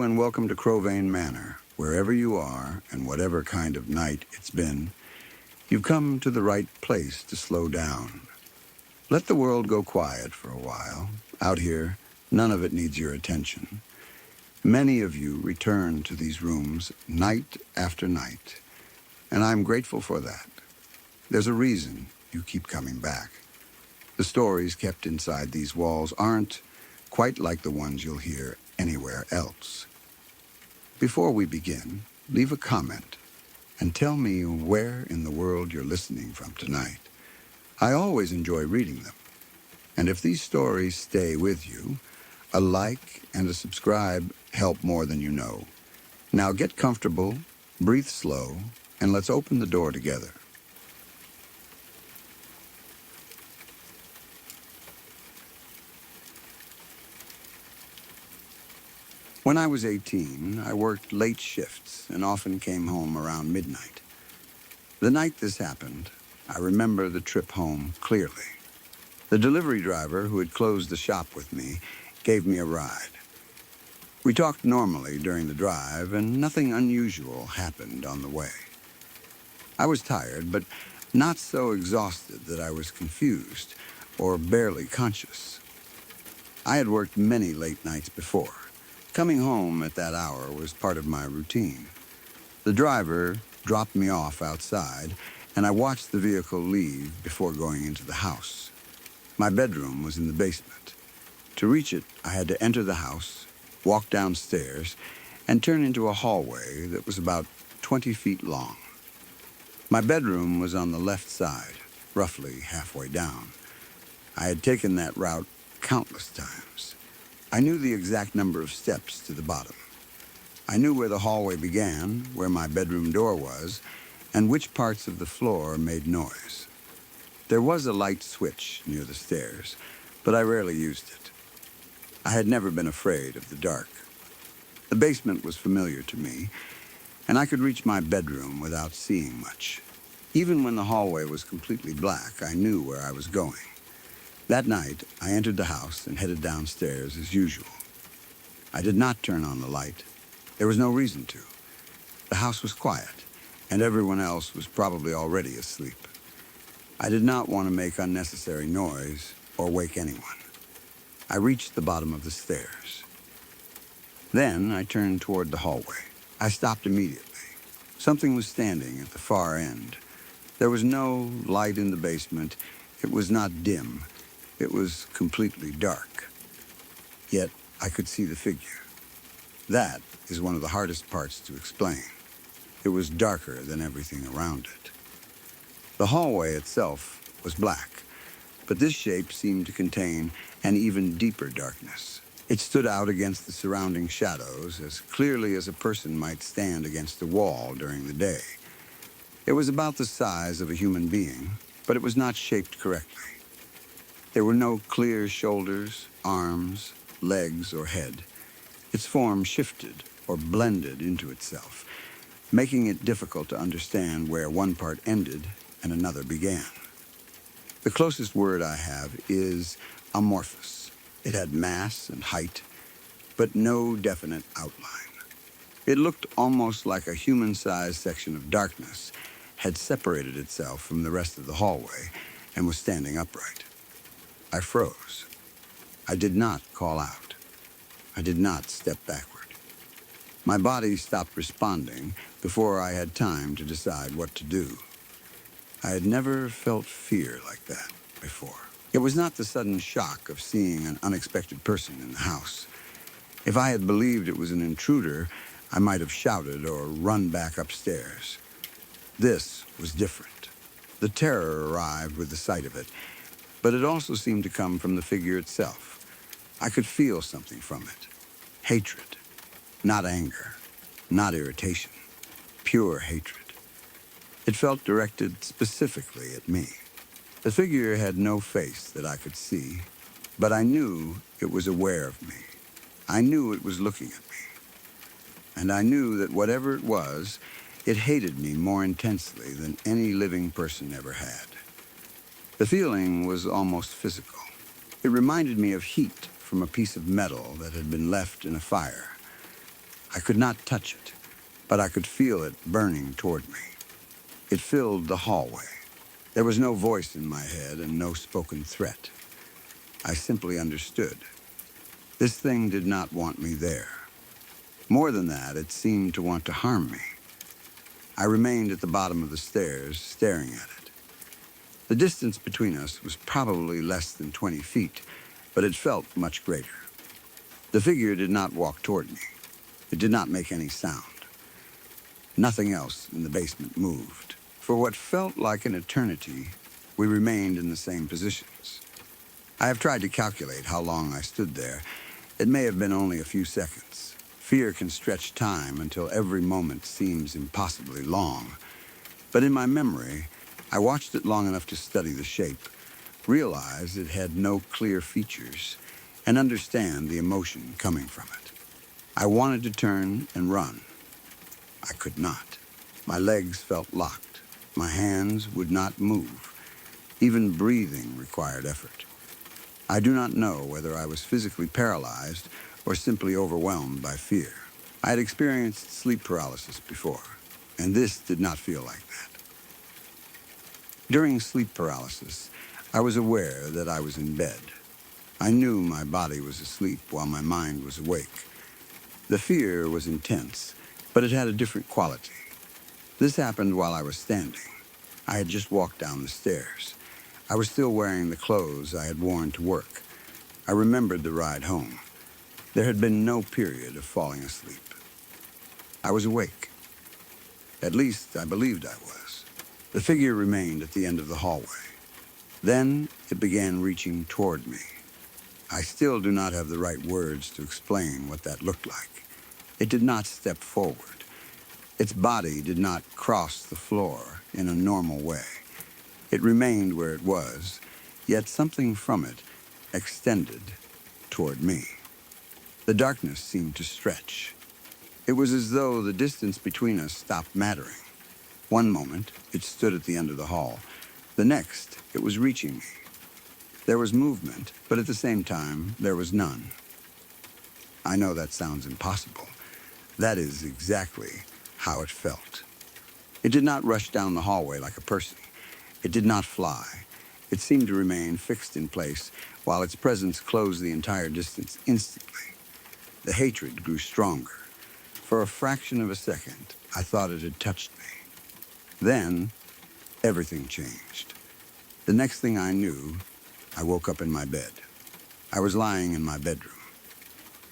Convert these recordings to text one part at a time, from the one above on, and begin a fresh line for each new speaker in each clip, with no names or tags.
and welcome to Crowvane Manor. Wherever you are, and whatever kind of night it's been, you've come to the right place to slow down. Let the world go quiet for a while. Out here, none of it needs your attention. Many of you return to these rooms night after night, and I'm grateful for that. There's a reason you keep coming back. The stories kept inside these walls aren't quite like the ones you'll hear anywhere else. Before we begin, leave a comment and tell me where in the world you're listening from tonight. I always enjoy reading them. And if these stories stay with you, a like and a subscribe help more than you know. Now get comfortable, breathe slow, and let's open the door together. When I was 18, I worked late shifts and often came home around midnight. The night this happened, I remember the trip home clearly. The delivery driver who had closed the shop with me gave me a ride. We talked normally during the drive, and nothing unusual happened on the way. I was tired, but not so exhausted that I was confused or barely conscious. I had worked many late nights before. Coming home at that hour was part of my routine. The driver dropped me off outside, and I watched the vehicle leave before going into the house. My bedroom was in the basement. To reach it, I had to enter the house, walk downstairs, and turn into a hallway that was about 20 feet long. My bedroom was on the left side, roughly halfway down. I had taken that route countless times. I knew the exact number of steps to the bottom. I knew where the hallway began, where my bedroom door was, and which parts of the floor made noise. There was a light switch near the stairs, but I rarely used it. I had never been afraid of the dark. The basement was familiar to me, and I could reach my bedroom without seeing much. Even when the hallway was completely black, I knew where I was going. That night, I entered the house and headed downstairs as usual. I did not turn on the light. There was no reason to. The house was quiet, and everyone else was probably already asleep. I did not want to make unnecessary noise or wake anyone. I reached the bottom of the stairs. Then I turned toward the hallway. I stopped immediately. Something was standing at the far end. There was no light in the basement. It was not dim. It was completely dark. Yet I could see the figure. That is one of the hardest parts to explain. It was darker than everything around it. The hallway itself was black, but this shape seemed to contain an even deeper darkness. It stood out against the surrounding shadows as clearly as a person might stand against a wall during the day. It was about the size of a human being, but it was not shaped correctly. There were no clear shoulders, arms, legs, or head. Its form shifted or blended into itself, making it difficult to understand where one part ended and another began. The closest word I have is amorphous. It had mass and height, but no definite outline. It looked almost like a human-sized section of darkness had separated itself from the rest of the hallway and was standing upright. I froze. I did not call out. I did not step backward. My body stopped responding before I had time to decide what to do. I had never felt fear like that before. It was not the sudden shock of seeing an unexpected person in the house. If I had believed it was an intruder, I might have shouted or run back upstairs. This was different. The terror arrived with the sight of it, but it also seemed to come from the figure itself. I could feel something from it. Hatred. Not anger. Not irritation. Pure hatred. It felt directed specifically at me. The figure had no face that I could see, but I knew it was aware of me. I knew it was looking at me. And I knew that whatever it was, it hated me more intensely than any living person ever had. The feeling was almost physical. It reminded me of heat from a piece of metal that had been left in a fire. I could not touch it, but I could feel it burning toward me. It filled the hallway. There was no voice in my head and no spoken threat. I simply understood. This thing did not want me there. More than that, it seemed to want to harm me. I remained at the bottom of the stairs, staring at it. The distance between us was probably less than 20 feet, but it felt much greater. The figure did not walk toward me. It did not make any sound. Nothing else in the basement moved. For what felt like an eternity, we remained in the same positions. I have tried to calculate how long I stood there. It may have been only a few seconds. Fear can stretch time until every moment seems impossibly long. But in my memory, I watched it long enough to study the shape, realize it had no clear features, and understand the emotion coming from it. I wanted to turn and run. I could not. My legs felt locked. My hands would not move. Even breathing required effort. I do not know whether I was physically paralyzed or simply overwhelmed by fear. I had experienced sleep paralysis before, and this did not feel like that. During sleep paralysis, I was aware that I was in bed. I knew my body was asleep while my mind was awake. The fear was intense, but it had a different quality. This happened while I was standing. I had just walked down the stairs. I was still wearing the clothes I had worn to work. I remembered the ride home. There had been no period of falling asleep. I was awake. At least I believed I was. The figure remained at the end of the hallway. Then it began reaching toward me. I still do not have the right words to explain what that looked like. It did not step forward. Its body did not cross the floor in a normal way. It remained where it was, yet something from it extended toward me. The darkness seemed to stretch. It was as though the distance between us stopped mattering. One moment, it stood at the end of the hall. The next, it was reaching me. There was movement, but at the same time, there was none. I know that sounds impossible. That is exactly how it felt. It did not rush down the hallway like a person. It did not fly. It seemed to remain fixed in place, while its presence closed the entire distance instantly. The hatred grew stronger. For a fraction of a second, I thought it had touched me. Then, everything changed. The next thing I knew, I woke up in my bed. I was lying in my bedroom.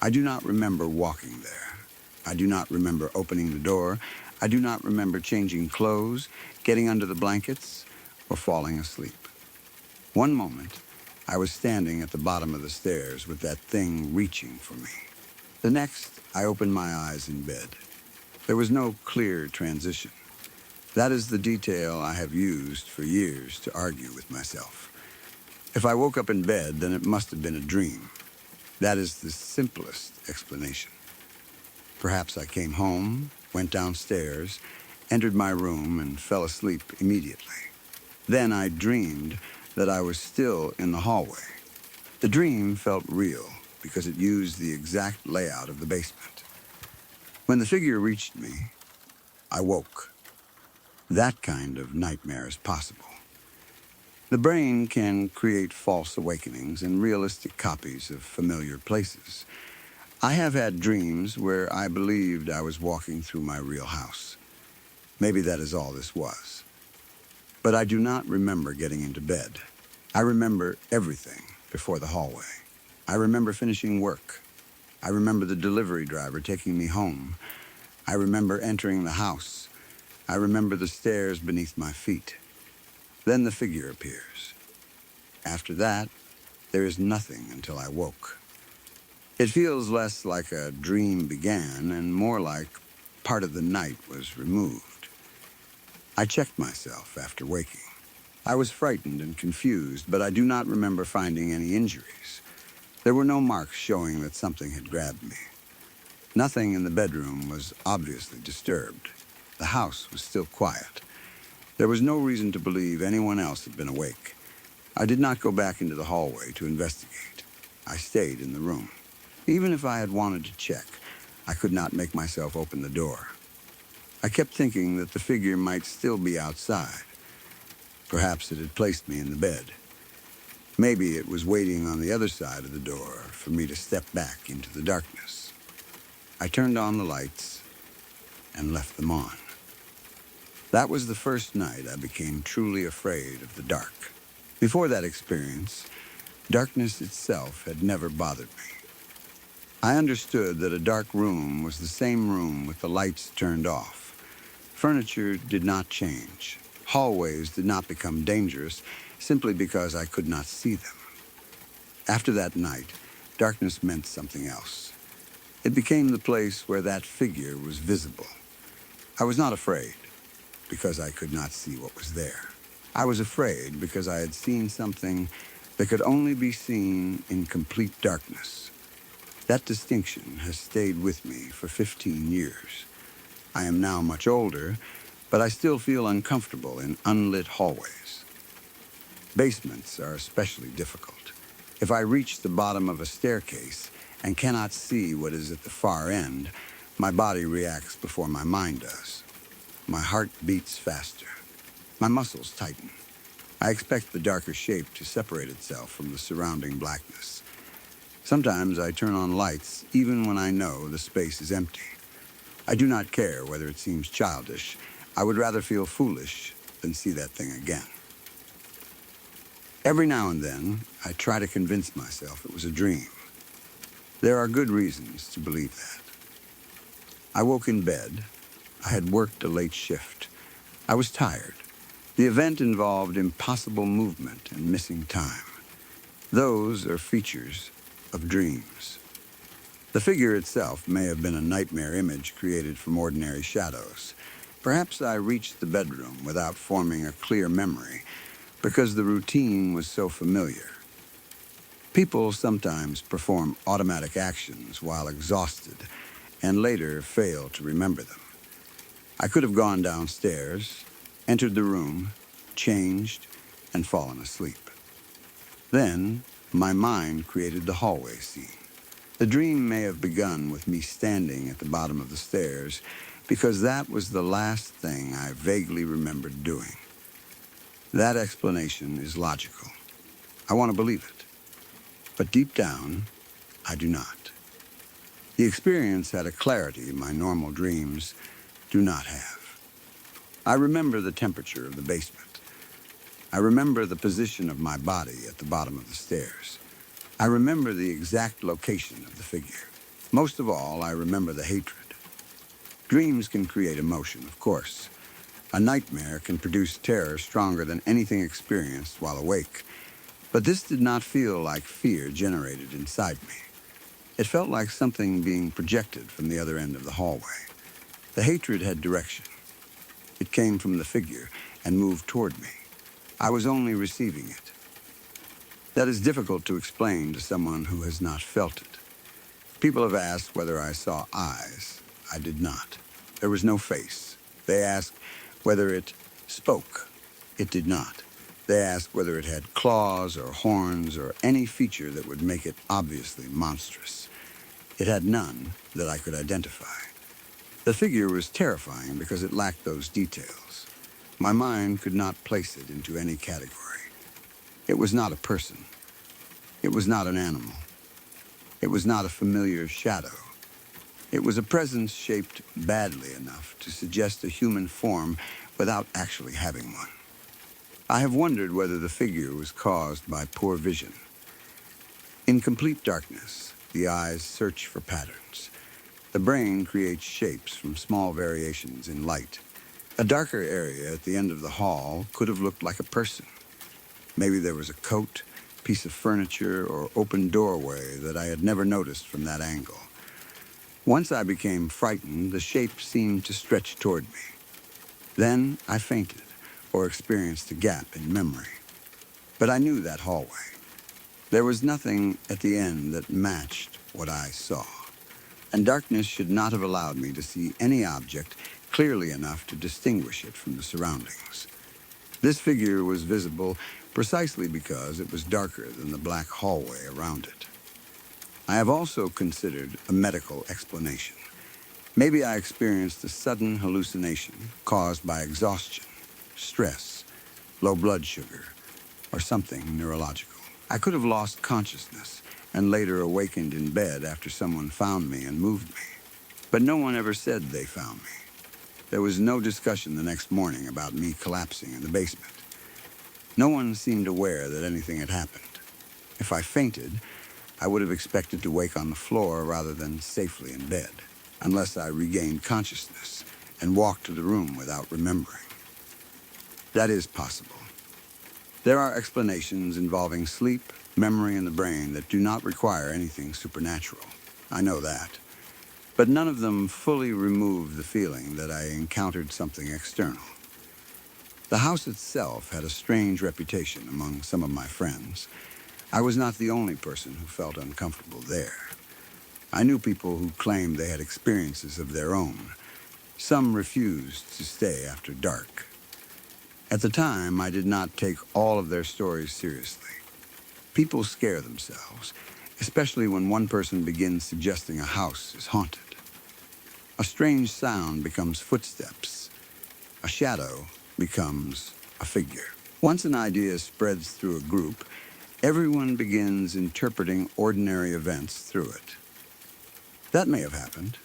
I do not remember walking there. I do not remember opening the door. I do not remember changing clothes, getting under the blankets, or falling asleep. One moment, I was standing at the bottom of the stairs with that thing reaching for me. The next, I opened my eyes in bed. There was no clear transition. That is the detail I have used for years to argue with myself. If I woke up in bed, then it must have been a dream. That is the simplest explanation. Perhaps I came home, went downstairs, entered my room, and fell asleep immediately. Then I dreamed that I was still in the hallway. The dream felt real because it used the exact layout of the basement. When the figure reached me, I woke. That kind of nightmare is possible. The brain can create false awakenings and realistic copies of familiar places. I have had dreams where I believed I was walking through my real house. Maybe that is all this was. But I do not remember getting into bed. I remember everything before the hallway. I remember finishing work. I remember the delivery driver taking me home. I remember entering the house. I remember the stairs beneath my feet. Then the figure appears. After that, there is nothing until I woke. It feels less like a dream began and more like part of the night was removed. I checked myself after waking. I was frightened and confused, but I do not remember finding any injuries. There were no marks showing that something had grabbed me. Nothing in the bedroom was obviously disturbed. The house was still quiet. There was no reason to believe anyone else had been awake. I did not go back into the hallway to investigate. I stayed in the room. Even if I had wanted to check, I could not make myself open the door. I kept thinking that the figure might still be outside. Perhaps it had placed me in the bed. Maybe it was waiting on the other side of the door for me to step back into the darkness. I turned on the lights and left them on. That was the first night I became truly afraid of the dark. Before that experience, darkness itself had never bothered me. I understood that a dark room was the same room with the lights turned off. Furniture did not change. Hallways did not become dangerous simply because I could not see them. After that night, darkness meant something else. It became the place where that figure was visible. I was not afraid because I could not see what was there. I was afraid because I had seen something that could only be seen in complete darkness. That distinction has stayed with me for 15 years. I am now much older, but I still feel uncomfortable in unlit hallways. Basements are especially difficult. If I reach the bottom of a staircase and cannot see what is at the far end, my body reacts before my mind does. My heart beats faster. My muscles tighten. I expect the darker shape to separate itself from the surrounding blackness. Sometimes I turn on lights even when I know the space is empty. I do not care whether it seems childish. I would rather feel foolish than see that thing again. Every now and then, I try to convince myself it was a dream. There are good reasons to believe that. I woke in bed. I had worked a late shift. I was tired. The event involved impossible movement and missing time. Those are features of dreams. The figure itself may have been a nightmare image created from ordinary shadows. Perhaps I reached the bedroom without forming a clear memory because the routine was so familiar. People sometimes perform automatic actions while exhausted and later fail to remember them. I could have gone downstairs, entered the room, changed, and fallen asleep. Then, my mind created the hallway scene. The dream may have begun with me standing at the bottom of the stairs because that was the last thing I vaguely remembered doing. That explanation is logical. I want to believe it. But deep down, I do not. The experience had a clarity my normal dreams do not have. I remember the temperature of the basement. I remember the position of my body at the bottom of the stairs. I remember the exact location of the figure. Most of all, I remember the hatred. Dreams can create emotion, of course. A nightmare can produce terror stronger than anything experienced while awake. But this did not feel like fear generated inside me. It felt like something being projected from the other end of the hallway. The hatred had direction. It came from the figure and moved toward me. I was only receiving it. That is difficult to explain to someone who has not felt it. People have asked whether I saw eyes. I did not. There was no face. They asked whether it spoke. It did not. They asked whether it had claws or horns or any feature that would make it obviously monstrous. It had none that I could identify. The figure was terrifying because it lacked those details. My mind could not place it into any category. It was not a person. It was not an animal. It was not a familiar shadow. It was a presence shaped badly enough to suggest a human form without actually having one. I have wondered whether the figure was caused by poor vision. In complete darkness, the eyes search for patterns. The brain creates shapes from small variations in light. A darker area at the end of the hall could have looked like a person. Maybe there was a coat, piece of furniture, or open doorway that I had never noticed from that angle. Once I became frightened, the shape seemed to stretch toward me. Then I fainted or experienced a gap in memory. But I knew that hallway. There was nothing at the end that matched what I saw. And darkness should not have allowed me to see any object clearly enough to distinguish it from the surroundings. This figure was visible precisely because it was darker than the black hallway around it. I have also considered a medical explanation. Maybe I experienced a sudden hallucination caused by exhaustion, stress, low blood sugar, or something neurological. I could have lost consciousness and later awakened in bed after someone found me and moved me. But no one ever said they found me. There was no discussion the next morning about me collapsing in the basement. No one seemed aware that anything had happened. If I fainted, I would have expected to wake on the floor rather than safely in bed, unless I regained consciousness and walked to the room without remembering. That is possible. There are explanations involving sleep, memory, and the brain that do not require anything supernatural. I know that. But none of them fully remove the feeling that I encountered something external. The house itself had a strange reputation among some of my friends. I was not the only person who felt uncomfortable there. I knew people who claimed they had experiences of their own. Some refused to stay after dark. At the time, I did not take all of their stories seriously. People scare themselves, especially when one person begins suggesting a house is haunted. A strange sound becomes footsteps. A shadow becomes a figure. Once an idea spreads through a group, everyone begins interpreting ordinary events through it. That may have happened.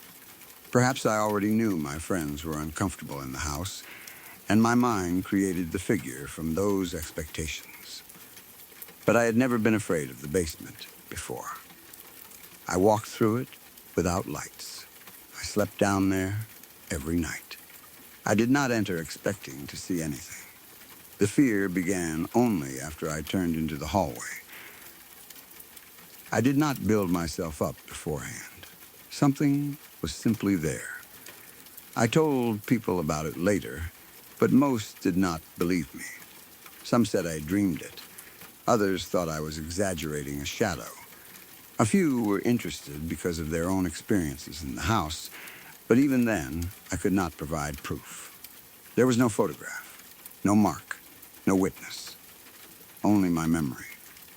Perhaps I already knew my friends were uncomfortable in the house, and my mind created the figure from those expectations. But I had never been afraid of the basement before. I walked through it without lights. I slept down there every night. I did not enter expecting to see anything. The fear began only after I turned into the hallway. I did not build myself up beforehand. Something was simply there. I told people about it later, but most did not believe me. Some said I dreamed it. Others thought I was exaggerating a shadow. A few were interested because of their own experiences in the house, but even then, I could not provide proof. There was no photograph, no mark, no witness, only my memory.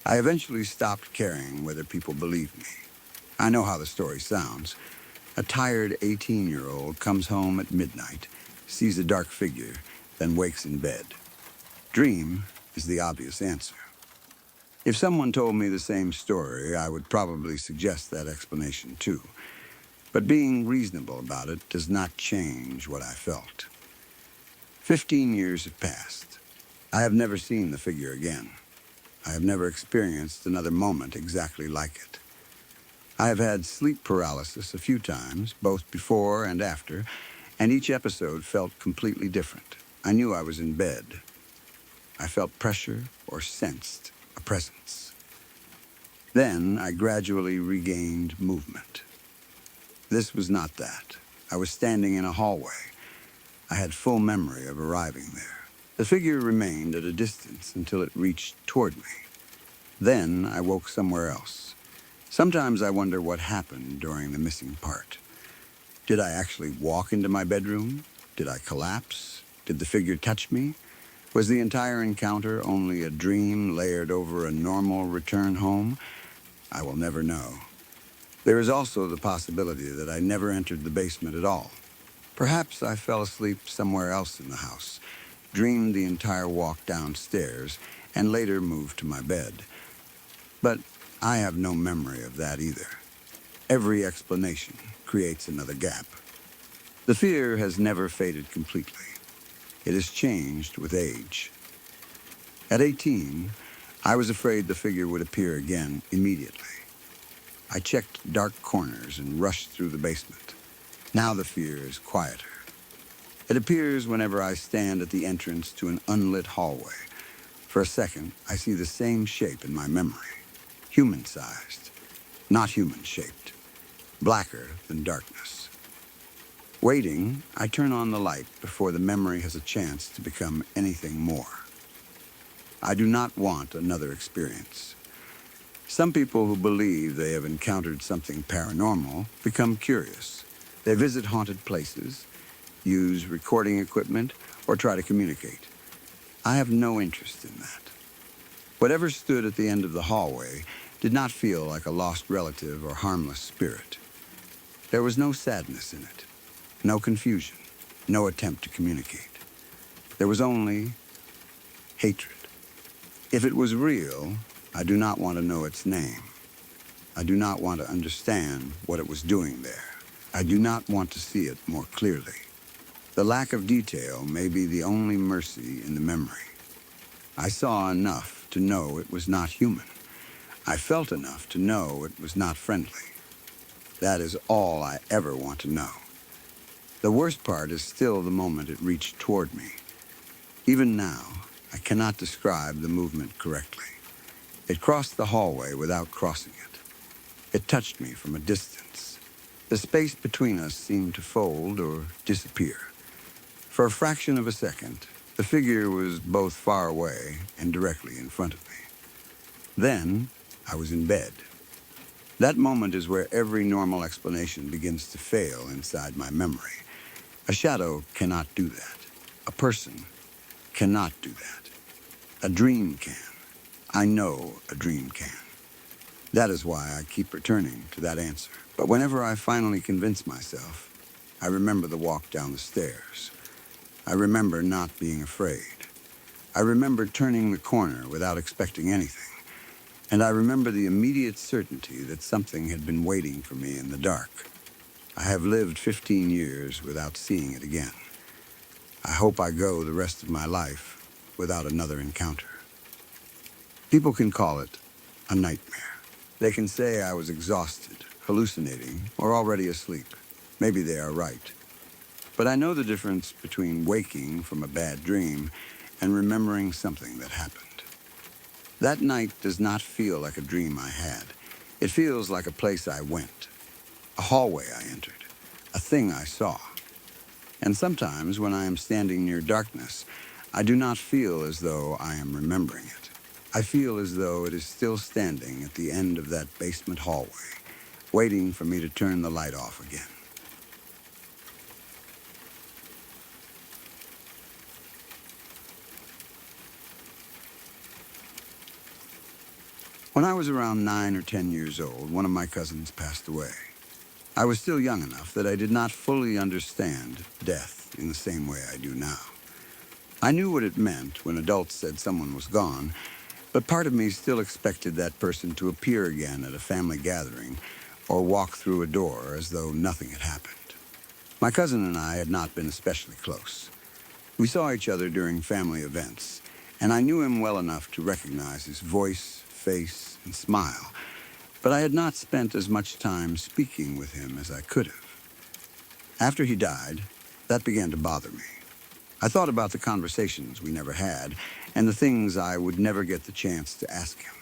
I eventually stopped caring whether people believed me. I know how the story sounds. A tired 18-year-old comes home at midnight, sees a dark figure, then wakes in bed. Dream is the obvious answer. If someone told me the same story, I would probably suggest that explanation too. But being reasonable about it does not change what I felt. 15 years have passed. I have never seen the figure again. I have never experienced another moment exactly like it. I have had sleep paralysis a few times, both before and after, and each episode felt completely different. I knew I was in bed. I felt pressure or sensed a presence. Then I gradually regained movement. This was not that. I was standing in a hallway. I had full memory of arriving there. The figure remained at a distance until it reached toward me. Then I woke somewhere else. Sometimes I wonder what happened during the missing part. Did I actually walk into my bedroom? Did I collapse? Did the figure touch me? Was the entire encounter only a dream layered over a normal return home? I will never know. There is also the possibility that I never entered the basement at all. Perhaps I fell asleep somewhere else in the house, dreamed the entire walk downstairs, and later moved to my bed. But I have no memory of that either. Every explanation creates another gap. The fear has never faded completely. It has changed with age. At 18, I was afraid the figure would appear again immediately. I checked dark corners and rushed through the basement. Now the fear is quieter. It appears whenever I stand at the entrance to an unlit hallway. For a second, I see the same shape in my memory. Human-sized, not human-shaped. Blacker than darkness. Waiting, I turn on the light before the memory has a chance to become anything more. I do not want another experience. Some people who believe they have encountered something paranormal become curious. They visit haunted places, use recording equipment, or try to communicate. I have no interest in that. Whatever stood at the end of the hallway did not feel like a lost relative or harmless spirit. There was no sadness in it. No confusion, no attempt to communicate. There was only hatred. If it was real, I do not want to know its name. I do not want to understand what it was doing there. I do not want to see it more clearly. The lack of detail may be the only mercy in the memory. I saw enough to know it was not human. I felt enough to know it was not friendly. That is all I ever want to know. The worst part is still the moment it reached toward me. Even now, I cannot describe the movement correctly. It crossed the hallway without crossing it. It touched me from a distance. The space between us seemed to fold or disappear. For a fraction of a second, the figure was both far away and directly in front of me. Then, I was in bed. That moment is where every normal explanation begins to fail inside my memory. A shadow cannot do that. A person cannot do that. A dream can. I know a dream can. That is why I keep returning to that answer. But whenever I finally convince myself, I remember the walk down the stairs. I remember not being afraid. I remember turning the corner without expecting anything. And I remember the immediate certainty that something had been waiting for me in the dark. I have lived 15 years without seeing it again. I hope I go the rest of my life without another encounter. People can call it a nightmare. They can say I was exhausted, hallucinating, or already asleep. Maybe they are right. But I know the difference between waking from a bad dream and remembering something that happened. That night does not feel like a dream I had. It feels like a place I went, a hallway I entered, a thing I saw. And sometimes when I am standing near darkness, I do not feel as though I am remembering it. I feel as though it is still standing at the end of that basement hallway, waiting for me to turn the light off again. When I was around 9 or 10 years old, one of my cousins passed away. I was still young enough that I did not fully understand death in the same way I do now. I knew what it meant when adults said someone was gone, but part of me still expected that person to appear again at a family gathering or walk through a door as though nothing had happened. My cousin and I had not been especially close. We saw each other during family events, and I knew him well enough to recognize his voice, face, and smile, but I had not spent as much time speaking with him as I could have. After he died, that began to bother me. I thought about the conversations we never had and the things I would never get the chance to ask him.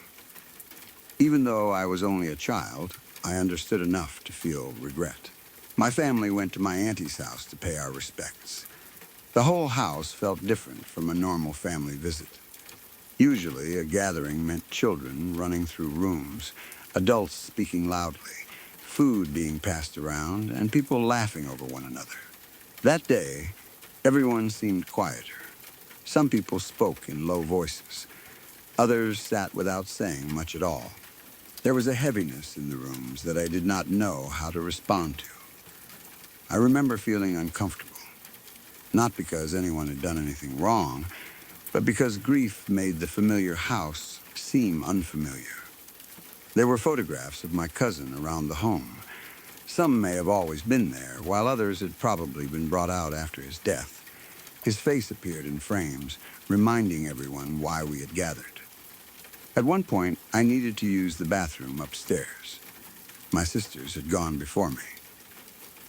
Even though I was only a child, I understood enough to feel regret. My family went to my auntie's house to pay our respects. The whole house felt different from a normal family visit. Usually, a gathering meant children running through rooms, adults speaking loudly, food being passed around, and people laughing over one another. That day, everyone seemed quieter. Some people spoke in low voices. Others sat without saying much at all. There was a heaviness in the rooms that I did not know how to respond to. I remember feeling uncomfortable, not because anyone had done anything wrong, but because grief made the familiar house seem unfamiliar. There were photographs of my cousin around the home. Some may have always been there, while others had probably been brought out after his death. His face appeared in frames, reminding everyone why we had gathered. At one point, I needed to use the bathroom upstairs. My sisters had gone before me.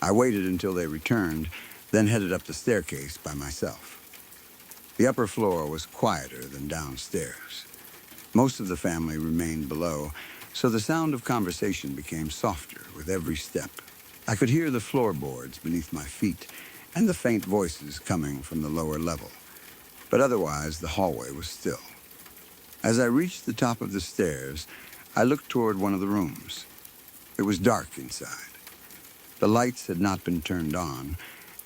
I waited until they returned, then headed up the staircase by myself. The upper floor was quieter than downstairs. Most of the family remained below, so the sound of conversation became softer with every step. I could hear the floorboards beneath my feet and the faint voices coming from the lower level, but otherwise the hallway was still. As I reached the top of the stairs, I looked toward one of the rooms. It was dark inside. The lights had not been turned on,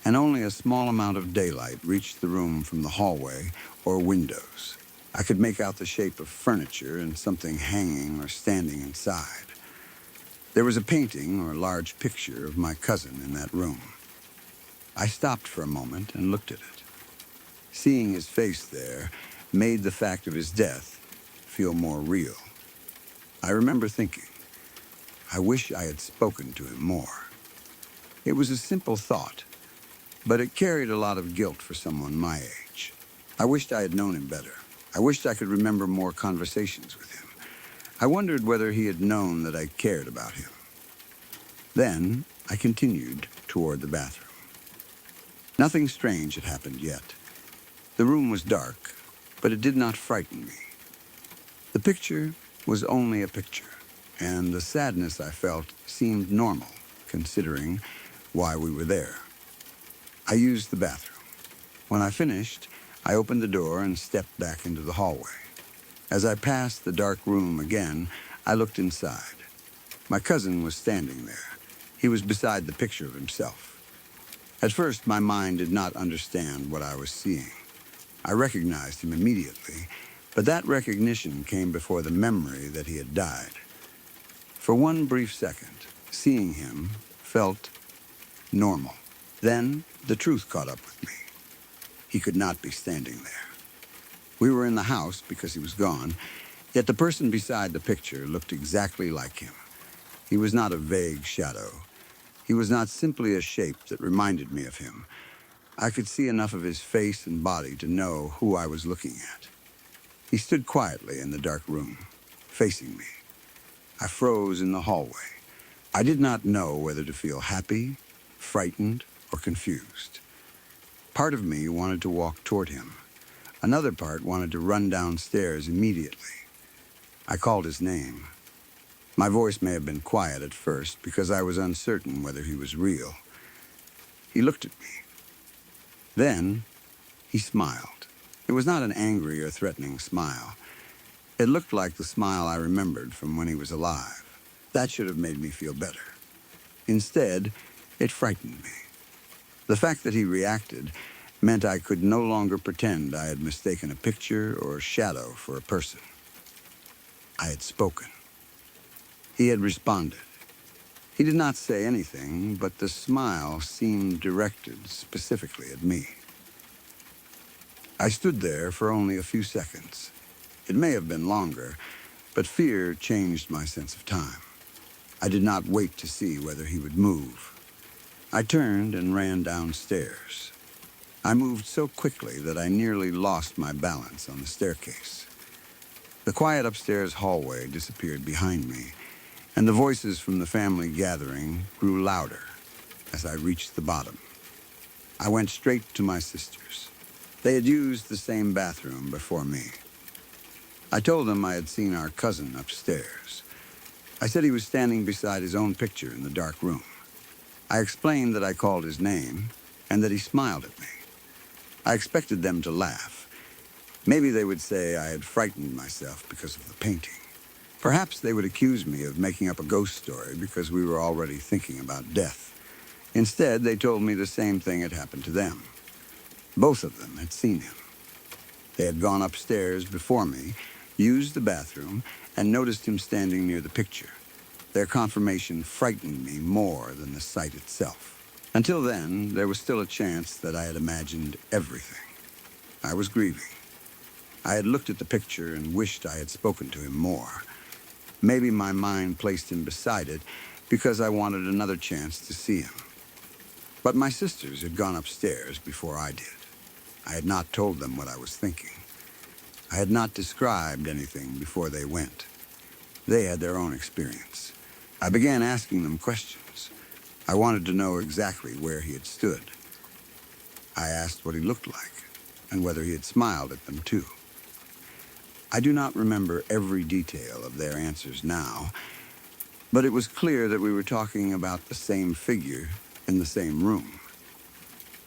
and only a small amount of daylight reached the room from the hallway or windows. I could make out the shape of furniture and something hanging or standing inside. There was a painting or large picture of my cousin in that room. I stopped for a moment and looked at it. Seeing his face there made the fact of his death feel more real. I remember thinking, I wish I had spoken to him more. It was a simple thought, but it carried a lot of guilt for someone my age. I wished I had known him better. I wished I could remember more conversations with him. I wondered whether he had known that I cared about him. Then I continued toward the bathroom. Nothing strange had happened yet. The room was dark, but it did not frighten me. The picture was only a picture, and the sadness I felt seemed normal, considering why we were there. I used the bathroom. When I finished, I opened the door and stepped back into the hallway. As I passed the dark room again, I looked inside. My cousin was standing there. He was beside the picture of himself. At first, my mind did not understand what I was seeing. I recognized him immediately, but that recognition came before the memory that he had died. For one brief second, seeing him felt normal. Then the truth caught up with me. He could not be standing there. We were in the house because he was gone, yet the person beside the picture looked exactly like him. He was not a vague shadow. He was not simply a shape that reminded me of him. I could see enough of his face and body to know who I was looking at. He stood quietly in the dark room, facing me. I froze in the hallway. I did not know whether to feel happy, frightened, or confused. Part of me wanted to walk toward him. Another part wanted to run downstairs immediately. I called his name. My voice may have been quiet at first because I was uncertain whether he was real. He looked at me. Then he smiled. It was not an angry or threatening smile. It looked like the smile I remembered from when he was alive. That should have made me feel better. Instead, it frightened me. The fact that he reacted meant I could no longer pretend I had mistaken a picture or a shadow for a person. I had spoken. He had responded. He did not say anything, but the smile seemed directed specifically at me. I stood there for only a few seconds. It may have been longer, but fear changed my sense of time. I did not wait to see whether he would move. I turned and ran downstairs. I moved so quickly that I nearly lost my balance on the staircase. The quiet upstairs hallway disappeared behind me, and the voices from the family gathering grew louder as I reached the bottom. I went straight to my sisters. They had used the same bathroom before me. I told them I had seen our cousin upstairs. I said he was standing beside his own picture in the dark room. I explained that I called his name and that he smiled at me. I expected them to laugh. Maybe they would say I had frightened myself because of the painting. Perhaps they would accuse me of making up a ghost story because we were already thinking about death. Instead, they told me the same thing had happened to them. Both of them had seen him. They had gone upstairs before me, used the bathroom, and noticed him standing near the picture. Their confirmation frightened me more than the sight itself. Until then, there was still a chance that I had imagined everything. I was grieving. I had looked at the picture and wished I had spoken to him more. Maybe my mind placed him beside it because I wanted another chance to see him. But my sisters had gone upstairs before I did. I had not told them what I was thinking. I had not described anything before they went. They had their own experience. I began asking them questions. I wanted to know exactly where he had stood. I asked what he looked like and whether he had smiled at them too. I do not remember every detail of their answers now, but it was clear that we were talking about the same figure in the same room.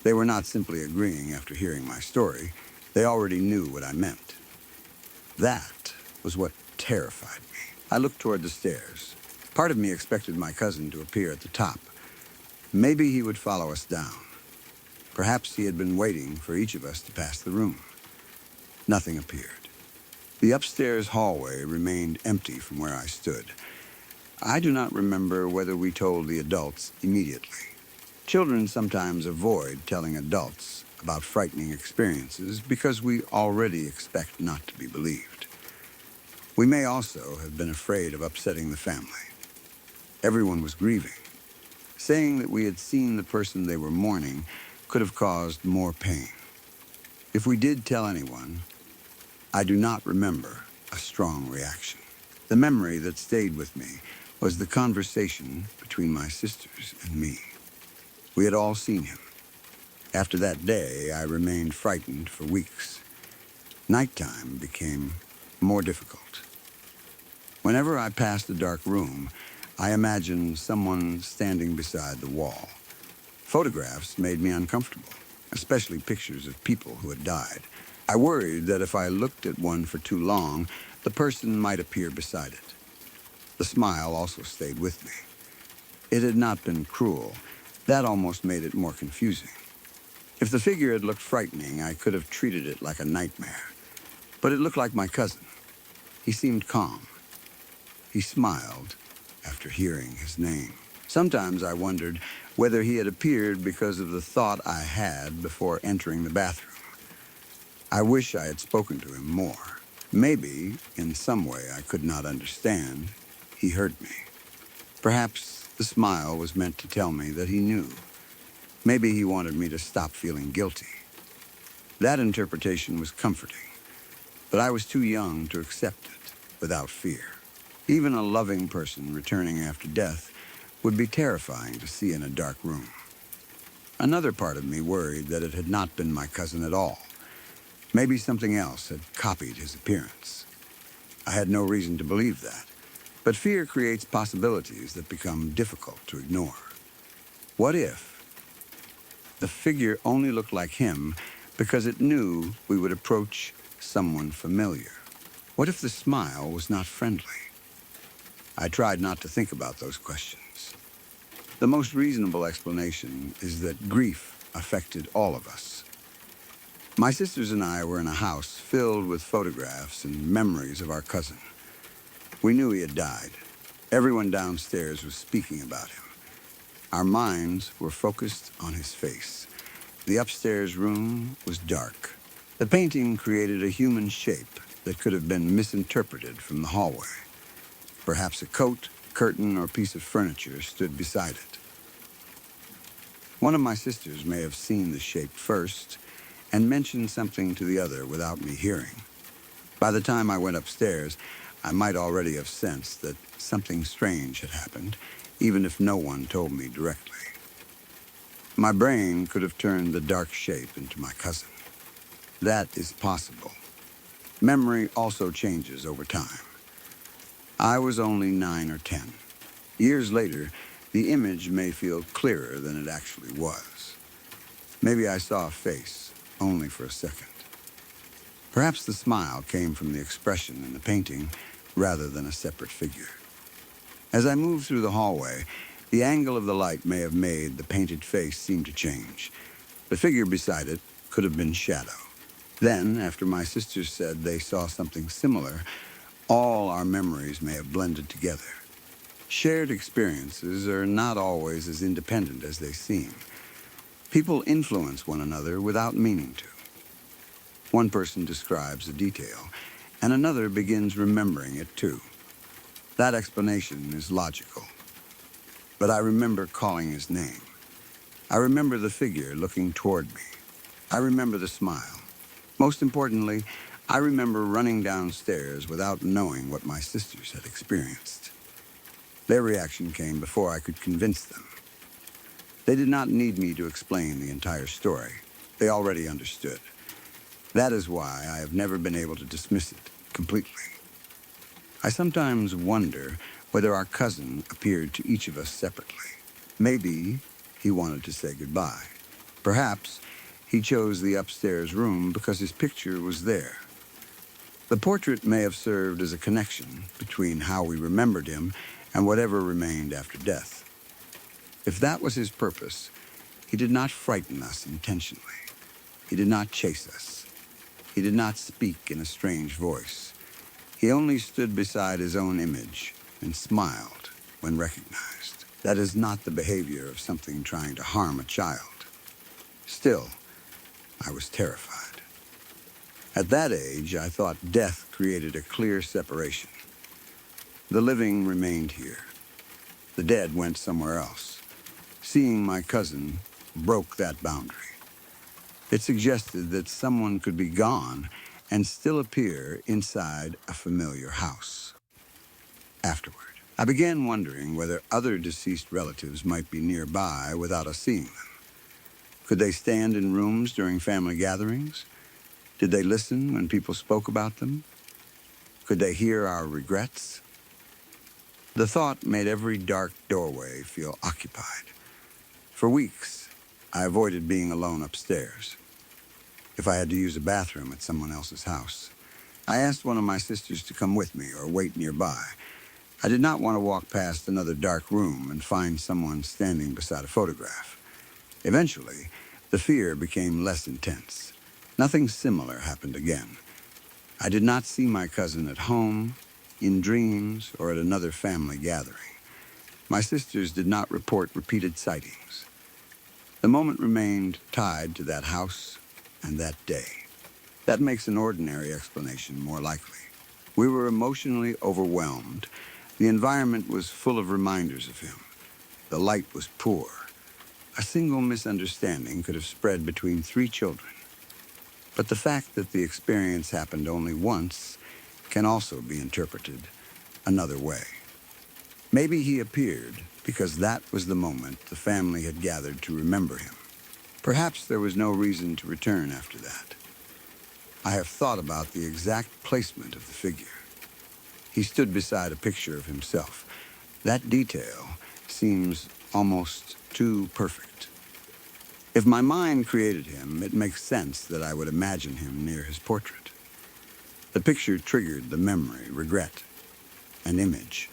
They were not simply agreeing after hearing my story. They already knew what I meant. That was what terrified me. I looked toward the stairs. Part of me expected my cousin to appear at the top. Maybe he would follow us down. Perhaps he had been waiting for each of us to pass the room. Nothing appeared. The upstairs hallway remained empty from where I stood. I do not remember whether we told the adults immediately. Children sometimes avoid telling adults about frightening experiences because we already expect not to be believed. We may also have been afraid of upsetting the family. Everyone was grieving. Saying that we had seen the person they were mourning could have caused more pain. If we did tell anyone, I do not remember a strong reaction. The memory that stayed with me was the conversation between my sisters and me. We had all seen him. After that day, I remained frightened for weeks. Nighttime became more difficult. Whenever I passed a dark room, I imagined someone standing beside the wall. Photographs made me uncomfortable, especially pictures of people who had died. I worried that if I looked at one for too long, the person might appear beside it. The smile also stayed with me. It had not been cruel. That almost made it more confusing. If the figure had looked frightening, I could have treated it like a nightmare. But it looked like my cousin. He seemed calm. He smiled after hearing his name. Sometimes I wondered whether he had appeared because of the thought I had before entering the bathroom. I wish I had spoken to him more. Maybe, in some way I could not understand, he heard me. Perhaps the smile was meant to tell me that he knew. Maybe he wanted me to stop feeling guilty. That interpretation was comforting, but I was too young to accept it without fear. Even a loving person returning after death would be terrifying to see in a dark room. Another part of me worried that it had not been my cousin at all. Maybe something else had copied his appearance. I had no reason to believe that, but fear creates possibilities that become difficult to ignore. What if the figure only looked like him because it knew we would approach someone familiar? What if the smile was not friendly? I tried not to think about those questions. The most reasonable explanation is that grief affected all of us. My sisters and I were in a house filled with photographs and memories of our cousin. We knew he had died. Everyone downstairs was speaking about him. Our minds were focused on his face. The upstairs room was dark. The painting created a human shape that could have been misinterpreted from the hallway. Perhaps a coat, curtain, or piece of furniture stood beside it. One of my sisters may have seen the shape first and mentioned something to the other without me hearing. By the time I went upstairs, I might already have sensed that something strange had happened, even if no one told me directly. My brain could have turned the dark shape into my cousin. That is possible. Memory also changes over time. I was only 9 or 10. Years later, the image may feel clearer than it actually was. Maybe I saw a face, only for a second. Perhaps the smile came from the expression in the painting rather than a separate figure. As I moved through the hallway, the angle of the light may have made the painted face seem to change. The figure beside it could have been shadow. Then, after my sisters said they saw something similar, all our memories may have blended together. Shared experiences are not always as independent as they seem. People influence one another without meaning to. One person describes a detail, and another begins remembering it too. That explanation is logical. But I remember calling his name. I remember the figure looking toward me. I remember the smile. Most importantly, I remember running downstairs without knowing what my sisters had experienced. Their reaction came before I could convince them. They did not need me to explain the entire story. They already understood. That is why I have never been able to dismiss it completely. I sometimes wonder whether our cousin appeared to each of us separately. Maybe he wanted to say goodbye. Perhaps he chose the upstairs room because his picture was there. The portrait may have served as a connection between how we remembered him and whatever remained after death. If that was his purpose, he did not frighten us intentionally. He did not chase us. He did not speak in a strange voice. He only stood beside his own image and smiled when recognized. That is not the behavior of something trying to harm a child. Still, I was terrified. At that age, I thought death created a clear separation. The living remained here. The dead went somewhere else. Seeing my cousin broke that boundary. It suggested that someone could be gone and still appear inside a familiar house. Afterward, I began wondering whether other deceased relatives might be nearby without us seeing them. Could they stand in rooms during family gatherings? Did they listen when people spoke about them? Could they hear our regrets? The thought made every dark doorway feel occupied. For weeks, I avoided being alone upstairs. If I had to use a bathroom at someone else's house, I asked one of my sisters to come with me or wait nearby. I did not want to walk past another dark room and find someone standing beside a photograph. Eventually, the fear became less intense. Nothing similar happened again. I did not see my cousin at home, in dreams, or at another family gathering. My sisters did not report repeated sightings. The moment remained tied to that house and that day. That makes an ordinary explanation more likely. We were emotionally overwhelmed. The environment was full of reminders of him. The light was poor. A single misunderstanding could have spread between 3 children. But the fact that the experience happened only once can also be interpreted another way. Maybe he appeared because that was the moment the family had gathered to remember him. Perhaps there was no reason to return after that. I have thought about the exact placement of the figure. He stood beside a picture of himself. That detail seems almost too perfect. If my mind created him, it makes sense that I would imagine him near his portrait. The picture triggered the memory, regret, and image.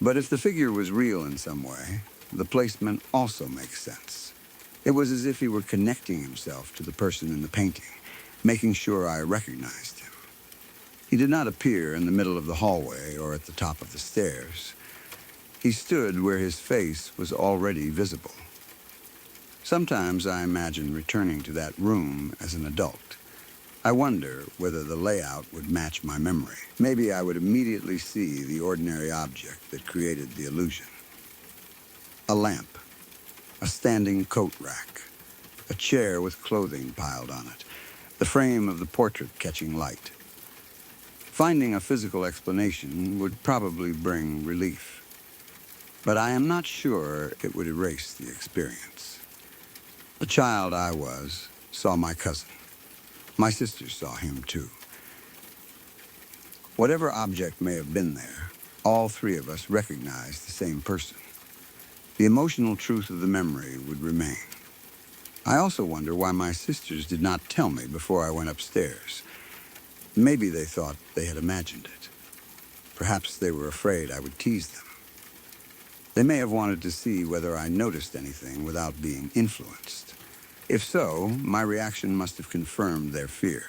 But if the figure was real in some way, the placement also makes sense. It was as if he were connecting himself to the person in the painting, making sure I recognized him. He did not appear in the middle of the hallway or at the top of the stairs. He stood where his face was already visible. Sometimes I imagine returning to that room as an adult. I wonder whether the layout would match my memory. Maybe I would immediately see the ordinary object that created the illusion. A lamp, a standing coat rack, a chair with clothing piled on it, the frame of the portrait catching light. Finding a physical explanation would probably bring relief, but I am not sure it would erase the experience. The child I was saw my cousin. My sister saw him too. Whatever object may have been there, all 3 of us recognized the same person. The emotional truth of the memory would remain. I also wonder why my sisters did not tell me before I went upstairs. Maybe they thought they had imagined it. Perhaps they were afraid I would tease them. They may have wanted to see whether I noticed anything without being influenced. If so, my reaction must have confirmed their fear.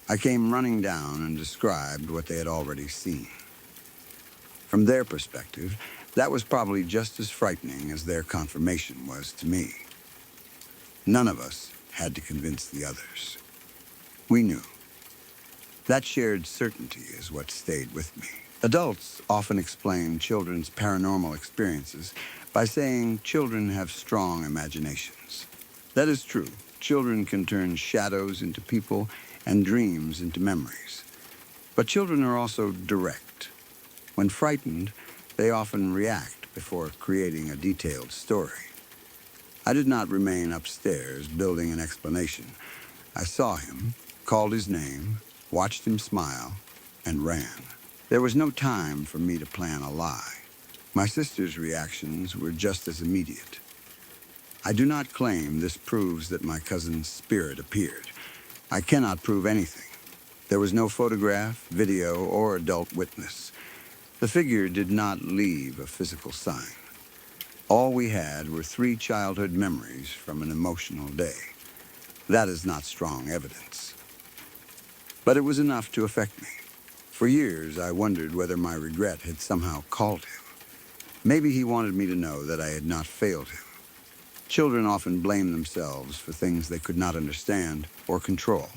I came running down and described what they had already seen. From their perspective, that was probably just as frightening as their confirmation was to me. None of us had to convince the others. We knew. That shared certainty is what stayed with me. Adults often explain children's paranormal experiences by saying children have strong imaginations. That is true. Children can turn shadows into people and dreams into memories. But children are also direct. When frightened, they often react before creating a detailed story. I did not remain upstairs building an explanation. I saw him, called his name, watched him smile, and ran. There was no time for me to plan a lie. My sister's reactions were just as immediate. I do not claim this proves that my cousin's spirit appeared. I cannot prove anything. There was no photograph, video, or adult witness. The figure did not leave a physical sign. All we had were 3 childhood memories from an emotional day. That is not strong evidence. But it was enough to affect me. For years, I wondered whether my regret had somehow called him. Maybe he wanted me to know that I had not failed him. Children often blame themselves for things they could not understand or control.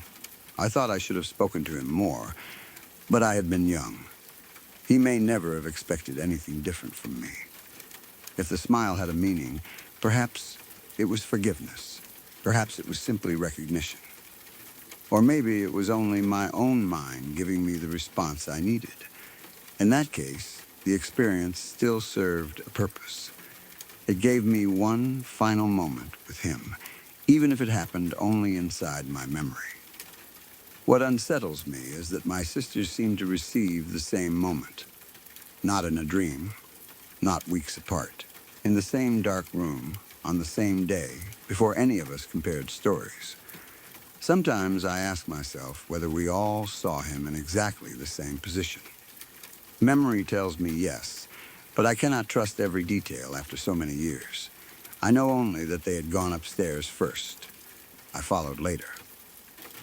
I thought I should have spoken to him more, but I had been young. He may never have expected anything different from me. If the smile had a meaning, perhaps it was forgiveness. Perhaps it was simply recognition. Or maybe it was only my own mind giving me the response I needed. In that case, the experience still served a purpose. It gave me one final moment with him, even if it happened only inside my memory. What unsettles me is that my sisters seem to receive the same moment. Not in a dream, not weeks apart. In the same dark room, on the same day, before any of us compared stories. Sometimes I ask myself whether we all saw him in exactly the same position. Memory tells me yes, but I cannot trust every detail after so many years. I know only that they had gone upstairs first. I followed later.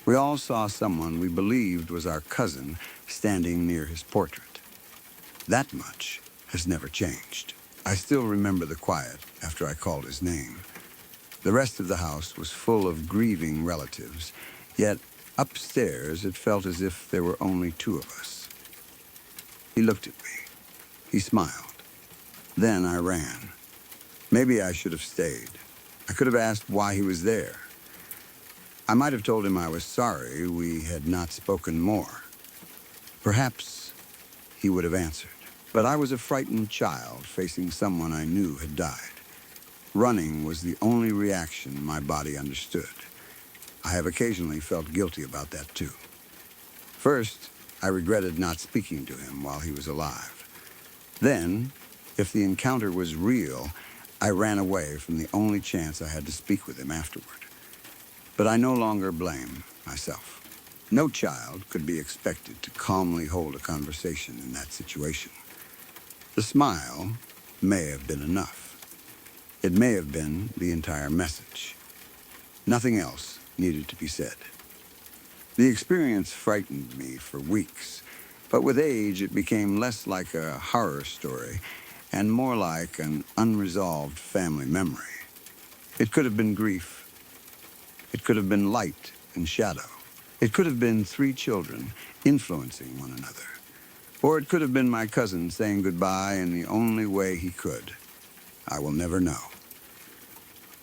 We all saw someone we believed was our cousin standing near his portrait. That much has never changed. I still remember the quiet after I called his name. The rest of the house was full of grieving relatives, yet upstairs it felt as if there were only two of us. He looked at me. He smiled. Then I ran. Maybe I should have stayed. I could have asked why he was there. I might have told him I was sorry we had not spoken more. Perhaps he would have answered. But I was a frightened child facing someone I knew had died. Running was the only reaction my body understood. I have occasionally felt guilty about that too. First, I regretted not speaking to him while he was alive. Then, if the encounter was real, I ran away from the only chance I had to speak with him afterward. But I no longer blame myself. No child could be expected to calmly hold a conversation in that situation. The smile may have been enough. It may have been the entire message. Nothing else needed to be said. The experience frightened me for weeks, but with age it became less like a horror story and more like an unresolved family memory. It could have been grief. It could have been light and shadow. It could have been three children influencing one another. Or it could have been my cousin saying goodbye in the only way he could. I will never know.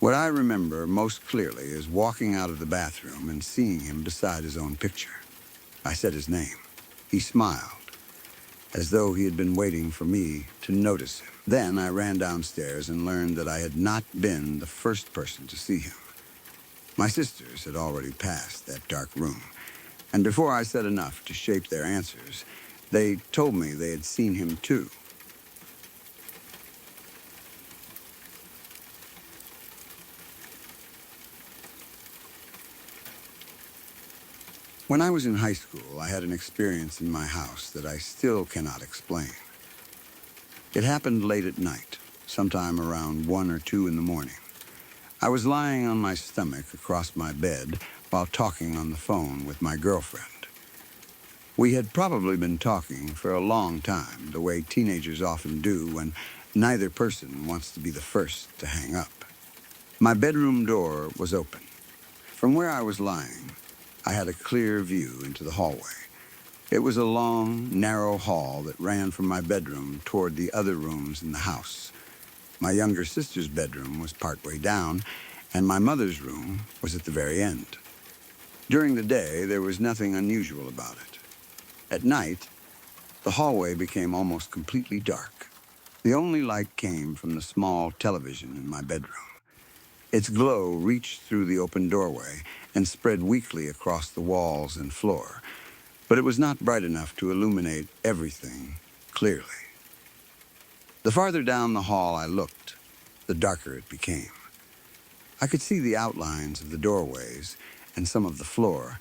What I remember most clearly is walking out of the bathroom and seeing him beside his own picture. I said his name. He smiled, as though he had been waiting for me to notice him. Then I ran downstairs and learned that I had not been the first person to see him. My sisters had already passed that dark room, and before I said enough to shape their answers, they told me they had seen him too. When I was in high school, I had an experience in my house that I still cannot explain. It happened late at night, sometime around 1 or 2 in the morning. I was lying on my stomach across my bed while talking on the phone with my girlfriend. We had probably been talking for a long time, the way teenagers often do when neither person wants to be the first to hang up. My bedroom door was open. From where I was lying, I had a clear view into the hallway. It was a long, narrow hall that ran from my bedroom toward the other rooms in the house. My younger sister's bedroom was partway down, and my mother's room was at the very end. During the day, there was nothing unusual about it. At night, the hallway became almost completely dark. The only light came from the small television in my bedroom. Its glow reached through the open doorway and spread weakly across the walls and floor, but it was not bright enough to illuminate everything clearly. The farther down the hall I looked, the darker it became. I could see the outlines of the doorways and some of the floor,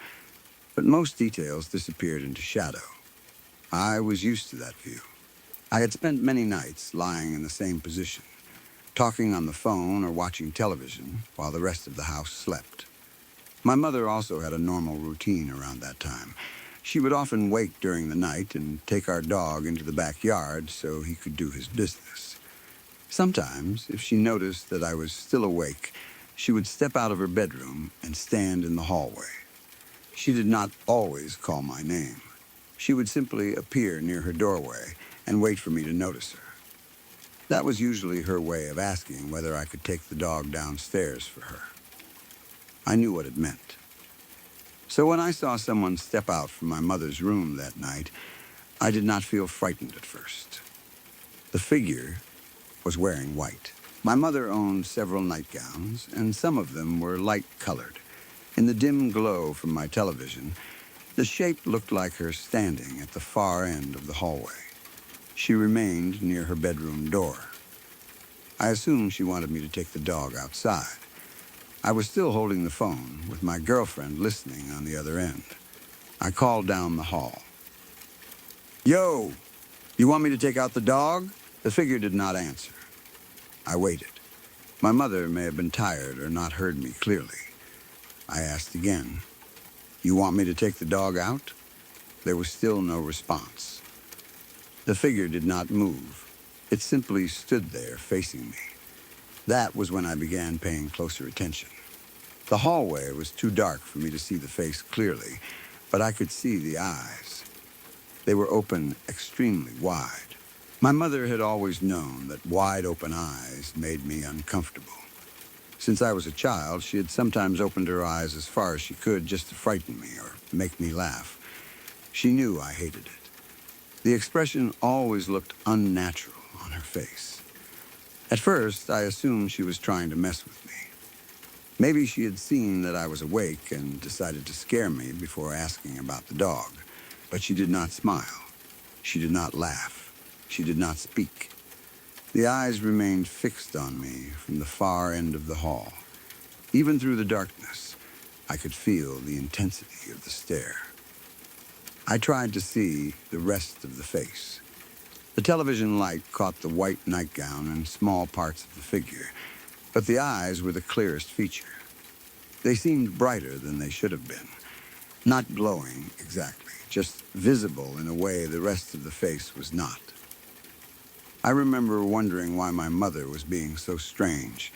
but most details disappeared into shadow. I was used to that view. I had spent many nights lying in the same position, talking on the phone or watching television while the rest of the house slept. My mother also had a normal routine around that time. She would often wake during the night and take our dog into the backyard so he could do his business. Sometimes, if she noticed that I was still awake, she would step out of her bedroom and stand in the hallway. She did not always call my name. She would simply appear near her doorway and wait for me to notice her. That was usually her way of asking whether I could take the dog downstairs for her. I knew what it meant. So when I saw someone step out from my mother's room that night, I did not feel frightened at first. The figure was wearing white. My mother owned several nightgowns, and some of them were light-colored. In the dim glow from my television, the shape looked like her standing at the far end of the hallway. She remained near her bedroom door. I assumed she wanted me to take the dog outside. I was still holding the phone, with my girlfriend listening on the other end. I called down the hall. "Yo, you want me to take out the dog?" The figure did not answer. I waited. My mother may have been tired or not heard me clearly. I asked again, "You want me to take the dog out?" There was still no response. The figure did not move. It simply stood there facing me. That was when I began paying closer attention. The hallway was too dark for me to see the face clearly, but I could see the eyes. They were open extremely wide. My mother had always known that wide-open eyes made me uncomfortable. Since I was a child, she had sometimes opened her eyes as far as she could just to frighten me or make me laugh. She knew I hated it. The expression always looked unnatural on her face. At first, I assumed she was trying to mess with me. Maybe she had seen that I was awake and decided to scare me before asking about the dog. But she did not smile. She did not laugh. She did not speak. The eyes remained fixed on me from the far end of the hall. Even through the darkness, I could feel the intensity of the stare. I tried to see the rest of the face. The television light caught the white nightgown and small parts of the figure, but the eyes were the clearest feature. They seemed brighter than they should have been. Not glowing exactly, just visible in a way the rest of the face was not. I remember wondering why my mother was being so strange.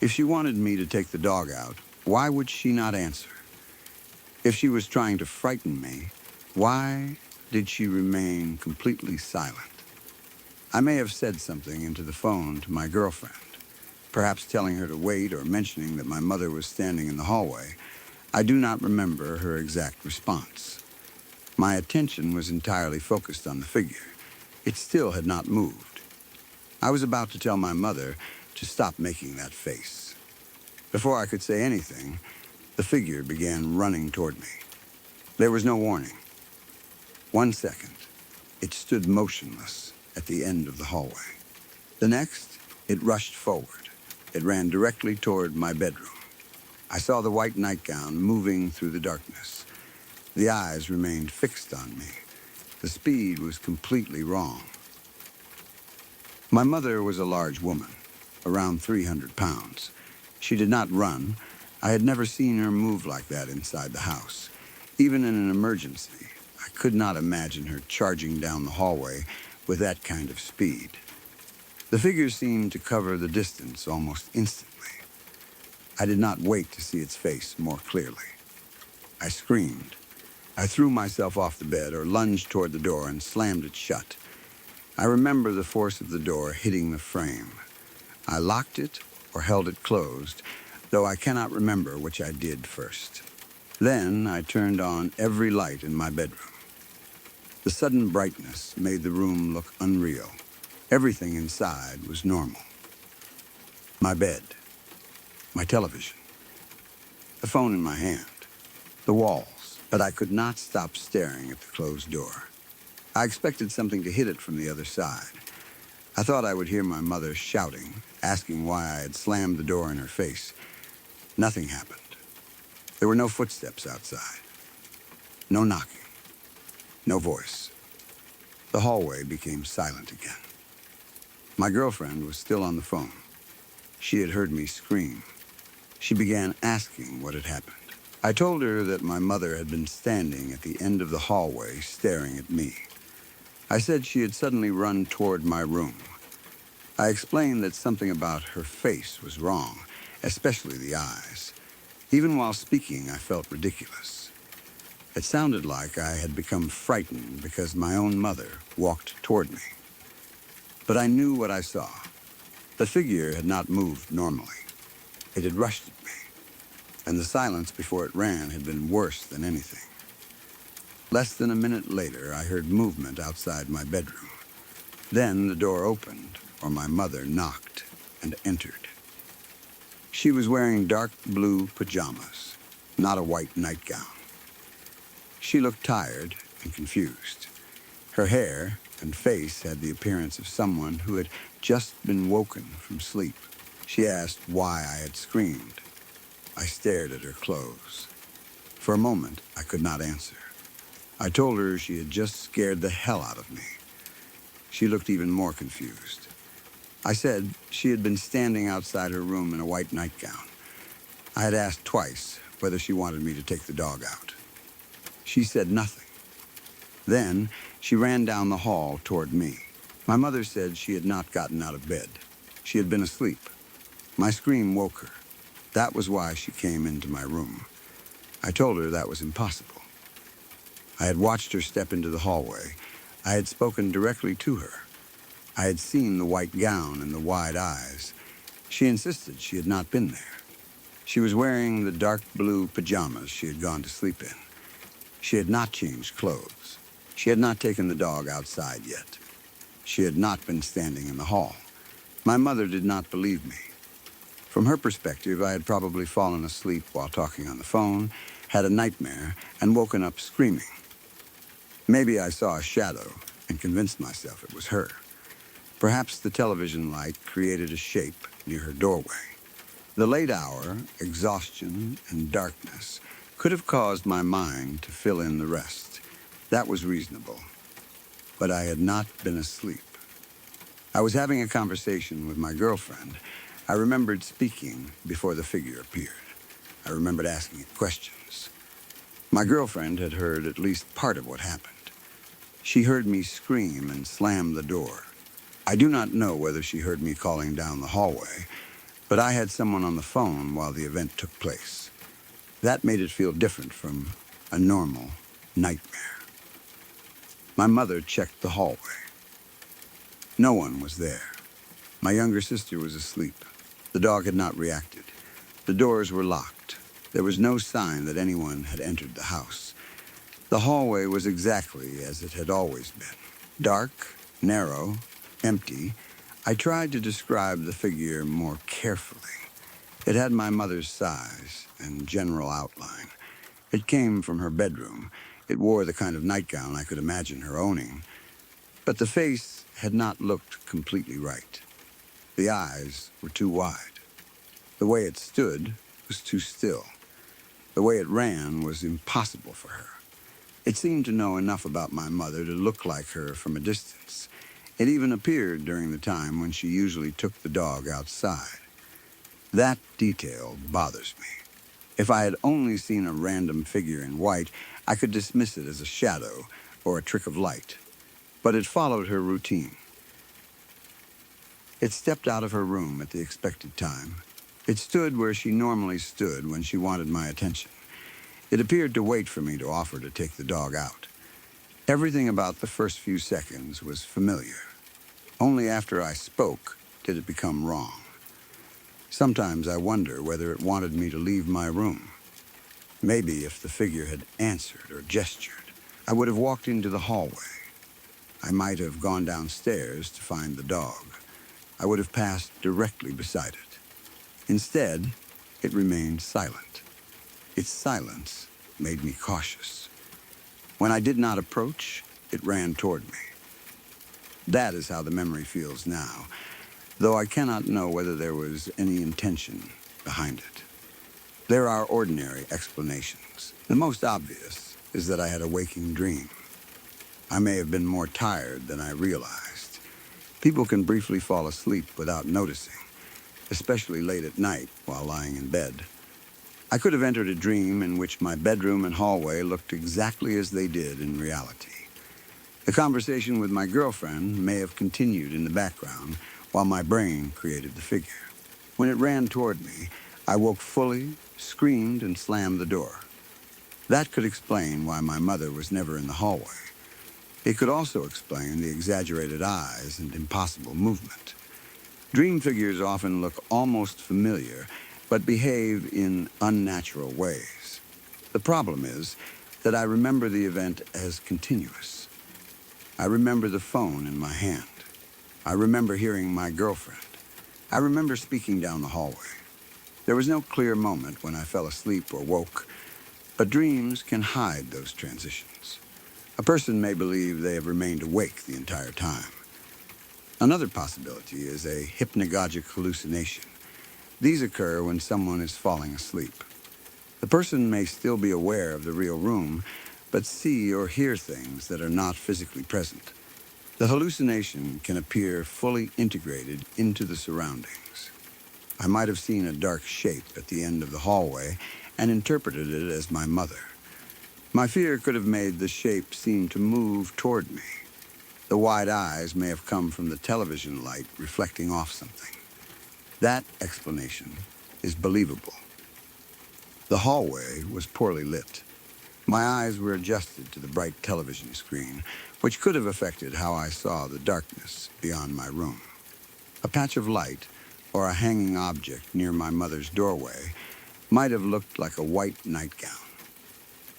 If she wanted me to take the dog out, why would she not answer? If she was trying to frighten me, why did she remain completely silent? I may have said something into the phone to my girlfriend, perhaps telling her to wait or mentioning that my mother was standing in the hallway. I do not remember her exact response. My attention was entirely focused on the figure. It still had not moved. I was about to tell my mother to stop making that face. Before I could say anything, the figure began running toward me. There was no warning. 1 second, it stood motionless at the end of the hallway. The next, it rushed forward. It ran directly toward my bedroom. I saw the white nightgown moving through the darkness. The eyes remained fixed on me. The speed was completely wrong. My mother was a large woman, around 300 pounds. She did not run. I had never seen her move like that inside the house. Even in an emergency, I could not imagine her charging down the hallway with that kind of speed. The figure seemed to cover the distance almost instantly. I did not wait to see its face more clearly. I screamed. I threw myself off the bed or lunged toward the door and slammed it shut. I remember the force of the door hitting the frame. I locked it or held it closed, though I cannot remember which I did first. Then I turned on every light in my bedroom. The sudden brightness made the room look unreal. Everything inside was normal. My bed, my television, the phone in my hand, the walls, but I could not stop staring at the closed door. I expected something to hit it from the other side. I thought I would hear my mother shouting, asking why I had slammed the door in her face. Nothing happened. There were no footsteps outside. No knocking. No voice. The hallway became silent again. My girlfriend was still on the phone. She had heard me scream. She began asking what had happened. I told her that my mother had been standing at the end of the hallway staring at me. I said she had suddenly run toward my room. I explained that something about her face was wrong, especially the eyes. Even while speaking, I felt ridiculous. It sounded like I had become frightened because my own mother walked toward me. But I knew what I saw. The figure had not moved normally. It had rushed at me, and the silence before it ran had been worse than anything. Less than a minute later, I heard movement outside my bedroom. Then the door opened, or my mother knocked and entered. She was wearing dark blue pajamas, not a white nightgown. She looked tired and confused. Her hair and face had the appearance of someone who had just been woken from sleep. She asked why I had screamed. I stared at her clothes. For a moment, I could not answer. I told her she had just scared the hell out of me. She looked even more confused. I said she had been standing outside her room in a white nightgown. I had asked twice whether she wanted me to take the dog out. She said nothing. Then she ran down the hall toward me. My mother said she had not gotten out of bed. She had been asleep. My scream woke her. That was why she came into my room. I told her that was impossible. I had watched her step into the hallway. I had spoken directly to her. I had seen the white gown and the wide eyes. She insisted she had not been there. She was wearing the dark blue pajamas she had gone to sleep in. She had not changed clothes. She had not taken the dog outside yet. She had not been standing in the hall. My mother did not believe me. From her perspective, I had probably fallen asleep while talking on the phone, had a nightmare, and woken up screaming. Maybe I saw a shadow and convinced myself it was her. Perhaps the television light created a shape near her doorway. The late hour, exhaustion, and darkness could have caused my mind to fill in the rest. That was reasonable. But I had not been asleep. I was having a conversation with my girlfriend. I remembered speaking before the figure appeared. I remembered asking it questions. My girlfriend had heard at least part of what happened. She heard me scream and slam the door. I do not know whether she heard me calling down the hallway, but I had someone on the phone while the event took place. That made it feel different from a normal nightmare. My mother checked the hallway. No one was there. My younger sister was asleep. The dog had not reacted. The doors were locked. There was no sign that anyone had entered the house. The hallway was exactly as it had always been. Dark, narrow, empty. I tried to describe the figure more carefully. It had my mother's size and general outline. It came from her bedroom. It wore the kind of nightgown I could imagine her owning. But the face had not looked completely right. The eyes were too wide. The way it stood was too still. The way it ran was impossible for her. It seemed to know enough about my mother to look like her from a distance. It even appeared during the time when she usually took the dog outside. That detail bothers me. If I had only seen a random figure in white, I could dismiss it as a shadow or a trick of light. But it followed her routine. It stepped out of her room at the expected time. It stood where she normally stood when she wanted my attention. It appeared to wait for me to offer to take the dog out. Everything about the first few seconds was familiar. Only after I spoke did it become wrong. Sometimes I wonder whether it wanted me to leave my room. Maybe if the figure had answered or gestured, I would have walked into the hallway. I might have gone downstairs to find the dog. I would have passed directly beside it. Instead, it remained silent. Its silence made me cautious. When I did not approach, it ran toward me. That is how the memory feels now, though I cannot know whether there was any intention behind it. There are ordinary explanations. The most obvious is that I had a waking dream. I may have been more tired than I realized. People can briefly fall asleep without noticing, especially late at night while lying in bed. I could have entered a dream in which my bedroom and hallway looked exactly as they did in reality. The conversation with my girlfriend may have continued in the background while my brain created the figure. When it ran toward me, I woke fully, screamed, and slammed the door. That could explain why my mother was never in the hallway. It could also explain the exaggerated eyes and impossible movement. Dream figures often look almost familiar, but behave in unnatural ways. The problem is that I remember the event as continuous. I remember the phone in my hand. I remember hearing my girlfriend. I remember speaking down the hallway. There was no clear moment when I fell asleep or woke, but dreams can hide those transitions. A person may believe they have remained awake the entire time. Another possibility is a hypnagogic hallucination. These occur when someone is falling asleep. The person may still be aware of the real room, but see or hear things that are not physically present. The hallucination can appear fully integrated into the surroundings. I might have seen a dark shape at the end of the hallway and interpreted it as my mother. My fear could have made the shape seem to move toward me. The wide eyes may have come from the television light reflecting off something. That explanation is believable. The hallway was poorly lit. My eyes were adjusted to the bright television screen, which could have affected how I saw the darkness beyond my room. A patch of light or a hanging object near my mother's doorway might have looked like a white nightgown.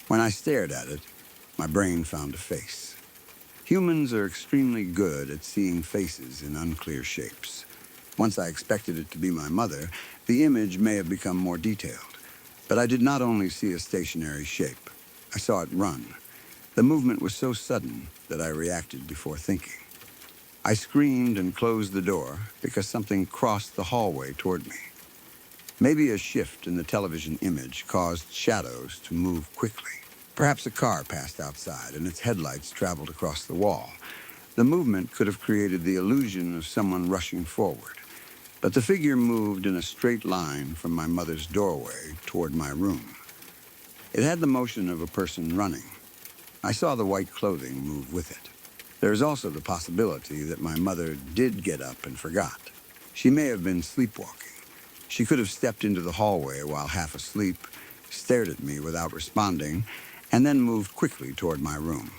When I stared at it, my brain found a face. Humans are extremely good at seeing faces in unclear shapes. Once I expected it to be my mother, the image may have become more detailed. But I did not only see a stationary shape. I saw it run. The movement was so sudden that I reacted before thinking. I screamed and closed the door because something crossed the hallway toward me. Maybe a shift in the television image caused shadows to move quickly. Perhaps a car passed outside and its headlights traveled across the wall. The movement could have created the illusion of someone rushing forward. But the figure moved in a straight line from my mother's doorway toward my room. It had the motion of a person running. I saw the white clothing move with it. There is also the possibility that my mother did get up and forgot. She may have been sleepwalking. She could have stepped into the hallway while half asleep, stared at me without responding, and then moved quickly toward my room.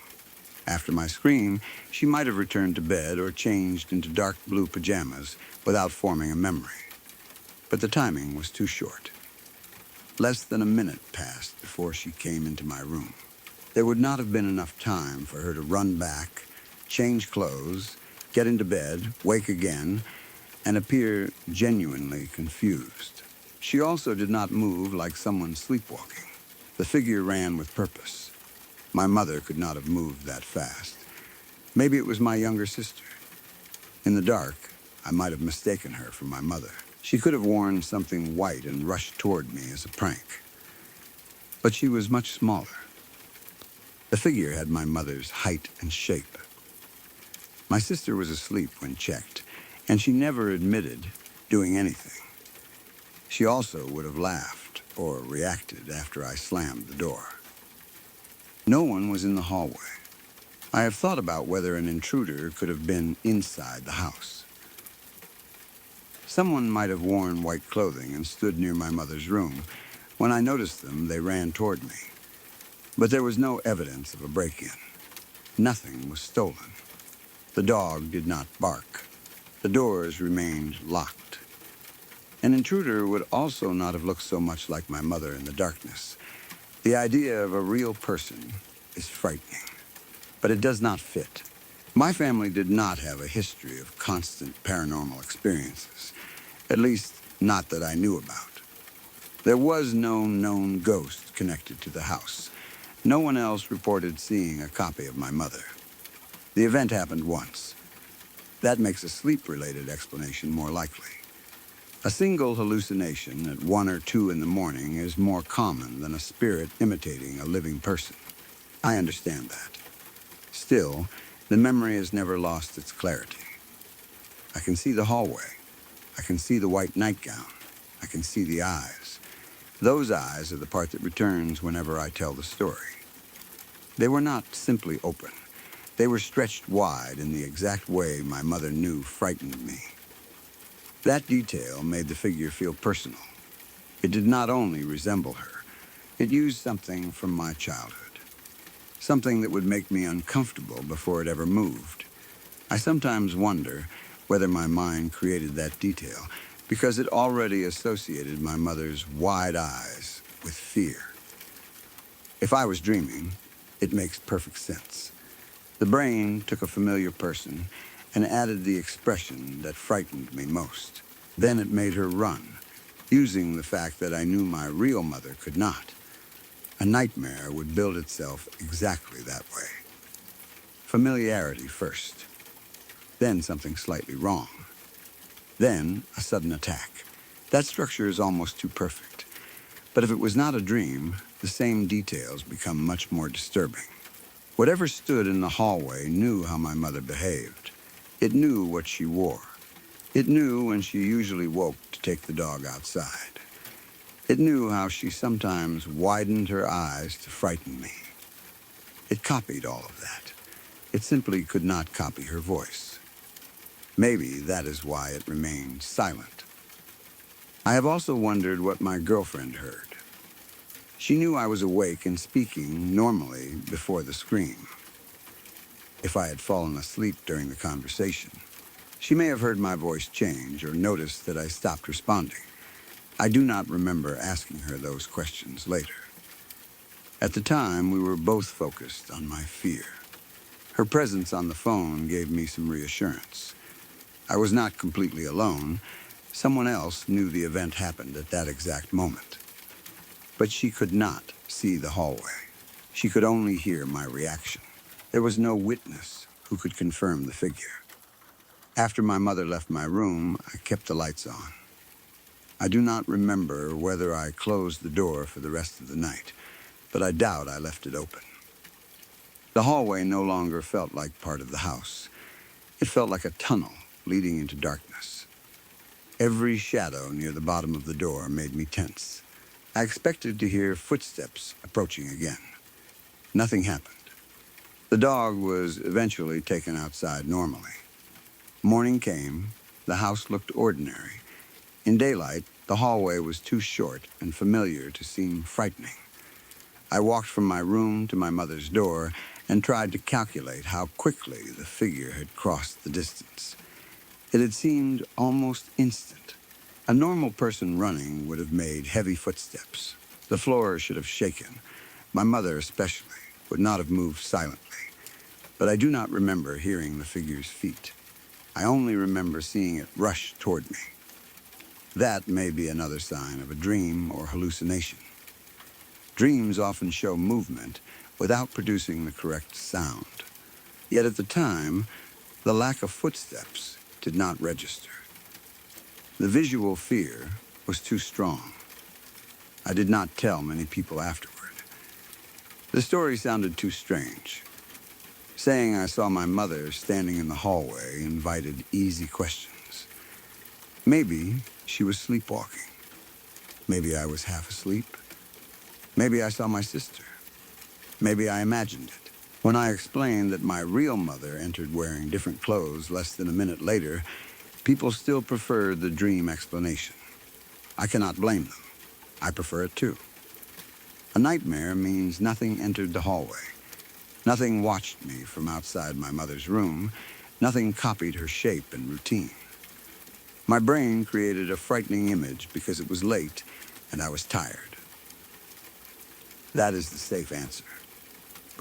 After my scream, she might have returned to bed or changed into dark blue pajamas without forming a memory. But the timing was too short. Less than a minute passed before she came into my room. There would not have been enough time for her to run back, change clothes, get into bed, wake again, and appear genuinely confused. She also did not move like someone sleepwalking. The figure ran with purpose. My mother could not have moved that fast. Maybe it was my younger sister. In the dark, I might have mistaken her for my mother. She could have worn something white and rushed toward me as a prank. But she was much smaller. The figure had my mother's height and shape. My sister was asleep when checked, and she never admitted doing anything. She also would have laughed or reacted after I slammed the door. No one was in the hallway. I have thought about whether an intruder could have been inside the house. Someone might have worn white clothing and stood near my mother's room. When I noticed them, they ran toward me. But there was no evidence of a break-in. Nothing was stolen. The dog did not bark. The doors remained locked. An intruder would also not have looked so much like my mother in the darkness. The idea of a real person is frightening, but it does not fit. My family did not have a history of constant paranormal experiences, at least not that I knew about. There was no known ghost connected to the house. No one else reported seeing a copy of my mother. The event happened once. That makes a sleep-related explanation more likely. A single hallucination at 1 or 2 in the morning is more common than a spirit imitating a living person. I understand that. Still, the memory has never lost its clarity. I can see the hallway. I can see the white nightgown. I can see the eyes. Those eyes are the part that returns whenever I tell the story. They were not simply open. They were stretched wide in the exact way my mother knew frightened me. That detail made the figure feel personal. It did not only resemble her, it used something from my childhood, something that would make me uncomfortable before it ever moved. I sometimes wonder whether my mind created that detail because it already associated my mother's wide eyes with fear. If I was dreaming, it makes perfect sense. The brain took a familiar person and added the expression that frightened me most. Then it made her run, using the fact that I knew my real mother could not. A nightmare would build itself exactly that way. Familiarity first, then something slightly wrong, then a sudden attack. That structure is almost too perfect. But if it was not a dream, the same details become much more disturbing. Whatever stood in the hallway knew how my mother behaved. It knew what she wore. It knew when she usually woke to take the dog outside. It knew how she sometimes widened her eyes to frighten me. It copied all of that. It simply could not copy her voice. Maybe that is why it remained silent. I have also wondered what my girlfriend heard. She knew I was awake and speaking normally before the scream. If I had fallen asleep during the conversation, she may have heard my voice change or noticed that I stopped responding. I do not remember asking her those questions later. At the time, we were both focused on my fear. Her presence on the phone gave me some reassurance. I was not completely alone. Someone else knew the event happened at that exact moment. But she could not see the hallway. She could only hear my reaction. There was no witness who could confirm the figure. After my mother left my room, I kept the lights on. I do not remember whether I closed the door for the rest of the night, but I doubt I left it open. The hallway no longer felt like part of the house. It felt like a tunnel leading into darkness. Every shadow near the bottom of the door made me tense. I expected to hear footsteps approaching again. Nothing happened. The dog was eventually taken outside normally. Morning came. The house looked ordinary. In daylight, the hallway was too short and familiar to seem frightening. I walked from my room to my mother's door and tried to calculate how quickly the figure had crossed the distance. It had seemed almost instant. A normal person running would have made heavy footsteps. The floor should have shaken. My mother especially would not have moved silently. But I do not remember hearing the figure's feet. I only remember seeing it rush toward me. That may be another sign of a dream or hallucination. Dreams often show movement without producing the correct sound. Yet at the time, the lack of footsteps did not register. The visual fear was too strong. I did not tell many people afterward. The story sounded too strange. Saying I saw my mother standing in the hallway invited easy questions. Maybe she was sleepwalking. Maybe I was half asleep. Maybe I saw my sister. Maybe I imagined it. When I explained that my real mother entered wearing different clothes less than a minute later, people still preferred the dream explanation. I cannot blame them. I prefer it too. A nightmare means nothing entered the hallway. Nothing watched me from outside my mother's room. Nothing copied her shape and routine. My brain created a frightening image because it was late and I was tired. That is the safe answer.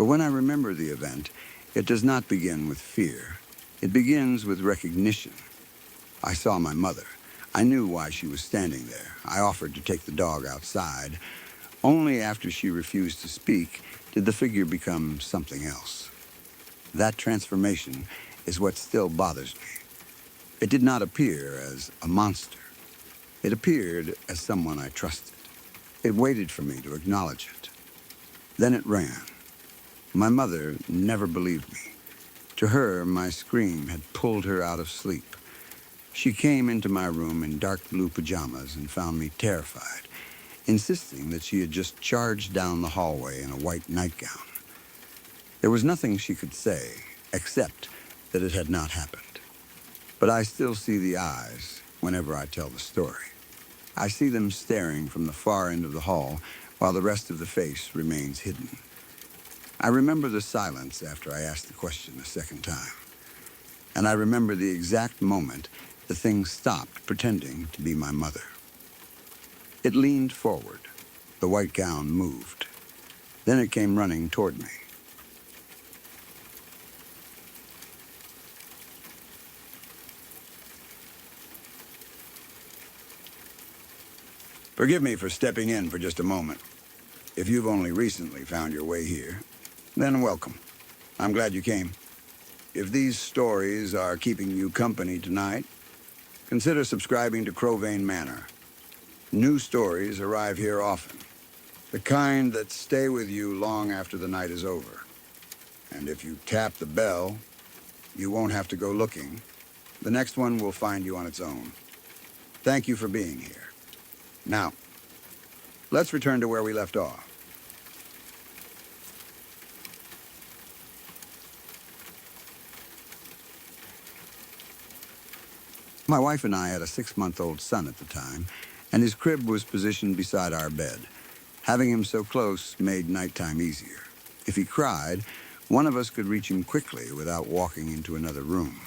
But when I remember the event, it does not begin with fear. It begins with recognition. I saw my mother. I knew why she was standing there. I offered to take the dog outside. Only after she refused to speak did the figure become something else. That transformation is what still bothers me. It did not appear as a monster. It appeared as someone I trusted. It waited for me to acknowledge it. Then it ran. My mother never believed me. To her, my scream had pulled her out of sleep. She came into my room in dark blue pajamas and found me terrified, insisting that she had just charged down the hallway in a white nightgown. There was nothing she could say, except that it had not happened. But I still see the eyes, whenever I tell the story. I see them staring from the far end of the hall while the rest of the face remains hidden. I remember the silence after I asked the question a second time. And I remember the exact moment the thing stopped pretending to be my mother. It leaned forward. The white gown moved. Then it came running toward me. Forgive me for stepping in for just a moment. If you've only recently found your way here, then welcome. I'm glad you came. If these stories are keeping you company tonight, consider subscribing to Crowvane Manor. New stories arrive here often, the kind that stay with you long after the night is over. And if you tap the bell, you won't have to go looking. The next one will find you on its own. Thank you for being here. Now, let's return to where we left off. My wife and I had a 6-month-old son at the time, and his crib was positioned beside our bed. Having him so close made nighttime easier. If he cried, one of us could reach him quickly without walking into another room.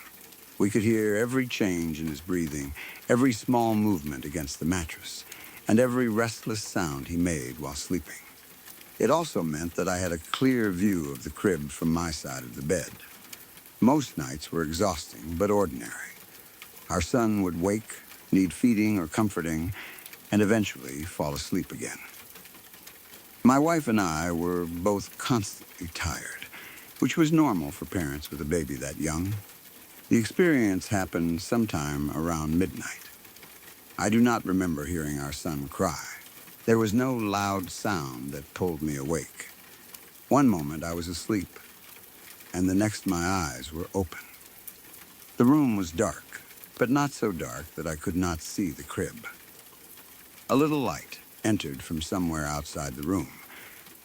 We could hear every change in his breathing, every small movement against the mattress, and every restless sound he made while sleeping. It also meant that I had a clear view of the crib from my side of the bed. Most nights were exhausting, but ordinary. Our son would wake, need feeding or comforting, and eventually fall asleep again. My wife and I were both constantly tired, which was normal for parents with a baby that young. The experience happened sometime around midnight. I do not remember hearing our son cry. There was no loud sound that pulled me awake. One moment I was asleep, and the next my eyes were open. The room was dark, but not so dark that I could not see the crib. A little light entered from somewhere outside the room,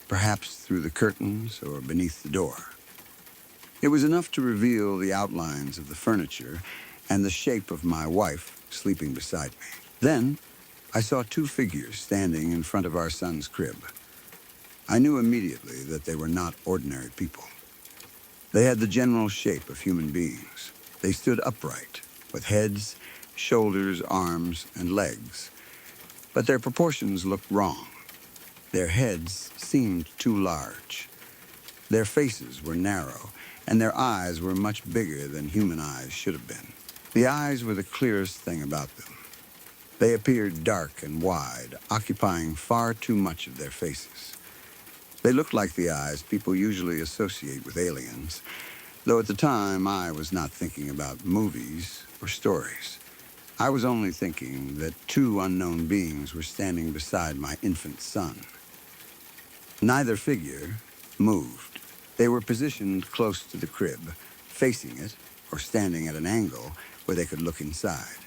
perhaps through the curtains or beneath the door. It was enough to reveal the outlines of the furniture and the shape of my wife sleeping beside me. Then, I saw 2 figures standing in front of our son's crib. I knew immediately that they were not ordinary people. They had the general shape of human beings. They stood upright, with heads, shoulders, arms, and legs. But their proportions looked wrong. Their heads seemed too large. Their faces were narrow, and their eyes were much bigger than human eyes should have been. The eyes were the clearest thing about them. They appeared dark and wide, occupying far too much of their faces. They looked like the eyes people usually associate with aliens, though at the time I was not thinking about movies or stories. I was only thinking that 2 unknown beings were standing beside my infant son. Neither figure moved. They were positioned close to the crib, facing it or standing at an angle where they could look inside.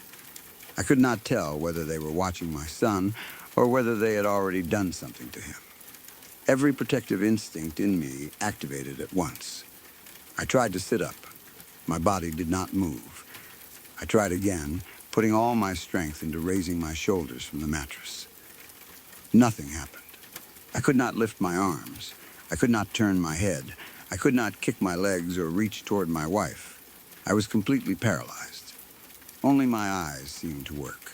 I could not tell whether they were watching my son or whether they had already done something to him. Every protective instinct in me activated at once. I tried to sit up. My body did not move. I tried again, putting all my strength into raising my shoulders from the mattress. Nothing happened. I could not lift my arms. I could not turn my head. I could not kick my legs or reach toward my wife. I was completely paralyzed. Only my eyes seemed to work.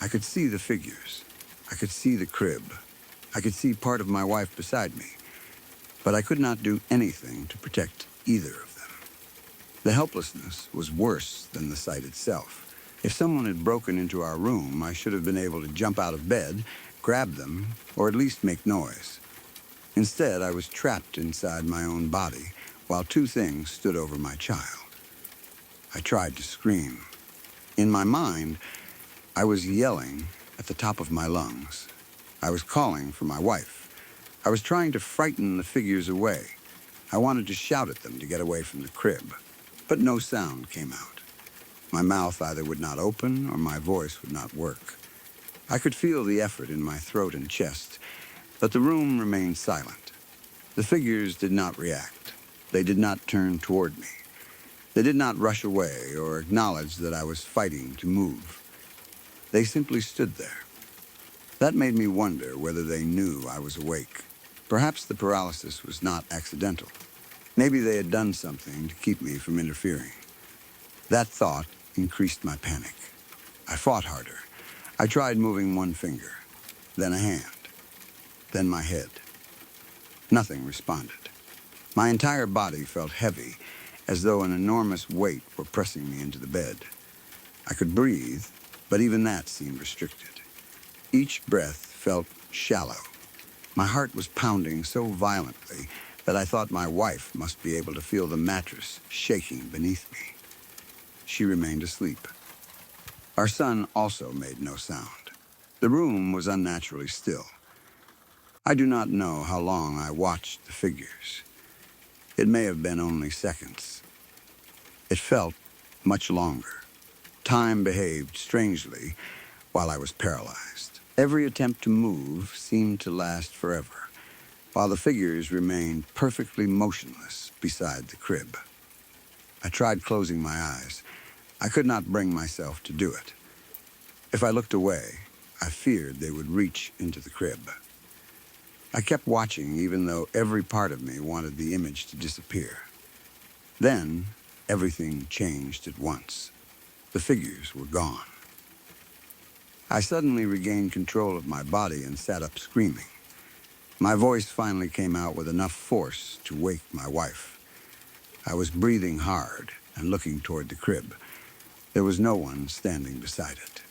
I could see the figures. I could see the crib. I could see part of my wife beside me. But I could not do anything to protect either of them. The helplessness was worse than the sight itself. If someone had broken into our room, I should have been able to jump out of bed, grab them, or at least make noise. Instead, I was trapped inside my own body, while 2 things stood over my child. I tried to scream. In my mind, I was yelling at the top of my lungs. I was calling for my wife. I was trying to frighten the figures away. I wanted to shout at them to get away from the crib, but no sound came out. My mouth either would not open or my voice would not work. I could feel the effort in my throat and chest, but the room remained silent. The figures did not react. They did not turn toward me. They did not rush away or acknowledge that I was fighting to move. They simply stood there. That made me wonder whether they knew I was awake. Perhaps the paralysis was not accidental. Maybe they had done something to keep me from interfering. That thought increased my panic. I fought harder. I tried moving one finger, then a hand, then my head. Nothing responded. My entire body felt heavy, as though an enormous weight were pressing me into the bed. I could breathe, but even that seemed restricted. Each breath felt shallow. My heart was pounding so violently that I thought my wife must be able to feel the mattress shaking beneath me. She remained asleep. Our son also made no sound. The room was unnaturally still. I do not know how long I watched the figures. It may have been only seconds. It felt much longer. Time behaved strangely while I was paralyzed. Every attempt to move seemed to last forever, while the figures remained perfectly motionless beside the crib. I tried closing my eyes. I could not bring myself to do it. If I looked away, I feared they would reach into the crib. I kept watching even though every part of me wanted the image to disappear. Then, everything changed at once. The figures were gone. I suddenly regained control of my body and sat up screaming. My voice finally came out with enough force to wake my wife. I was breathing hard and looking toward the crib. There was no one standing beside it.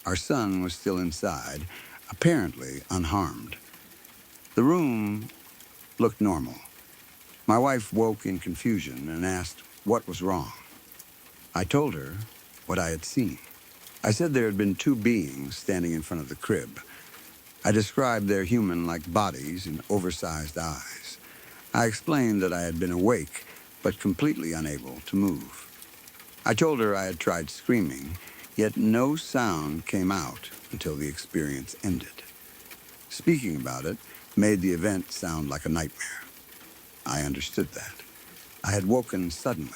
Our son was still inside, apparently unharmed. The room looked normal. My wife woke in confusion and asked what was wrong. I told her what I had seen. I said there had been two beings standing in front of the crib. I described their human-like bodies and oversized eyes. I explained that I had been awake, but completely unable to move. I told her I had tried screaming, yet no sound came out until the experience ended. Speaking about it made the event sound like a nightmare. I understood that. I had woken suddenly,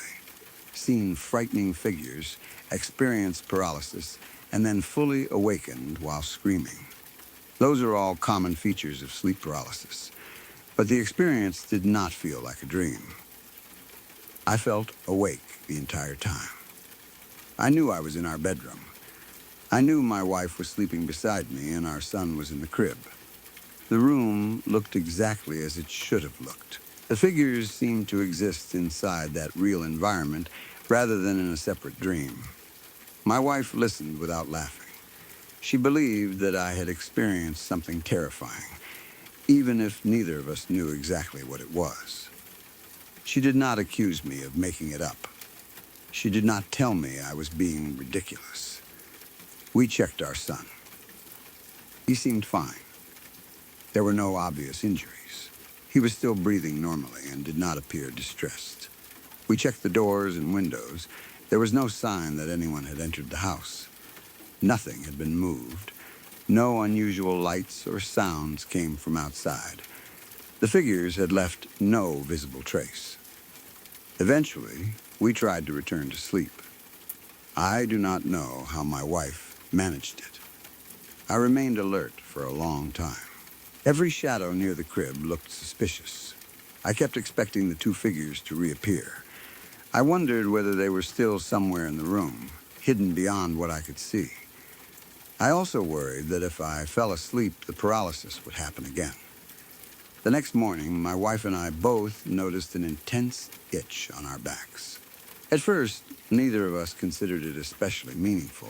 seen frightening figures, experienced paralysis, and then fully awakened while screaming. Those are all common features of sleep paralysis, but the experience did not feel like a dream. I felt awake the entire time. I knew I was in our bedroom. I knew my wife was sleeping beside me and our son was in the crib. The room looked exactly as it should have looked. The figures seemed to exist inside that real environment rather than in a separate dream. My wife listened without laughing. She believed that I had experienced something terrifying, even if neither of us knew exactly what it was. She did not accuse me of making it up. She did not tell me I was being ridiculous. We checked our son. He seemed fine. There were no obvious injuries. He was still breathing normally and did not appear distressed. We checked the doors and windows. There was no sign that anyone had entered the house. Nothing had been moved. No unusual lights or sounds came from outside. The figures had left no visible trace. Eventually, we tried to return to sleep. I do not know how my wife managed it. I remained alert for a long time. Every shadow near the crib looked suspicious. I kept expecting the two figures to reappear. I wondered whether they were still somewhere in the room, hidden beyond what I could see. I also worried that if I fell asleep, the paralysis would happen again. The next morning, my wife and I both noticed an intense itch on our backs. At first, neither of us considered it especially meaningful.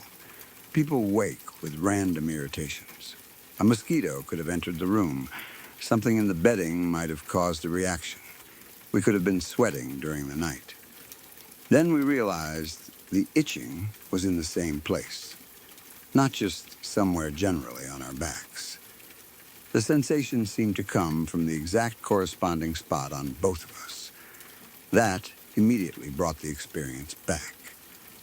People wake with random irritations. A mosquito could have entered the room. Something in the bedding might have caused a reaction. We could have been sweating during the night. Then we realized the itching was in the same place, not just somewhere generally on our backs. The sensation seemed to come from the exact corresponding spot on both of us. That immediately brought the experience back.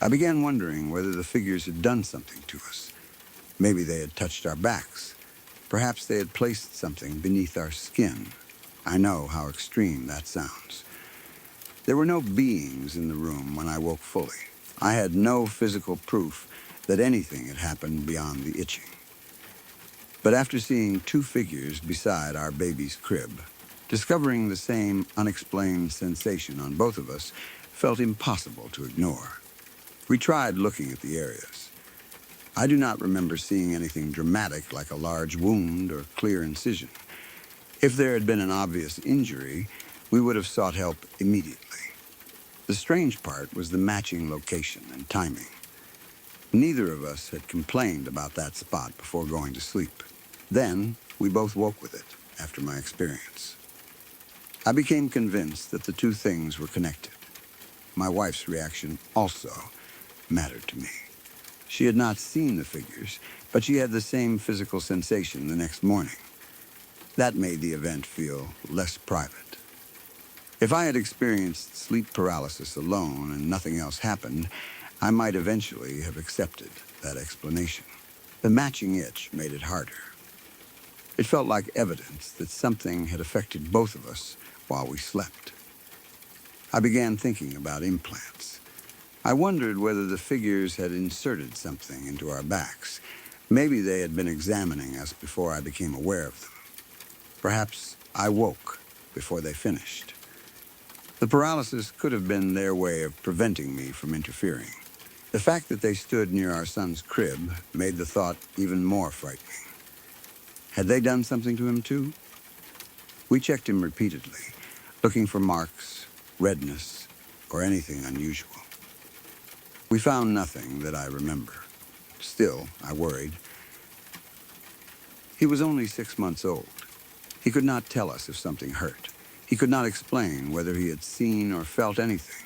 I began wondering whether the figures had done something to us. Maybe they had touched our backs. Perhaps they had placed something beneath our skin. I know how extreme that sounds. There were no beings in the room when I woke fully. I had no physical proof that anything had happened beyond the itching. But after seeing two figures beside our baby's crib, discovering the same unexplained sensation on both of us felt impossible to ignore. We tried looking at the areas. I do not remember seeing anything dramatic like a large wound or clear incision. If there had been an obvious injury, we would have sought help immediately. The strange part was the matching location and timing. Neither of us had complained about that spot before going to sleep. Then, we both woke with it after my experience. I became convinced that the two things were connected. My wife's reaction also mattered to me. She had not seen the figures, but she had the same physical sensation the next morning. That made the event feel less private. If I had experienced sleep paralysis alone and nothing else happened, I might eventually have accepted that explanation. The matching itch made it harder. It felt like evidence that something had affected both of us while we slept. I began thinking about implants. I wondered whether the figures had inserted something into our backs. Maybe they had been examining us before I became aware of them. Perhaps I woke before they finished. The paralysis could have been their way of preventing me from interfering. The fact that they stood near our son's crib made the thought even more frightening. Had they done something to him too? We checked him repeatedly, looking for marks, redness, or anything unusual. We found nothing that I remember. Still, I worried. He was only 6 months old. He could not tell us if something hurt. He could not explain whether he had seen or felt anything.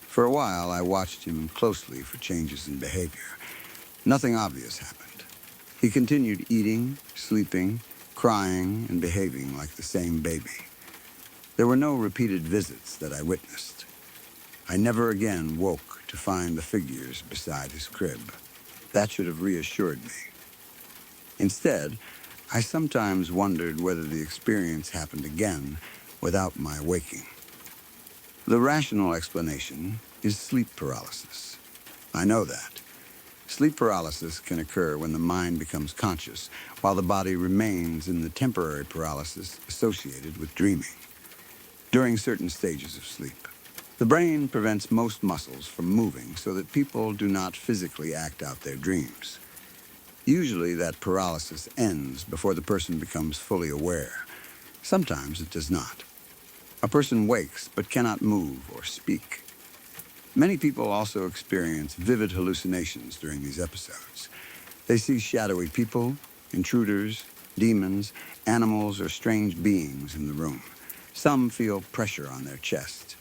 For a while, I watched him closely for changes in behavior. Nothing obvious happened. He continued eating, sleeping, crying, and behaving like the same baby. There were no repeated visits that I witnessed. I never again woke to find the figures beside his crib. That should have reassured me. Instead, I sometimes wondered whether the experience happened again without my waking. The rational explanation is sleep paralysis. I know that. Sleep paralysis can occur when the mind becomes conscious, while the body remains in the temporary paralysis associated with dreaming. During certain stages of sleep, the brain prevents most muscles from moving so that people do not physically act out their dreams. Usually that paralysis ends before the person becomes fully aware. Sometimes it does not. A person wakes but cannot move or speak. Many people also experience vivid hallucinations during these episodes. They see shadowy people, intruders, demons, animals, or strange beings in the room. Some feel pressure on their chest.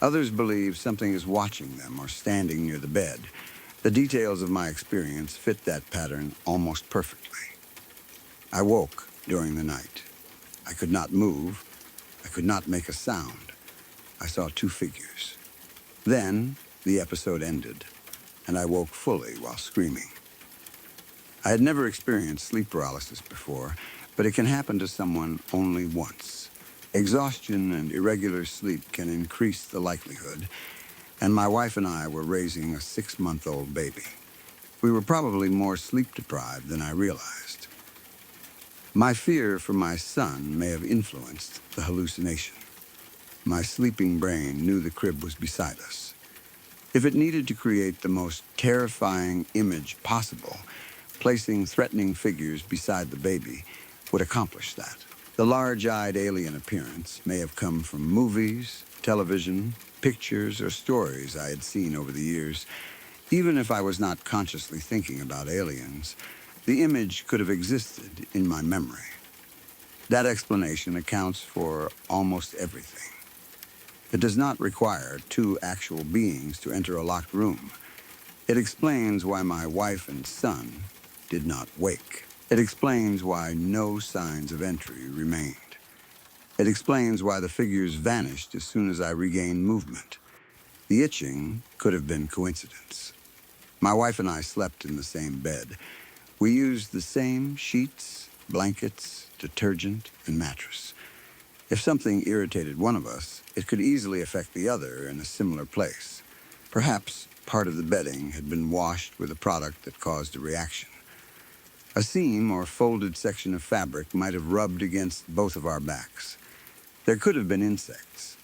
Others believe something is watching them or standing near the bed. The details of my experience fit that pattern almost perfectly. I woke during the night. I could not move. I could not make a sound. I saw two figures. Then the episode ended, and I woke fully while screaming. I had never experienced sleep paralysis before, but it can happen to someone only once. Exhaustion and irregular sleep can increase the likelihood, and my wife and I were raising a 6-month-old baby. We were probably more sleep-deprived than I realized. My fear for my son may have influenced the hallucination. My sleeping brain knew the crib was beside us. If it needed to create the most terrifying image possible, placing threatening figures beside the baby would accomplish that. The large-eyed alien appearance may have come from movies, television, pictures, or stories I had seen over the years. Even if I was not consciously thinking about aliens, the image could have existed in my memory. That explanation accounts for almost everything. It does not require two actual beings to enter a locked room. It explains why my wife and son did not wake. It explains why no signs of entry remained. It explains why the figures vanished as soon as I regained movement. The itching could have been coincidence. My wife and I slept in the same bed. We used the same sheets, blankets, detergent, and mattress. If something irritated one of us, it could easily affect the other in a similar place. Perhaps part of the bedding had been washed with a product that caused a reaction. A seam or folded section of fabric might have rubbed against both of our backs. There could have been insects.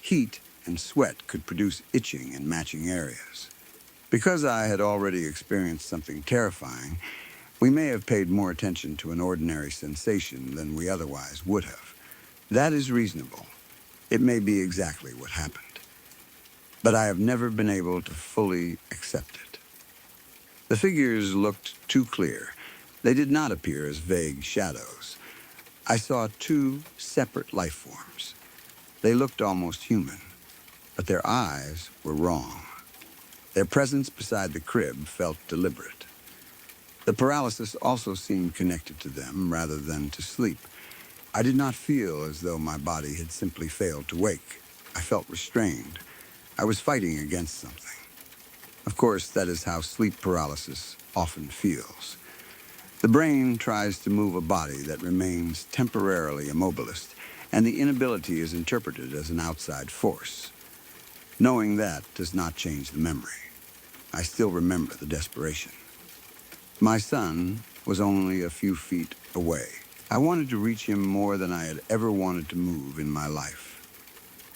Heat and sweat could produce itching in matching areas. Because I had already experienced something terrifying, we may have paid more attention to an ordinary sensation than we otherwise would have. That is reasonable. It may be exactly what happened. But I have never been able to fully accept it. The figures looked too clear. They did not appear as vague shadows. I saw two separate life forms. They looked almost human, but their eyes were wrong. Their presence beside the crib felt deliberate. The paralysis also seemed connected to them rather than to sleep. I did not feel as though my body had simply failed to wake. I felt restrained. I was fighting against something. Of course, that is how sleep paralysis often feels. The brain tries to move a body that remains temporarily immobilized, and the inability is interpreted as an outside force. Knowing that does not change the memory. I still remember the desperation. My son was only a few feet away. I wanted to reach him more than I had ever wanted to move in my life.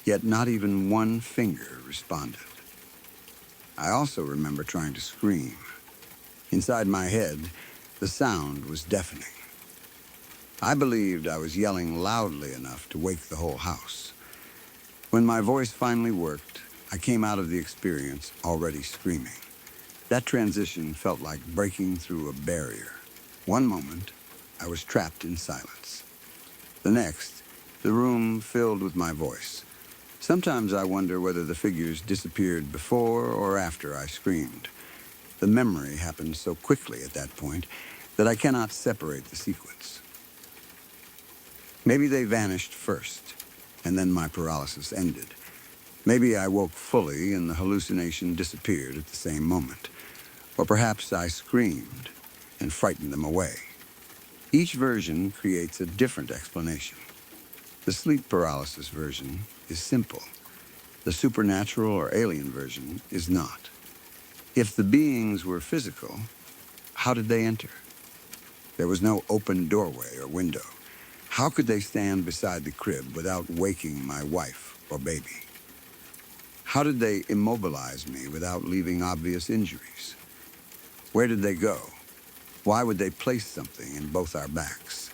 Yet not even one finger responded. I also remember trying to scream. Inside my head, the sound was deafening. I believed I was yelling loudly enough to wake the whole house. When my voice finally worked, I came out of the experience already screaming. That transition felt like breaking through a barrier. One moment, I was trapped in silence. The next, the room filled with my voice. Sometimes I wonder whether the figures disappeared before or after I screamed. The memory happened so quickly at that point that I cannot separate the sequence. Maybe they vanished first, and then my paralysis ended. Maybe I woke fully and the hallucination disappeared at the same moment. Or perhaps I screamed and frightened them away. Each version creates a different explanation. The sleep paralysis version is simple. The supernatural or alien version is not. If the beings were physical, how did they enter? There was no open doorway or window. How could they stand beside the crib without waking my wife or baby? How did they immobilize me without leaving obvious injuries? Where did they go? Why would they place something in both our backs?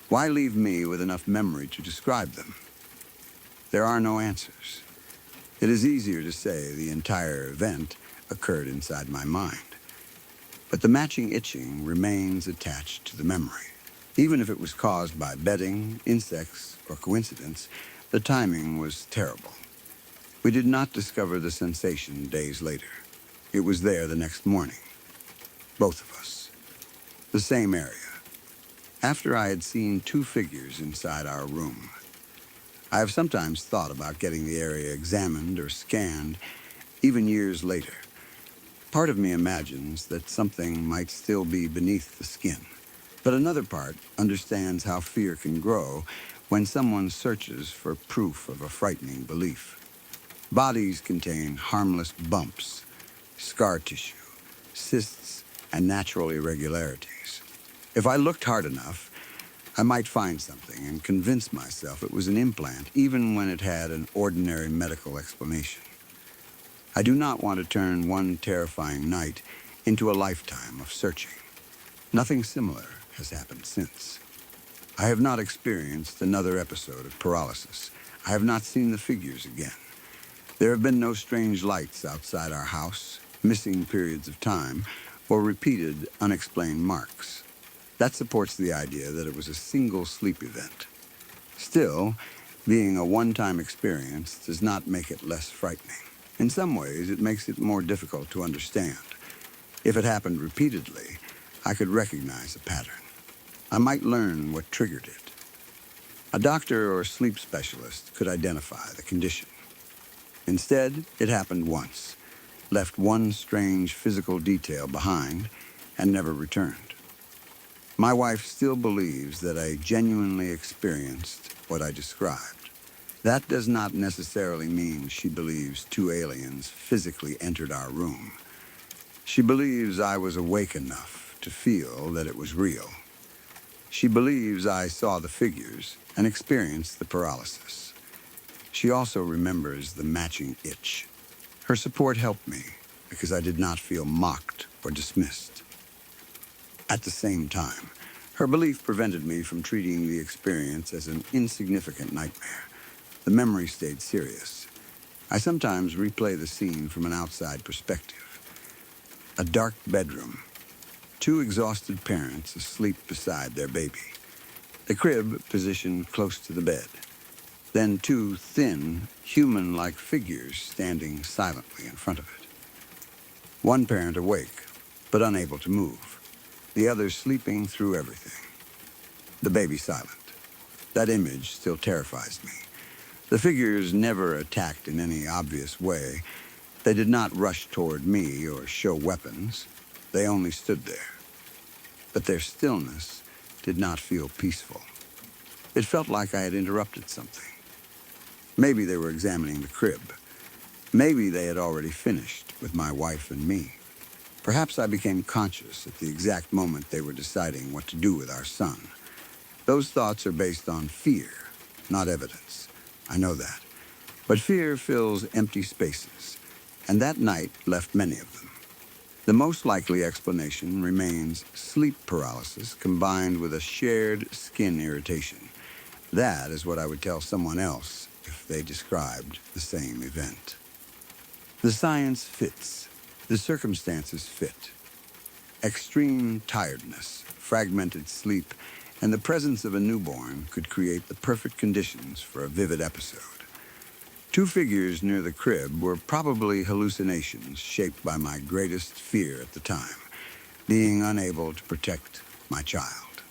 Why leave me with enough memory to describe them? There are no answers. It is easier to say the entire event occurred inside my mind. But the matching itching remains attached to the memory. Even if it was caused by bedding, insects, or coincidence, the timing was terrible. We did not discover the sensation days later. It was there the next morning. Both of us. The same area. After I had seen two figures inside our room. I have sometimes thought about getting the area examined or scanned, even years later. Part of me imagines that something might still be beneath the skin. But another part understands how fear can grow when someone searches for proof of a frightening belief. Bodies contain harmless bumps, scar tissue, cysts, and natural irregularities. If I looked hard enough, I might find something and convince myself it was an implant, even when it had an ordinary medical explanation. I do not want to turn one terrifying night into a lifetime of searching. Nothing similar has happened since. I have not experienced another episode of paralysis. I have not seen the figures again. There have been no strange lights outside our house, missing periods of time, or repeated, unexplained marks. That supports the idea that it was a single sleep event. Still, being a one-time experience does not make it less frightening. In some ways, it makes it more difficult to understand. If it happened repeatedly, I could recognize a pattern. I might learn what triggered it. A doctor or sleep specialist could identify the condition. Instead, it happened once, left one strange physical detail behind, and never returned. My wife still believes that I genuinely experienced what I described. That does not necessarily mean she believes two aliens physically entered our room. She believes I was awake enough to feel that it was real. She believes I saw the figures and experienced the paralysis. She also remembers the matching itch. Her support helped me because I did not feel mocked or dismissed. At the same time, her belief prevented me from treating the experience as an insignificant nightmare. The memory stayed serious. I sometimes replay the scene from an outside perspective. A dark bedroom, two exhausted parents asleep beside their baby, the crib positioned close to the bed, then two thin, human-like figures standing silently in front of it. One parent awake, but unable to move, the other sleeping through everything. The baby silent. That image still terrifies me. The figures never attacked in any obvious way. They did not rush toward me or show weapons. They only stood there. But their stillness did not feel peaceful. It felt like I had interrupted something. Maybe they were examining the crib. Maybe they had already finished with my wife and me. Perhaps I became conscious at the exact moment they were deciding what to do with our son. Those thoughts are based on fear, not evidence. I know that. But fear fills empty spaces, and that night left many of them. The most likely explanation remains sleep paralysis combined with a shared skin irritation. That is what I would tell someone else if they described the same event. The science fits. The circumstances fit. Extreme tiredness, fragmented sleep, and the presence of a newborn could create the perfect conditions for a vivid episode. Two figures near the crib were probably hallucinations shaped by my greatest fear at the time, being unable to protect my child.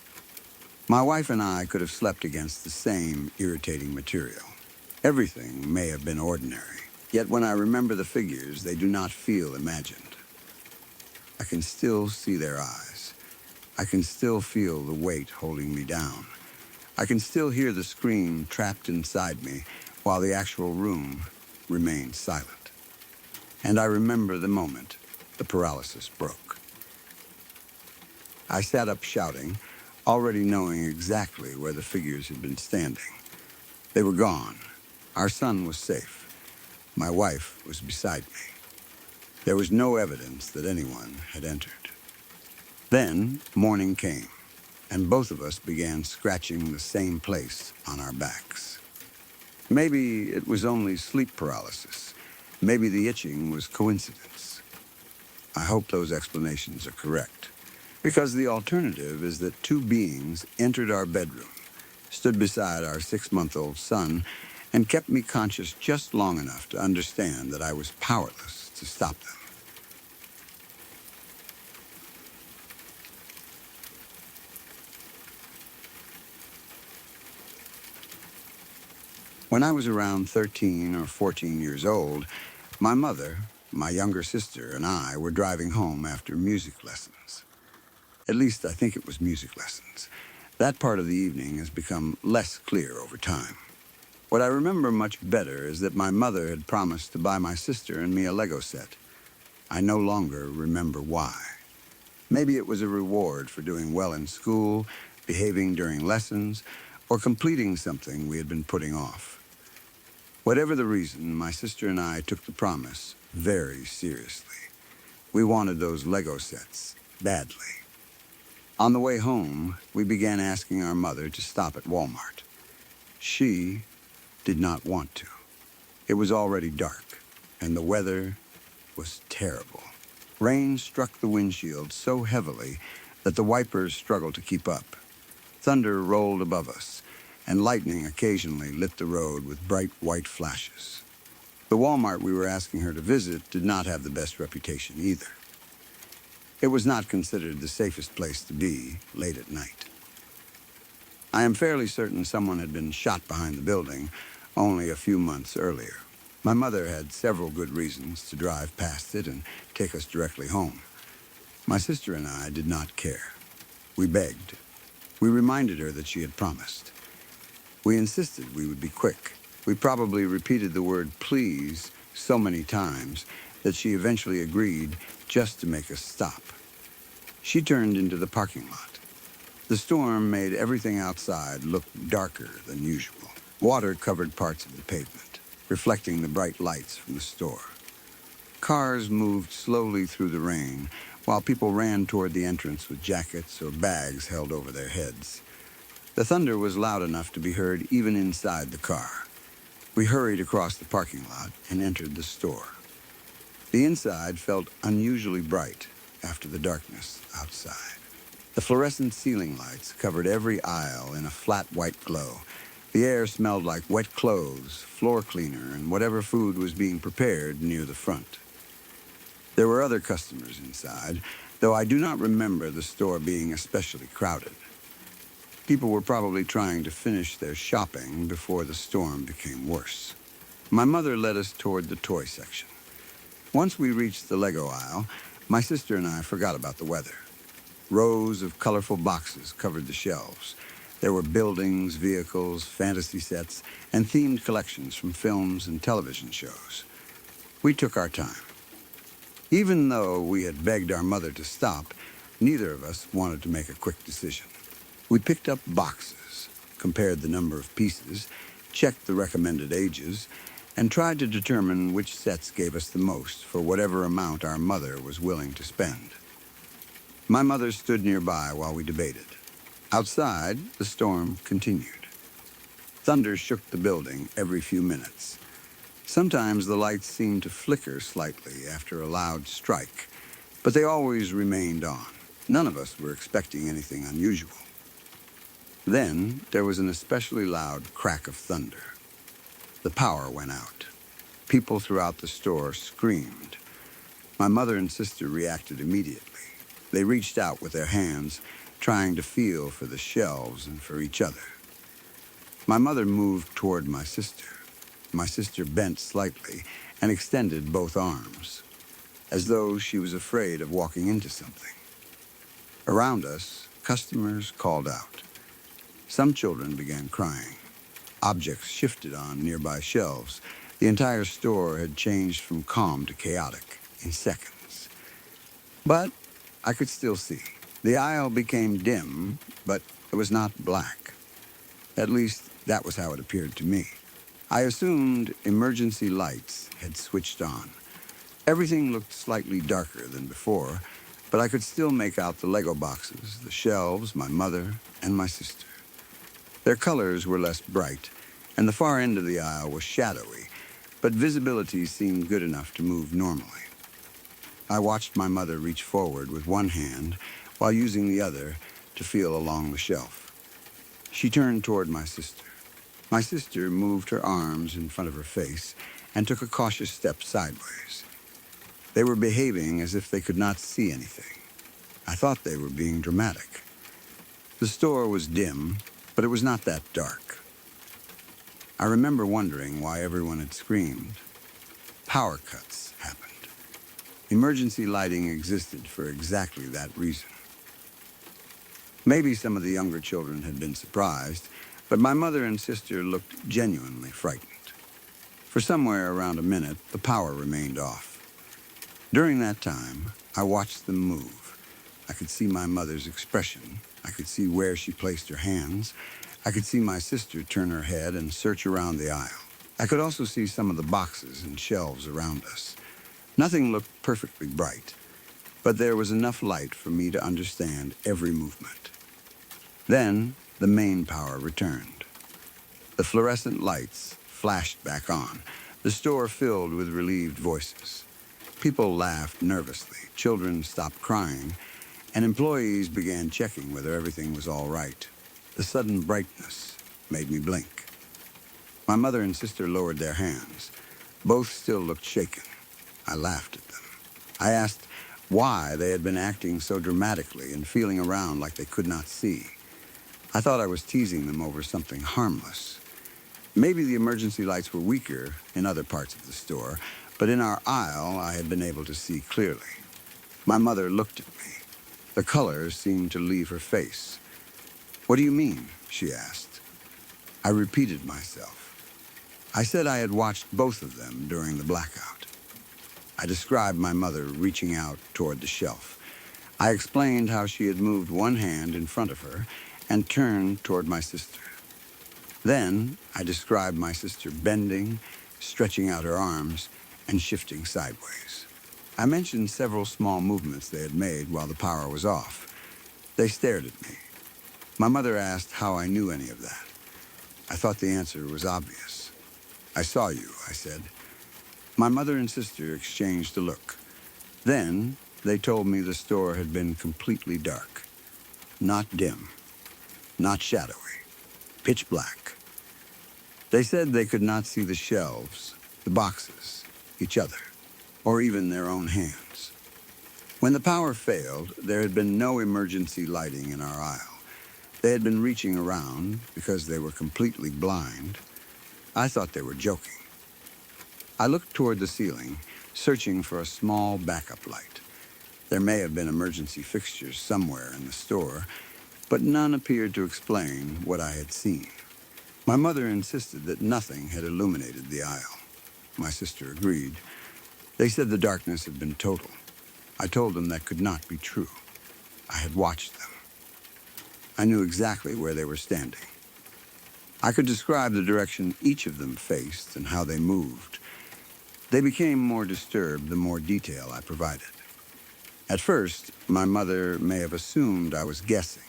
My wife and I could have slept against the same irritating material. Everything may have been ordinary, yet when I remember the figures, they do not feel imagined. I can still see their eyes. I can still feel the weight holding me down. I can still hear the scream trapped inside me while the actual room remained silent. And I remember the moment the paralysis broke. I sat up shouting, already knowing exactly where the figures had been standing. They were gone. Our son was safe. My wife was beside me. There was no evidence that anyone had entered. Then morning came, and both of us began scratching the same place on our backs. Maybe it was only sleep paralysis. Maybe the itching was coincidence. I hope those explanations are correct, because the alternative is that two beings entered our bedroom, stood beside our 6-month-old son, and kept me conscious just long enough to understand that I was powerless to stop them. When I was around 13 or 14 years old, my mother, my younger sister, and I were driving home after music lessons. At least I think it was music lessons. That part of the evening has become less clear over time. What I remember much better is that my mother had promised to buy my sister and me a Lego set. I no longer remember why. Maybe it was a reward for doing well in school, behaving during lessons, or completing something we had been putting off. Whatever the reason, my sister and I took the promise very seriously. We wanted those Lego sets badly. On the way home, we began asking our mother to stop at Walmart. She did not want to. It was already dark, and the weather was terrible. Rain struck the windshield so heavily that the wipers struggled to keep up. Thunder rolled above us, and lightning occasionally lit the road with bright white flashes. The Walmart we were asking her to visit did not have the best reputation either. It was not considered the safest place to be late at night. I am fairly certain someone had been shot behind the building only a few months earlier. My mother had several good reasons to drive past it and take us directly home. My sister and I did not care. We begged. We reminded her that she had promised. We insisted we would be quick. We probably repeated the word please so many times that she eventually agreed just to make us stop. She turned into the parking lot. The storm made everything outside look darker than usual. Water covered parts of the pavement, reflecting the bright lights from the store. Cars moved slowly through the rain, while people ran toward the entrance with jackets or bags held over their heads. The thunder was loud enough to be heard even inside the car. We hurried across the parking lot and entered the store. The inside felt unusually bright after the darkness outside. The fluorescent ceiling lights covered every aisle in a flat white glow. The air smelled like wet clothes, floor cleaner, and whatever food was being prepared near the front. There were other customers inside, though I do not remember the store being especially crowded. People were probably trying to finish their shopping before the storm became worse. My mother led us toward the toy section. Once we reached the Lego aisle, my sister and I forgot about the weather. Rows of colorful boxes covered the shelves. There were buildings, vehicles, fantasy sets, and themed collections from films and television shows. We took our time. Even though we had begged our mother to stop, neither of us wanted to make a quick decision. We picked up boxes, compared the number of pieces, checked the recommended ages, and tried to determine which sets gave us the most for whatever amount our mother was willing to spend. My mother stood nearby while we debated. Outside, the storm continued. Thunder shook the building every few minutes. Sometimes the lights seemed to flicker slightly after a loud strike, but they always remained on. None of us were expecting anything unusual. Then there was an especially loud crack of thunder. The power went out. People throughout the store screamed. My mother and sister reacted immediately. They reached out with their hands, trying to feel for the shelves and for each other. My mother moved toward my sister. My sister bent slightly and extended both arms, as though she was afraid of walking into something. Around us, customers called out. Some children began crying. Objects shifted on nearby shelves. The entire store had changed from calm to chaotic in seconds. But I could still see. The aisle became dim, but it was not black. At least, that was how it appeared to me. I assumed emergency lights had switched on. Everything looked slightly darker than before, but I could still make out the Lego boxes, the shelves, my mother, and my sister. Their colors were less bright, and the far end of the aisle was shadowy, but visibility seemed good enough to move normally. I watched my mother reach forward with one hand while using the other to feel along the shelf. She turned toward my sister. My sister moved her arms in front of her face and took a cautious step sideways. They were behaving as if they could not see anything. I thought they were being dramatic. The store was dim, but it was not that dark. I remember wondering why everyone had screamed. Power cuts happened. Emergency lighting existed for exactly that reason. Maybe some of the younger children had been surprised, but my mother and sister looked genuinely frightened. For somewhere around a minute, the power remained off. During that time, I watched them move. I could see my mother's expression. I could see where she placed her hands. I could see my sister turn her head and search around the aisle. I could also see some of the boxes and shelves around us. Nothing looked perfectly bright, but there was enough light for me to understand every movement. Then, the main power returned. The fluorescent lights flashed back on, the store filled with relieved voices. People laughed nervously, children stopped crying, and employees began checking whether everything was all right. The sudden brightness made me blink. My mother and sister lowered their hands. Both still looked shaken. I laughed at them. I asked why they had been acting so dramatically and feeling around like they could not see. I thought I was teasing them over something harmless. Maybe the emergency lights were weaker in other parts of the store, but in our aisle I had been able to see clearly. My mother looked at me. The colors seemed to leave her face. "What do you mean?" she asked. I repeated myself. I said I had watched both of them during the blackout. I described my mother reaching out toward the shelf. I explained how she had moved one hand in front of her and turned toward my sister. Then I described my sister bending, stretching out her arms, and shifting sideways. I mentioned several small movements they had made while the power was off. They stared at me. My mother asked how I knew any of that. I thought the answer was obvious. I saw you, I said. My mother and sister exchanged a look. Then they told me the store had been completely dark. Not dim, not shadowy, pitch black. They said they could not see the shelves, the boxes, each other, or even their own hands. When the power failed, there had been no emergency lighting in our aisle. They had been reaching around because they were completely blind. I thought they were joking. I looked toward the ceiling, searching for a small backup light. There may have been emergency fixtures somewhere in the store, but none appeared to explain what I had seen. My mother insisted that nothing had illuminated the aisle. My sister agreed. They said the darkness had been total. I told them that could not be true. I had watched them. I knew exactly where they were standing. I could describe the direction each of them faced and how they moved. They became more disturbed the more detail I provided. At first, my mother may have assumed I was guessing,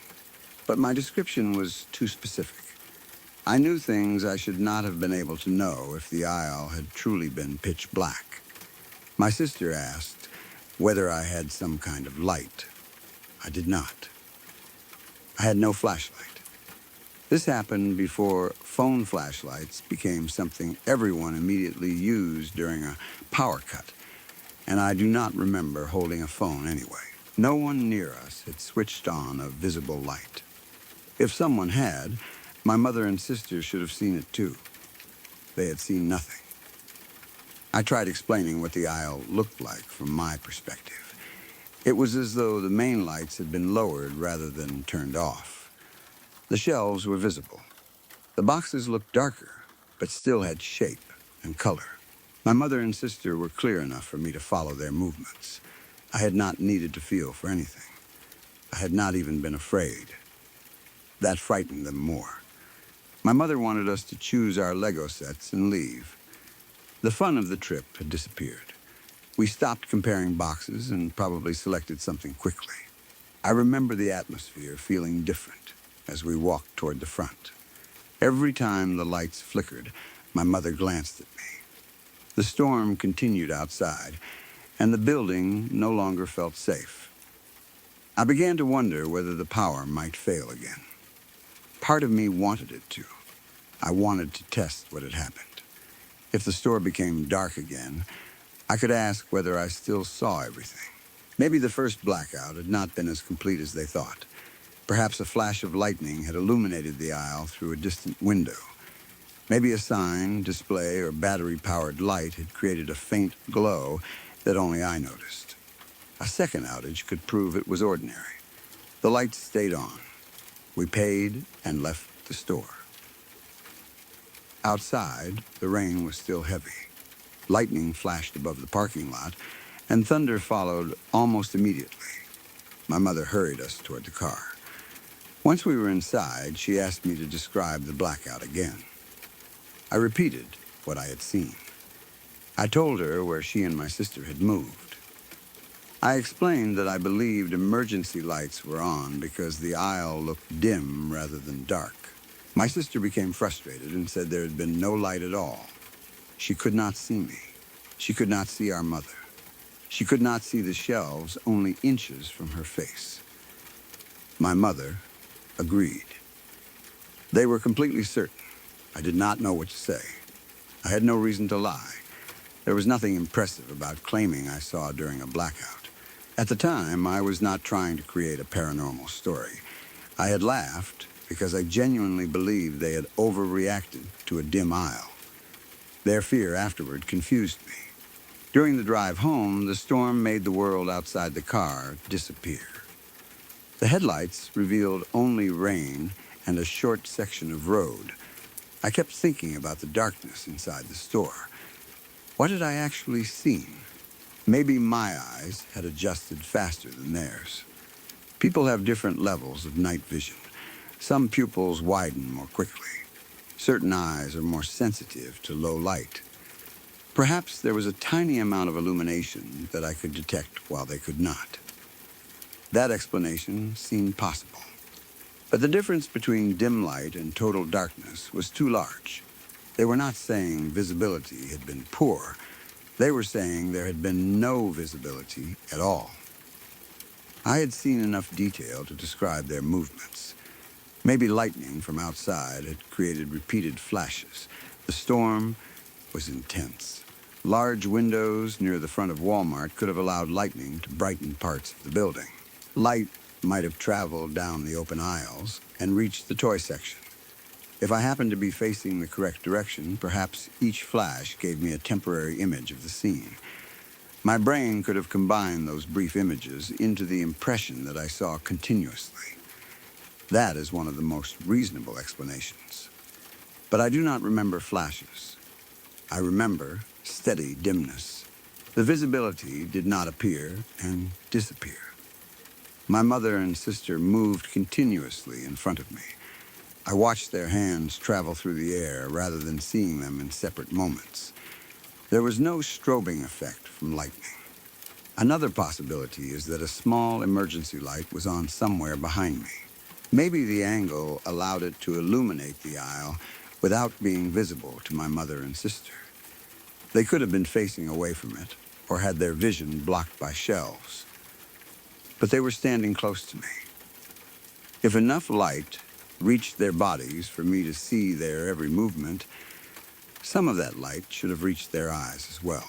but my description was too specific. I knew things I should not have been able to know if the aisle had truly been pitch black. My sister asked whether I had some kind of light. I did not. I had no flashlight. This happened before phone flashlights became something everyone immediately used during a power cut, and I do not remember holding a phone anyway. No one near us had switched on a visible light. If someone had, my mother and sister should have seen it too. They had seen nothing. I tried explaining what the aisle looked like from my perspective. It was as though the main lights had been lowered rather than turned off. The shelves were visible. The boxes looked darker, but still had shape and color. My mother and sister were clear enough for me to follow their movements. I had not needed to feel for anything. I had not even been afraid. That frightened them more. My mother wanted us to choose our Lego sets and leave. The fun of the trip had disappeared. We stopped comparing boxes and probably selected something quickly. I remember the atmosphere feeling different as we walked toward the front. Every time the lights flickered, my mother glanced at me. The storm continued outside, and the building no longer felt safe. I began to wonder whether the power might fail again. Part of me wanted it to. I wanted to test what had happened. If the store became dark again, I could ask whether I still saw everything. Maybe the first blackout had not been as complete as they thought. Perhaps a flash of lightning had illuminated the aisle through a distant window. Maybe a sign, display, or battery-powered light had created a faint glow that only I noticed. A second outage could prove it was ordinary. The lights stayed on. We paid and left the store. Outside, the rain was still heavy. Lightning flashed above the parking lot, and thunder followed almost immediately. My mother hurried us toward the car. Once we were inside, she asked me to describe the blackout again. I repeated what I had seen. I told her where she and my sister had moved. I explained that I believed emergency lights were on because the aisle looked dim rather than dark. My sister became frustrated and said there had been no light at all. She could not see me. She could not see our mother. She could not see the shelves only inches from her face. My mother agreed. They were completely certain. I did not know what to say. I had no reason to lie. There was nothing impressive about claiming I saw during a blackout. At the time, I was not trying to create a paranormal story. I had laughed because I genuinely believed they had overreacted to a dim aisle. Their fear afterward confused me. During the drive home, the storm made the world outside the car disappear. The headlights revealed only rain and a short section of road. I kept thinking about the darkness inside the store. What had I actually seen? Maybe my eyes had adjusted faster than theirs. People have different levels of night vision. Some pupils widen more quickly. Certain eyes are more sensitive to low light. Perhaps there was a tiny amount of illumination that I could detect while they could not. That explanation seemed possible. But the difference between dim light and total darkness was too large. They were not saying visibility had been poor. They were saying there had been no visibility at all. I had seen enough detail to describe their movements. Maybe lightning from outside had created repeated flashes. The storm was intense. Large windows near the front of Walmart could have allowed lightning to brighten parts of the building. Light might have traveled down the open aisles and reached the toy section. If I happened to be facing the correct direction, perhaps each flash gave me a temporary image of the scene. My brain could have combined those brief images into the impression that I saw continuously. That is one of the most reasonable explanations. But I do not remember flashes. I remember steady dimness. The visibility did not appear and disappear. My mother and sister moved continuously in front of me. I watched their hands travel through the air rather than seeing them in separate moments. There was no strobing effect from lightning. Another possibility is that a small emergency light was on somewhere behind me. Maybe the angle allowed it to illuminate the aisle without being visible to my mother and sister. They could have been facing away from it or had their vision blocked by shelves. But they were standing close to me. If enough light reached their bodies for me to see their every movement, some of that light should have reached their eyes as well.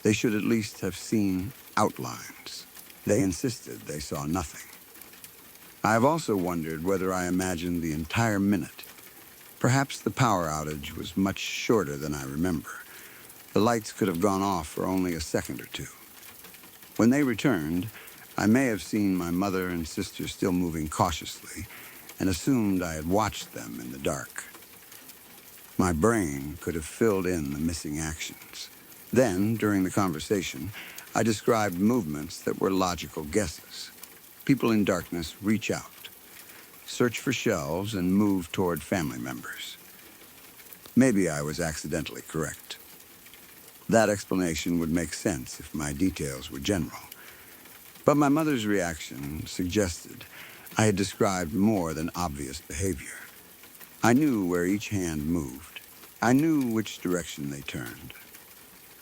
They should at least have seen outlines. They insisted they saw nothing. I have also wondered whether I imagined the entire minute. Perhaps the power outage was much shorter than I remember. The lights could have gone off for only a second or two. When they returned, I may have seen my mother and sister still moving cautiously and assumed I had watched them in the dark. My brain could have filled in the missing actions. Then, during the conversation, I described movements that were logical guesses. People in darkness reach out, search for shelves, and move toward family members. Maybe I was accidentally correct. That explanation would make sense if my details were general. But my mother's reaction suggested I had described more than obvious behavior. I knew where each hand moved. I knew which direction they turned.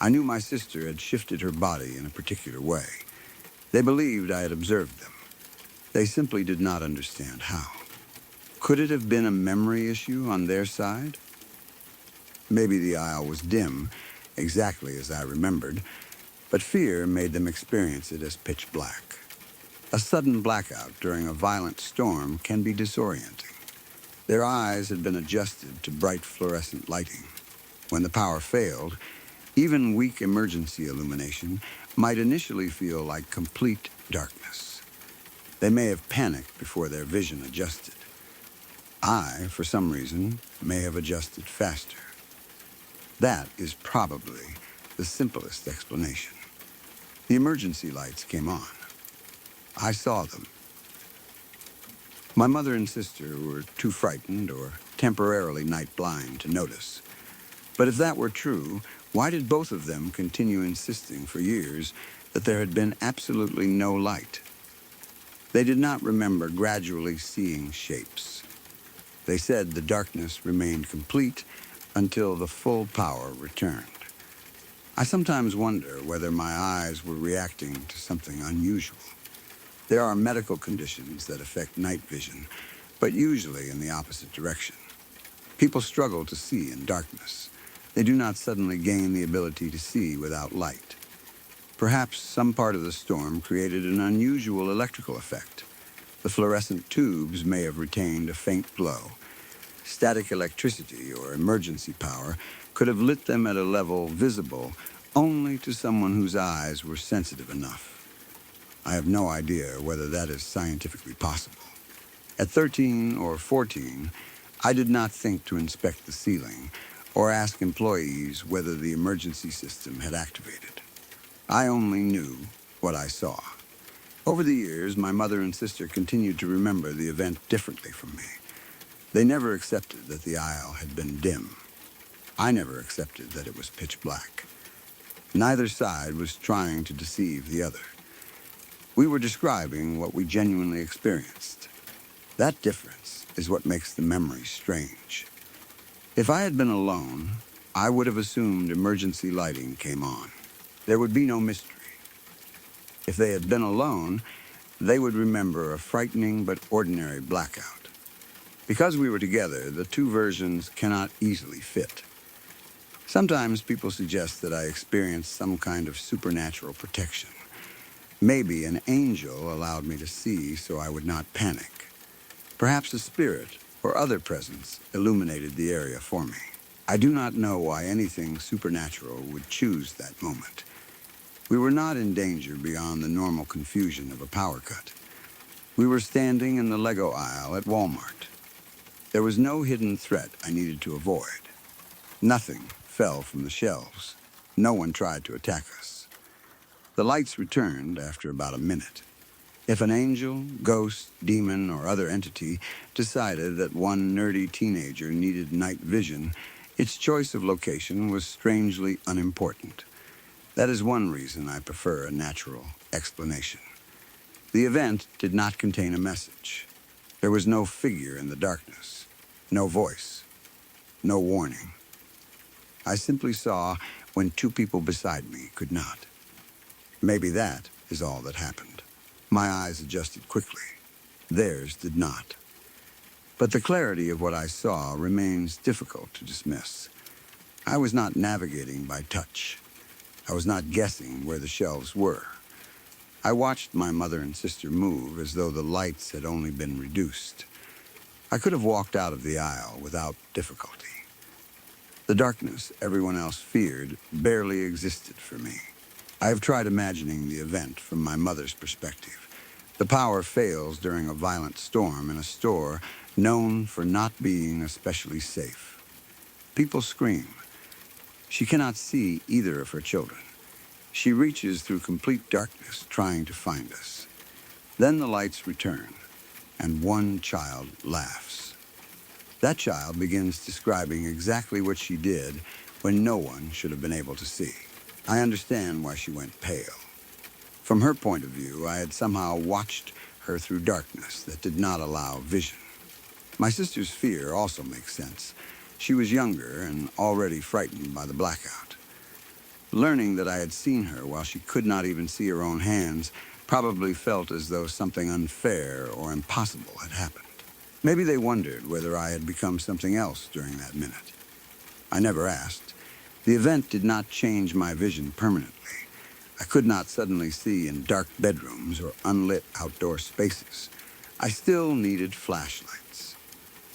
I knew my sister had shifted her body in a particular way. They believed I had observed them. They simply did not understand how. Could it have been a memory issue on their side? Maybe the aisle was dim, exactly as I remembered, but fear made them experience it as pitch black. A sudden blackout during a violent storm can be disorienting. Their eyes had been adjusted to bright fluorescent lighting. When the power failed, even weak emergency illumination might initially feel like complete darkness. They may have panicked before their vision adjusted. I, for some reason, may have adjusted faster. That is probably the simplest explanation. The emergency lights came on. I saw them. My mother and sister were too frightened or temporarily night blind to notice. But if that were true, why did both of them continue insisting for years that there had been absolutely no light? They did not remember gradually seeing shapes. They said the darkness remained complete until the full power returned. I sometimes wonder whether my eyes were reacting to something unusual. There are medical conditions that affect night vision, but usually in the opposite direction. People struggle to see in darkness. They do not suddenly gain the ability to see without light. Perhaps some part of the storm created an unusual electrical effect. The fluorescent tubes may have retained a faint glow. Static electricity or emergency power could have lit them at a level visible only to someone whose eyes were sensitive enough. I have no idea whether that is scientifically possible. At 13 or 14, I did not think to inspect the ceiling or ask employees whether the emergency system had activated. I only knew what I saw. Over the years, my mother and sister continued to remember the event differently from me. They never accepted that the aisle had been dim. I never accepted that it was pitch black. Neither side was trying to deceive the other. We were describing what we genuinely experienced. That difference is what makes the memory strange. If I had been alone, I would have assumed emergency lighting came on. There would be no mystery. If they had been alone, they would remember a frightening but ordinary blackout. Because we were together, the two versions cannot easily fit. Sometimes people suggest that I experienced some kind of supernatural protection. Maybe an angel allowed me to see so I would not panic. Perhaps a spirit or other presence illuminated the area for me. I do not know why anything supernatural would choose that moment. We were not in danger beyond the normal confusion of a power cut. We were standing in the Lego aisle at Walmart. There was no hidden threat I needed to avoid. Nothing fell from the shelves. No one tried to attack us. The lights returned after about a minute. If an angel, ghost, demon, or other entity decided that one nerdy teenager needed night vision, its choice of location was strangely unimportant. That is one reason I prefer a natural explanation. The event did not contain a message. There was no figure in the darkness, no voice, no warning. I simply saw when two people beside me could not. Maybe that is all that happened. My eyes adjusted quickly. Theirs did not. But the clarity of what I saw remains difficult to dismiss. I was not navigating by touch. I was not guessing where the shelves were. I watched my mother and sister move as though the lights had only been reduced. I could have walked out of the aisle without difficulty. The darkness everyone else feared barely existed for me. I have tried imagining the event from my mother's perspective. The power fails during a violent storm in a store known for not being especially safe. People scream. She cannot see either of her children. She reaches through complete darkness trying to find us. Then the lights return, and one child laughs. That child begins describing exactly what she did when no one should have been able to see. I understand why she went pale. From her point of view, I had somehow watched her through darkness that did not allow vision. My sister's fear also makes sense. She was younger and already frightened by the blackout. Learning that I had seen her while she could not even see her own hands probably felt as though something unfair or impossible had happened. Maybe they wondered whether I had become something else during that minute. I never asked. The event did not change my vision permanently. I could not suddenly see in dark bedrooms or unlit outdoor spaces. I still needed flashlights.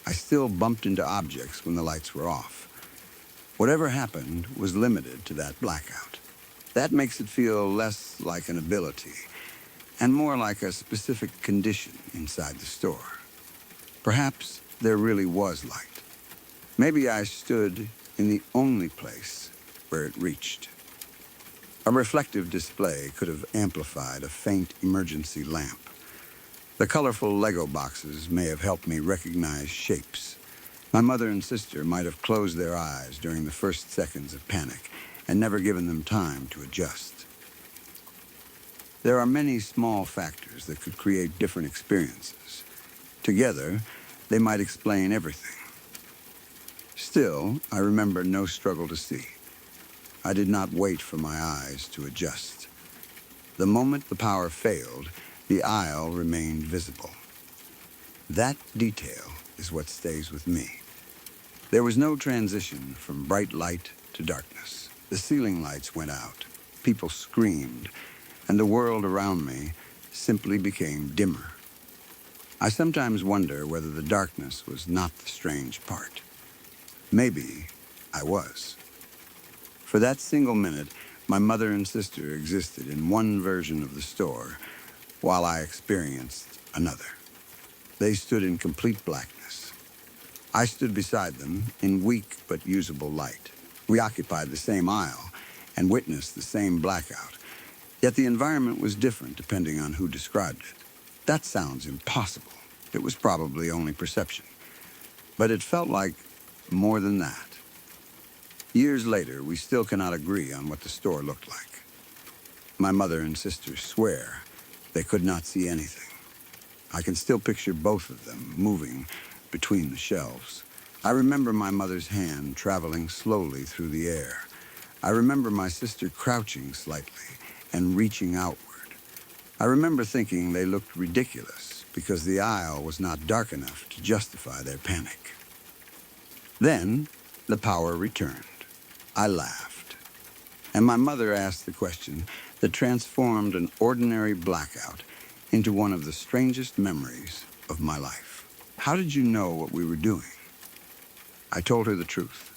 I still bumped into objects when the lights were off. Whatever happened was limited to that blackout. That makes it feel less like an ability and more like a specific condition inside the store. Perhaps there really was light. Maybe I stood in the only place where it reached. A reflective display could have amplified a faint emergency lamp. The colorful Lego boxes may have helped me recognize shapes. My mother and sister might have closed their eyes during the first seconds of panic and never given them time to adjust. There are many small factors that could create different experiences. Together, they might explain everything. Still, I remember no struggle to see. I did not wait for my eyes to adjust. The moment the power failed, the aisle remained visible. That detail is what stays with me. There was no transition from bright light to darkness. The ceiling lights went out, people screamed, and the world around me simply became dimmer. I sometimes wonder whether the darkness was not the strange part. Maybe I was. For that single minute, my mother and sister existed in one version of the store, while I experienced another. They stood in complete blackness. I stood beside them in weak but usable light. We occupied the same aisle and witnessed the same blackout, yet the environment was different depending on who described it. That sounds impossible. It was probably only perception, but it felt like more than that. Years later, we still cannot agree on what the store looked like. My mother and sister swear they could not see anything. I can still picture both of them moving between the shelves. I remember my mother's hand traveling slowly through the air. I remember my sister crouching slightly and reaching outward. I remember thinking they looked ridiculous because the aisle was not dark enough to justify their panic. Then the power returned. I laughed, and my mother asked the question that transformed an ordinary blackout into one of the strangest memories of my life. How did you know what we were doing? I told her the truth.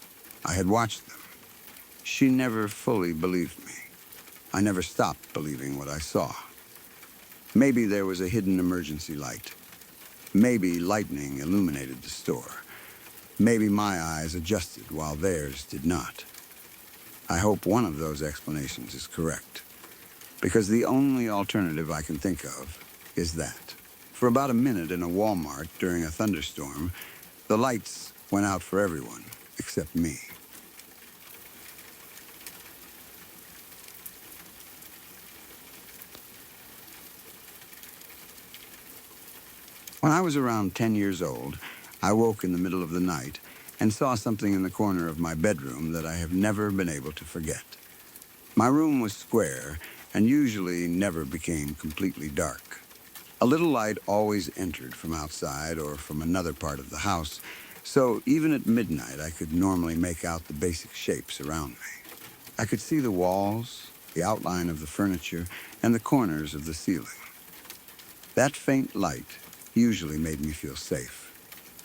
I had watched them. She never fully believed me. I never stopped believing what I saw. Maybe there was a hidden emergency light. Maybe lightning illuminated the store. Maybe my eyes adjusted while theirs did not. I hope one of those explanations is correct, because the only alternative I can think of is that. For about a minute in a Walmart during a thunderstorm, the lights went out for everyone except me. When I was around 10 years old, I woke in the middle of the night and saw something in the corner of my bedroom that I have never been able to forget. My room was square and usually never became completely dark. A little light always entered from outside or from another part of the house, so even at midnight I could normally make out the basic shapes around me. I could see the walls, the outline of the furniture, and the corners of the ceiling. That faint light usually made me feel safe.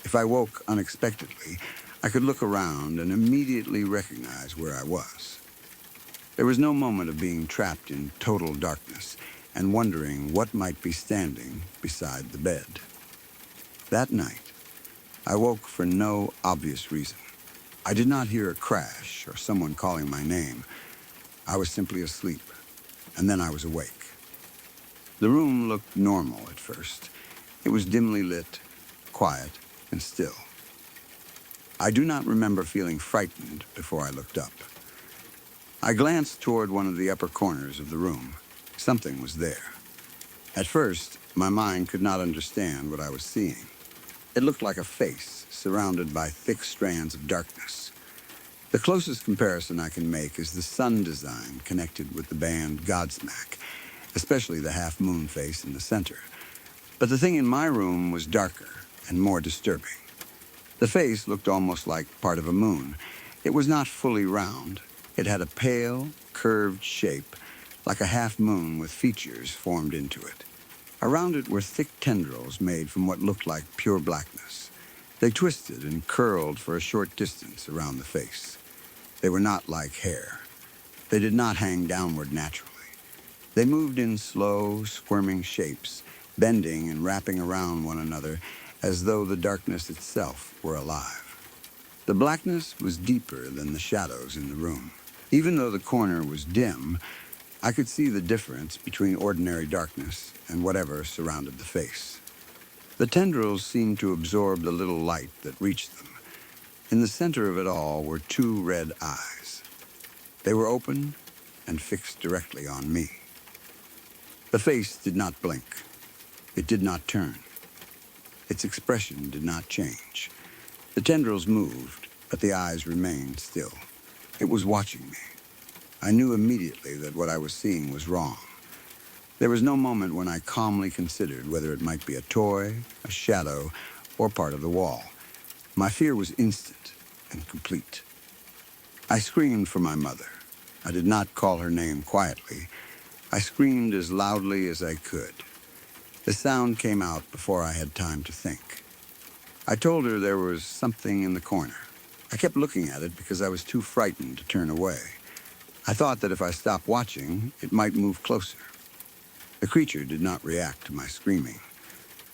If I woke unexpectedly, I could look around and immediately recognize where I was. There was no moment of being trapped in total darkness and wondering what might be standing beside the bed. That night, I woke for no obvious reason. I did not hear a crash or someone calling my name. I was simply asleep, and then I was awake. The room looked normal at first. It was dimly lit, quiet, and still. I do not remember feeling frightened before I looked up. I glanced toward one of the upper corners of the room. Something was there. At first, my mind could not understand what I was seeing. It looked like a face surrounded by thick strands of darkness. The closest comparison I can make is the sun design connected with the band Godsmack, especially the half-moon face in the center. But the thing in my room was darker and more disturbing. The face looked almost like part of a moon. It was not fully round. It had a pale, curved shape, like a half-moon with features formed into it. Around it were thick tendrils made from what looked like pure blackness. They twisted and curled for a short distance around the face. They were not like hair. They did not hang downward naturally. They moved in slow, squirming shapes, bending and wrapping around one another as though the darkness itself were alive. The blackness was deeper than the shadows in the room. Even though the corner was dim, I could see the difference between ordinary darkness and whatever surrounded the face. The tendrils seemed to absorb the little light that reached them. In the center of it all were two red eyes. They were open and fixed directly on me. The face did not blink. It did not turn. Its expression did not change. The tendrils moved, but the eyes remained still. It was watching me. I knew immediately that what I was seeing was wrong. There was no moment when I calmly considered whether it might be a toy, a shadow, or part of the wall. My fear was instant and complete. I screamed for my mother. I did not call her name quietly. I screamed as loudly as I could. The sound came out before I had time to think. I told her there was something in the corner. I kept looking at it because I was too frightened to turn away. I thought that if I stopped watching, it might move closer. The creature did not react to my screaming.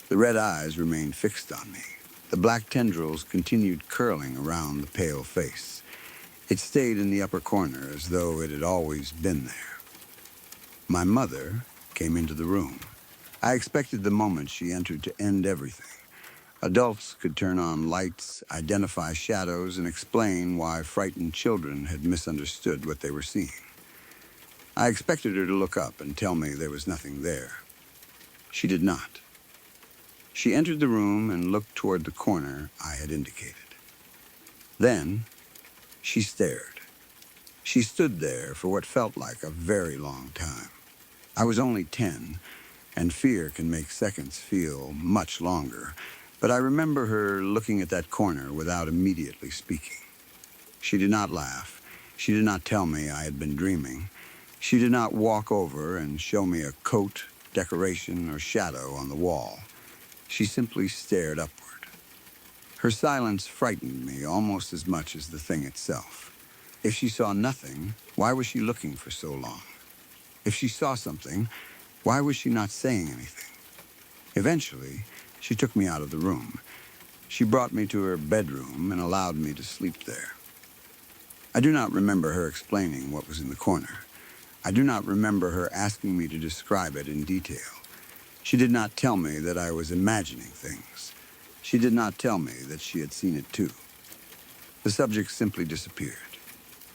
The red eyes remained fixed on me. The black tendrils continued curling around the pale face. It stayed in the upper corner as though it had always been there. My mother came into the room. I expected the moment she entered to end everything. Adults could turn on lights, identify shadows, and explain why frightened children had misunderstood what they were seeing. I expected her to look up and tell me there was nothing there. She did not. She entered the room and looked toward the corner I had indicated. Then, she stared. She stood there for what felt like a very long time. I was only 10, and fear can make seconds feel much longer, but I remember her looking at that corner without immediately speaking. She did not laugh. She did not tell me I had been dreaming. She did not walk over and show me a coat, decoration, or shadow on the wall. She simply stared upward. Her silence frightened me almost as much as the thing itself. If she saw nothing, why was she looking for so long? If she saw something, why was she not saying anything? Eventually, she took me out of the room. She brought me to her bedroom and allowed me to sleep there. I do not remember her explaining what was in the corner. I do not remember her asking me to describe it in detail. She did not tell me that I was imagining things. She did not tell me that she had seen it too. The subject simply disappeared.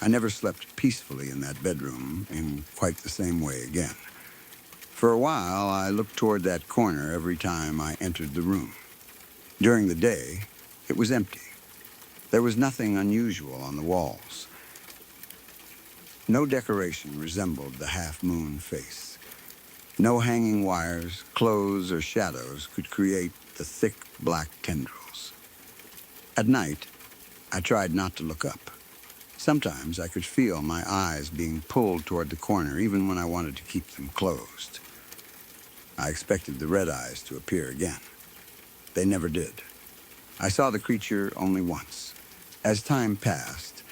I never slept peacefully in that bedroom in quite the same way again. For a while, I looked toward that corner every time I entered the room. During the day, it was empty. There was nothing unusual on the walls. No decoration resembled the half-moon face. No hanging wires, clothes, or shadows could create the thick black tendrils. At night, I tried not to look up. Sometimes I could feel my eyes being pulled toward the corner even when I wanted to keep them closed. I expected the red eyes to appear again. They never did. I saw the creature only once. As time passed,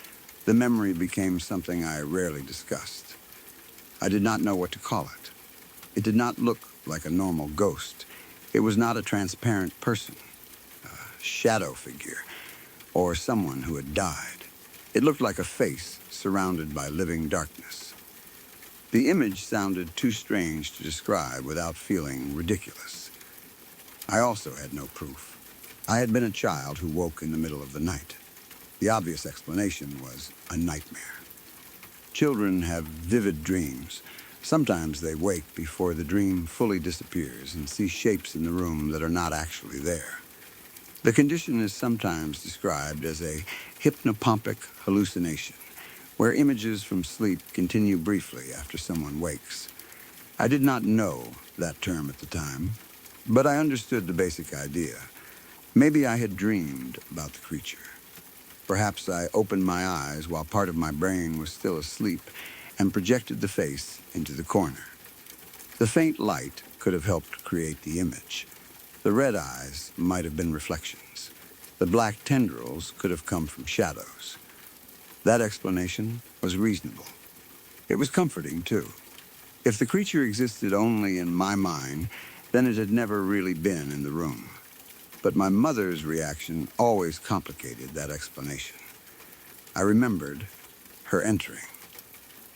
the memory became something I rarely discussed. I did not know what to call it. It did not look like a normal ghost. It was not a transparent person, a shadow figure, or someone who had died. It looked like a face surrounded by living darkness. The image sounded too strange to describe without feeling ridiculous. I also had no proof. I had been a child who woke in the middle of the night. The obvious explanation was a nightmare. Children have vivid dreams. Sometimes they wake before the dream fully disappears and see shapes in the room that are not actually there. The condition is sometimes described as a hypnopompic hallucination, where images from sleep continue briefly after someone wakes. I did not know that term at the time, but I understood the basic idea. Maybe I had dreamed about the creature. Perhaps I opened my eyes while part of my brain was still asleep and projected the face into the corner. The faint light could have helped create the image. The red eyes might have been reflections. The black tendrils could have come from shadows. That explanation was reasonable. It was comforting, too. If the creature existed only in my mind, then it had never really been in the room. But my mother's reaction always complicated that explanation. I remembered her entering.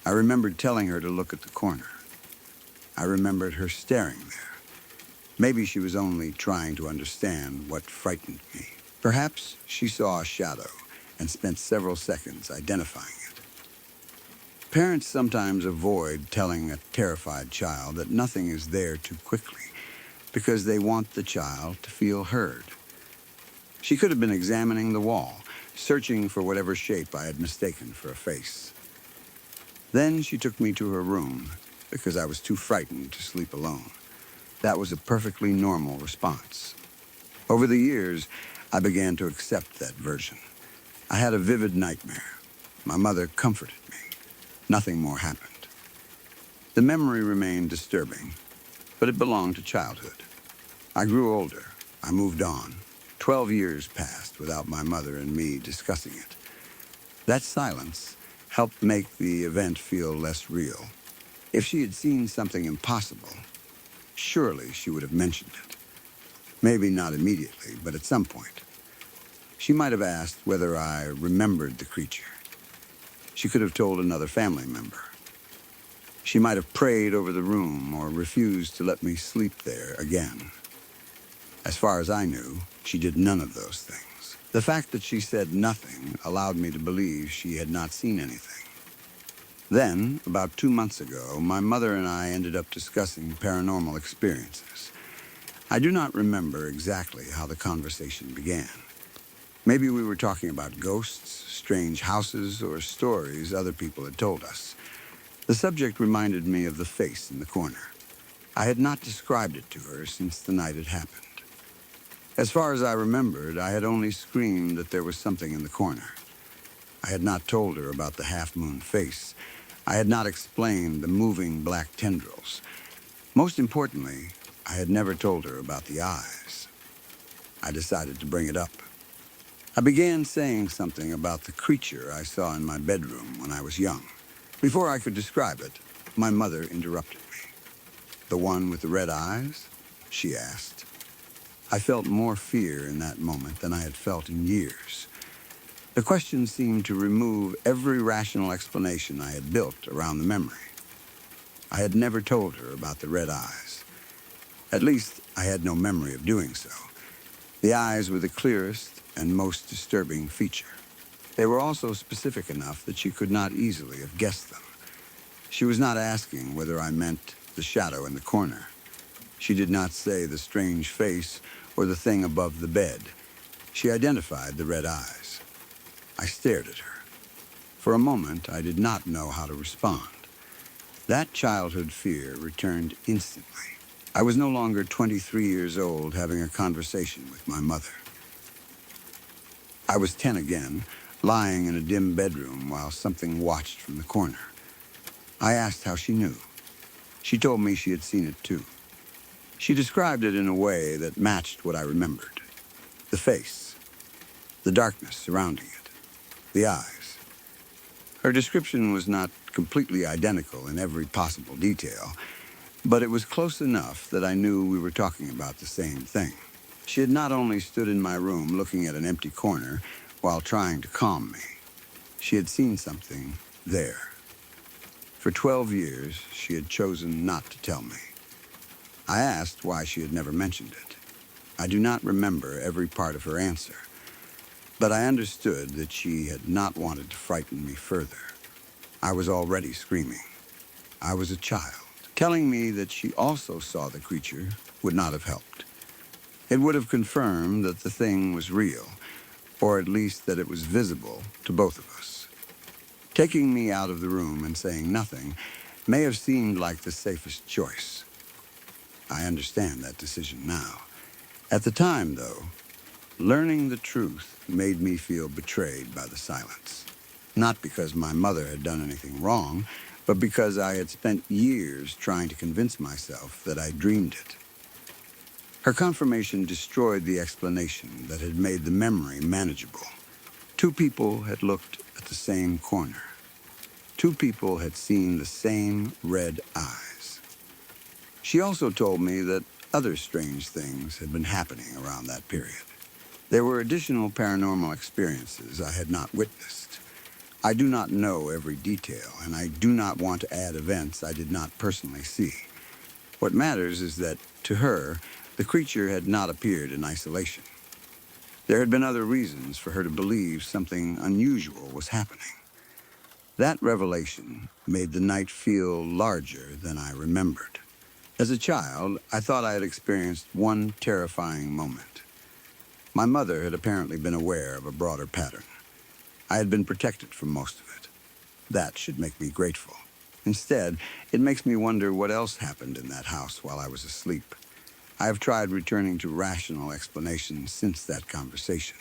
I remembered telling her to look at the corner. I remembered her staring there. Maybe she was only trying to understand what frightened me. Perhaps she saw a shadow and spent several seconds identifying it. Parents sometimes avoid telling a terrified child that nothing is there too quickly because they want the child to feel heard. She could have been examining the wall, searching for whatever shape I had mistaken for a face. Then she took me to her room because I was too frightened to sleep alone. That was a perfectly normal response. Over the years, I began to accept that version. I had a vivid nightmare. My mother comforted me. Nothing more happened. The memory remained disturbing, but it belonged to childhood. I grew older. I moved on. 12 years passed without my mother and me discussing it. That silence helped make the event feel less real. If she had seen something impossible, surely she would have mentioned it. Maybe not immediately, but at some point. She might have asked whether I remembered the creature. She could have told another family member. She might have prayed over the room or refused to let me sleep there again. As far as I knew, she did none of those things. The fact that she said nothing allowed me to believe she had not seen anything. Then, about 2 months ago, my mother and I ended up discussing paranormal experiences. I do not remember exactly how the conversation began. Maybe we were talking about ghosts, strange houses, or stories other people had told us. The subject reminded me of the face in the corner. I had not described it to her since the night it happened. As far as I remembered, I had only screamed that there was something in the corner. I had not told her about the half-moon face. I had not explained the moving black tendrils. Most importantly, I had never told her about the eyes. I decided to bring it up. I began saying something about the creature I saw in my bedroom when I was young. Before I could describe it, my mother interrupted me. "The one with the red eyes?" she asked. I felt more fear in that moment than I had felt in years. The question seemed to remove every rational explanation I had built around the memory. I had never told her about the red eyes. At least, I had no memory of doing so. The eyes were the clearest and most disturbing feature. They were also specific enough that she could not easily have guessed them. She was not asking whether I meant the shadow in the corner. She did not say the strange face or the thing above the bed. She identified the red eyes. I stared at her. For a moment, I did not know how to respond. That childhood fear returned instantly. I was no longer 23 years old having a conversation with my mother. I was 10 again, lying in a dim bedroom while something watched from the corner. I asked how she knew. She told me she had seen it too. She described it in a way that matched what I remembered. The face, the darkness surrounding it, the eyes. Her description was not completely identical in every possible detail, but it was close enough that I knew we were talking about the same thing. She had not only stood in my room looking at an empty corner while trying to calm me. She had seen something there. For 12 years, she had chosen not to tell me. I asked why she had never mentioned it. I do not remember every part of her answer, but I understood that she had not wanted to frighten me further. I was already screaming. I was a child. Telling me that she also saw the creature would not have helped. It would have confirmed that the thing was real, or at least that it was visible to both of us. Taking me out of the room and saying nothing may have seemed like the safest choice. I understand that decision now. At the time, though, learning the truth made me feel betrayed by the silence. Not because my mother had done anything wrong, but because I had spent years trying to convince myself that I dreamed it. Her confirmation destroyed the explanation that had made the memory manageable. 2 people had looked at the same corner. 2 people had seen the same red eyes. She also told me that other strange things had been happening around that period. There were additional paranormal experiences I had not witnessed. I do not know every detail, and I do not want to add events I did not personally see. What matters is that, to her, the creature had not appeared in isolation. There had been other reasons for her to believe something unusual was happening. That revelation made the night feel larger than I remembered. As a child, I thought I had experienced one terrifying moment. My mother had apparently been aware of a broader pattern. I had been protected from most of it. That should make me grateful. Instead, it makes me wonder what else happened in that house while I was asleep. I have tried returning to rational explanations since that conversation.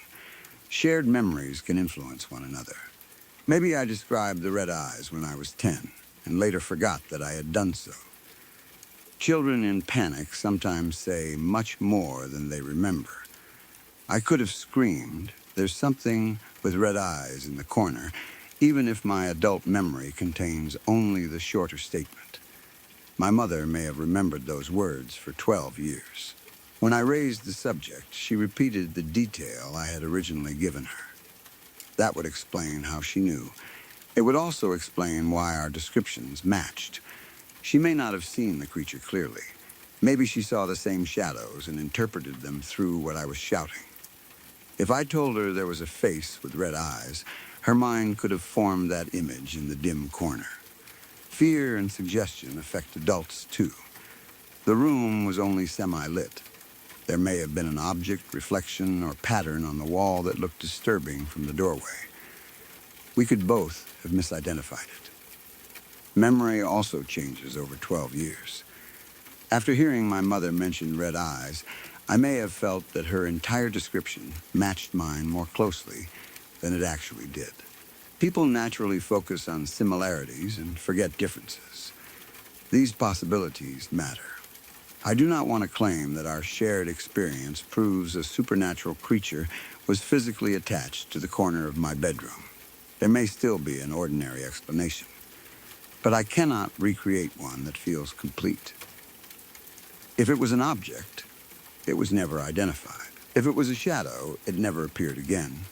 Shared memories can influence one another. Maybe I described the red eyes when I was 10 and later forgot that I had done so. Children in panic sometimes say much more than they remember. I could have screamed, "There's something with red eyes in the corner," even if my adult memory contains only the shorter statement. My mother may have remembered those words for 12 years. When I raised the subject, she repeated the detail I had originally given her. That would explain how she knew. It would also explain why our descriptions matched. She may not have seen the creature clearly. Maybe she saw the same shadows and interpreted them through what I was shouting. If I told her there was a face with red eyes, her mind could have formed that image in the dim corner. Fear and suggestion affect adults too. The room was only semi-lit. There may have been an object, reflection, or pattern on the wall that looked disturbing from the doorway. We could both have misidentified it. Memory also changes over 12 years. After hearing my mother mention red eyes, I may have felt that her entire description matched mine more closely than it actually did. People naturally focus on similarities and forget differences. These possibilities matter. I do not want to claim that our shared experience proves a supernatural creature was physically attached to the corner of my bedroom. There may still be an ordinary explanation, but I cannot recreate one that feels complete. If it was an object, it was never identified. If it was a shadow, it never appeared again.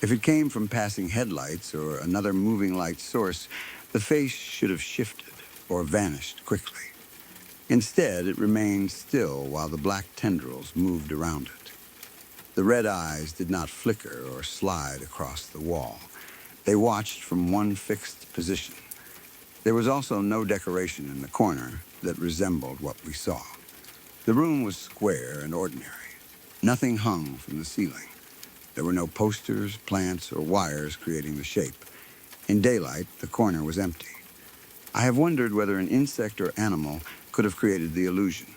If it came from passing headlights or another moving light source, the face should have shifted or vanished quickly. Instead, it remained still while the black tendrils moved around it. The red eyes did not flicker or slide across the wall. They watched from one fixed position. There was also no decoration in the corner that resembled what we saw. The room was square and ordinary. Nothing hung from the ceiling. There were no posters, plants, or wires creating the shape. In daylight, the corner was empty. I have wondered whether an insect or animal could have created the illusion.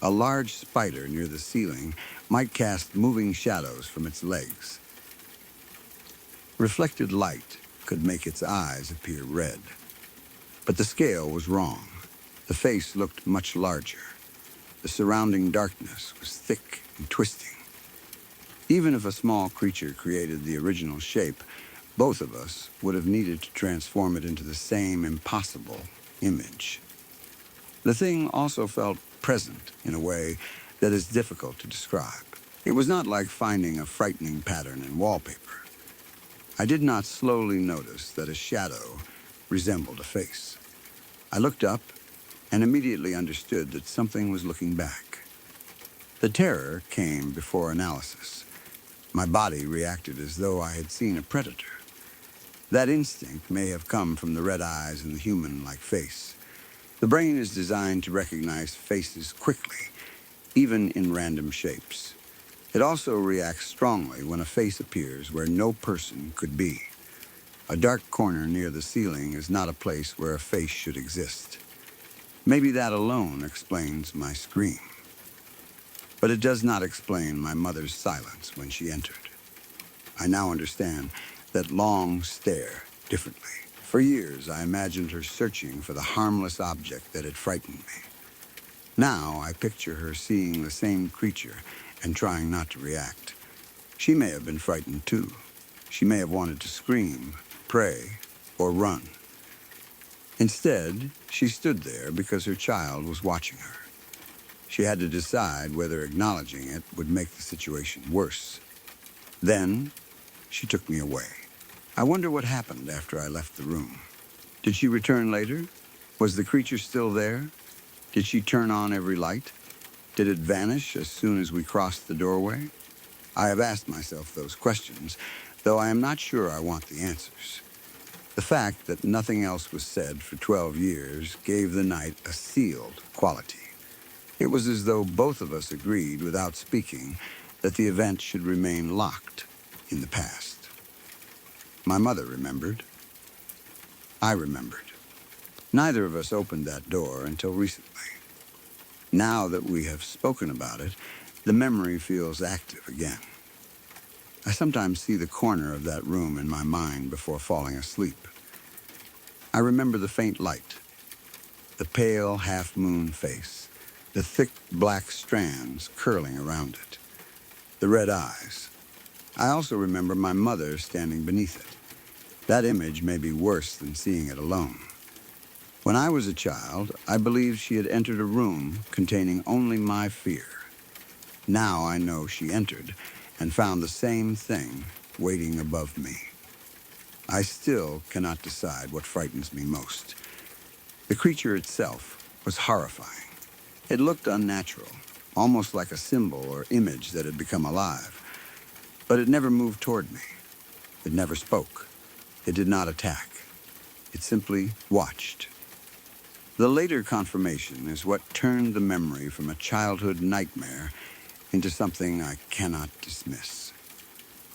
A large spider near the ceiling might cast moving shadows from its legs. Reflected light could make its eyes appear red. But the scale was wrong. The face looked much larger. The surrounding darkness was thick and twisting. Even if a small creature created the original shape, both of us would have needed to transform it into the same impossible image. The thing also felt present in a way that is difficult to describe. It was not like finding a frightening pattern in wallpaper. I did not slowly notice that a shadow resembled a face. I looked up and immediately understood that something was looking back. The terror came before analysis. My body reacted as though I had seen a predator. That instinct may have come from the red eyes and the human-like face. The brain is designed to recognize faces quickly, even in random shapes. It also reacts strongly when a face appears where no person could be. A dark corner near the ceiling is not a place where a face should exist. Maybe that alone explains my scream. But it does not explain my mother's silence when she entered. I now understand that long stare differently. For years, I imagined her searching for the harmless object that had frightened me. Now, I picture her seeing the same creature and trying not to react. She may have been frightened too. She may have wanted to scream, pray, or run. Instead, she stood there because her child was watching her. She had to decide whether acknowledging it would make the situation worse. Then, she took me away. I wonder what happened after I left the room. Did she return later? Was the creature still there? Did she turn on every light? Did it vanish as soon as we crossed the doorway? I have asked myself those questions, though I am not sure I want the answers. The fact that nothing else was said for 12 years gave the night a sealed quality. It was as though both of us agreed, without speaking, that the event should remain locked in the past. My mother remembered. I remembered. Neither of us opened that door until recently. Now that we have spoken about it, the memory feels active again. I sometimes see the corner of that room in my mind before falling asleep. I remember the faint light, the pale half-moon face, the thick black strands curling around it, the red eyes. I also remember my mother standing beneath it. That image may be worse than seeing it alone. When I was a child, I believed she had entered a room containing only my fear. Now I know she entered and found the same thing waiting above me. I still cannot decide what frightens me most. The creature itself was horrifying. It looked unnatural, almost like a symbol or image that had become alive. But it never moved toward me. It never spoke. It did not attack. It simply watched. The later confirmation is what turned the memory from a childhood nightmare into something I cannot dismiss.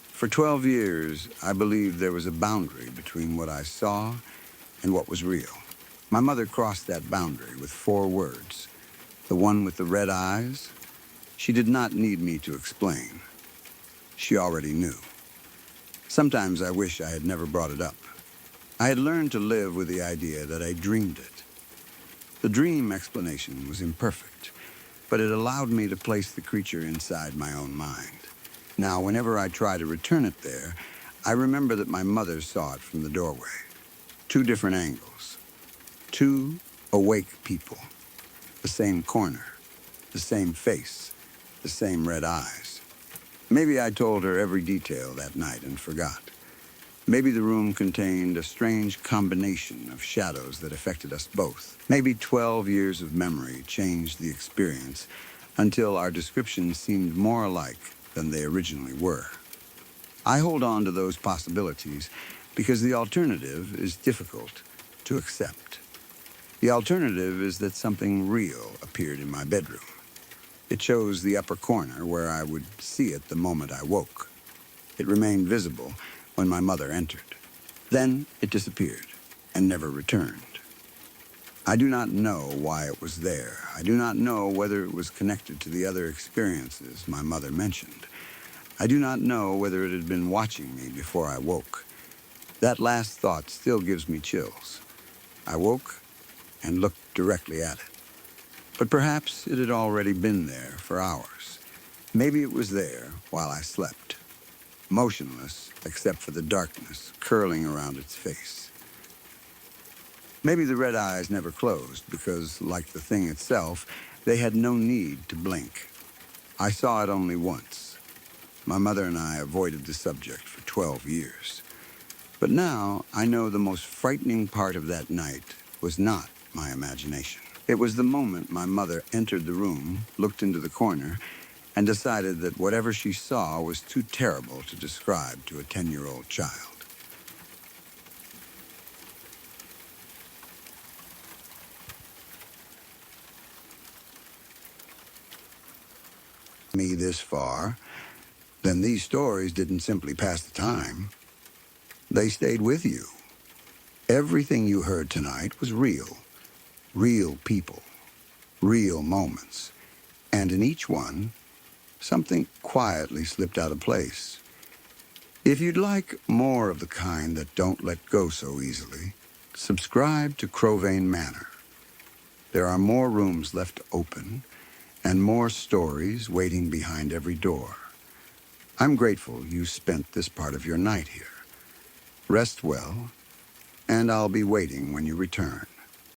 For 12 years, I believed there was a boundary between what I saw and what was real. My mother crossed that boundary with 4 words. The one with the red eyes, she did not need me to explain. She already knew. Sometimes I wish I had never brought it up. I had learned to live with the idea that I dreamed it. The dream explanation was imperfect, but it allowed me to place the creature inside my own mind. Now, whenever I try to return it there, I remember that my mother saw it from the doorway. 2 different angles. 2 awake people. The same corner. The same face. The same red eyes. Maybe I told her every detail that night and forgot. Maybe the room contained a strange combination of shadows that affected us both. Maybe 12 years of memory changed the experience until our descriptions seemed more alike than they originally were. I hold on to those possibilities because the alternative is difficult to accept. The alternative is that something real appeared in my bedroom. It chose the upper corner where I would see it the moment I woke. It remained visible when my mother entered. Then it disappeared and never returned. I do not know why it was there. I do not know whether it was connected to the other experiences my mother mentioned. I do not know whether it had been watching me before I woke. That last thought still gives me chills. I woke and looked directly at it. But perhaps it had already been there for hours. Maybe it was there while I slept, motionless except for the darkness curling around its face. Maybe the red eyes never closed because, like the thing itself, they had no need to blink. I saw it only once. My mother and I avoided the subject for 12 years. But now I know the most frightening part of that night was not my imagination. It was the moment my mother entered the room, looked into the corner, and decided that whatever she saw was too terrible to describe to a 10-year-old child. Me this far, then these stories didn't simply pass the time. They stayed with you. Everything you heard tonight was real. Real people. Real moments. And in each one, something quietly slipped out of place. If you'd like more of the kind that don't let go so easily, subscribe to Crowvane Manor. There are more rooms left open and more stories waiting behind every door. I'm grateful you spent this part of your night here. Rest well, and I'll be waiting when you return.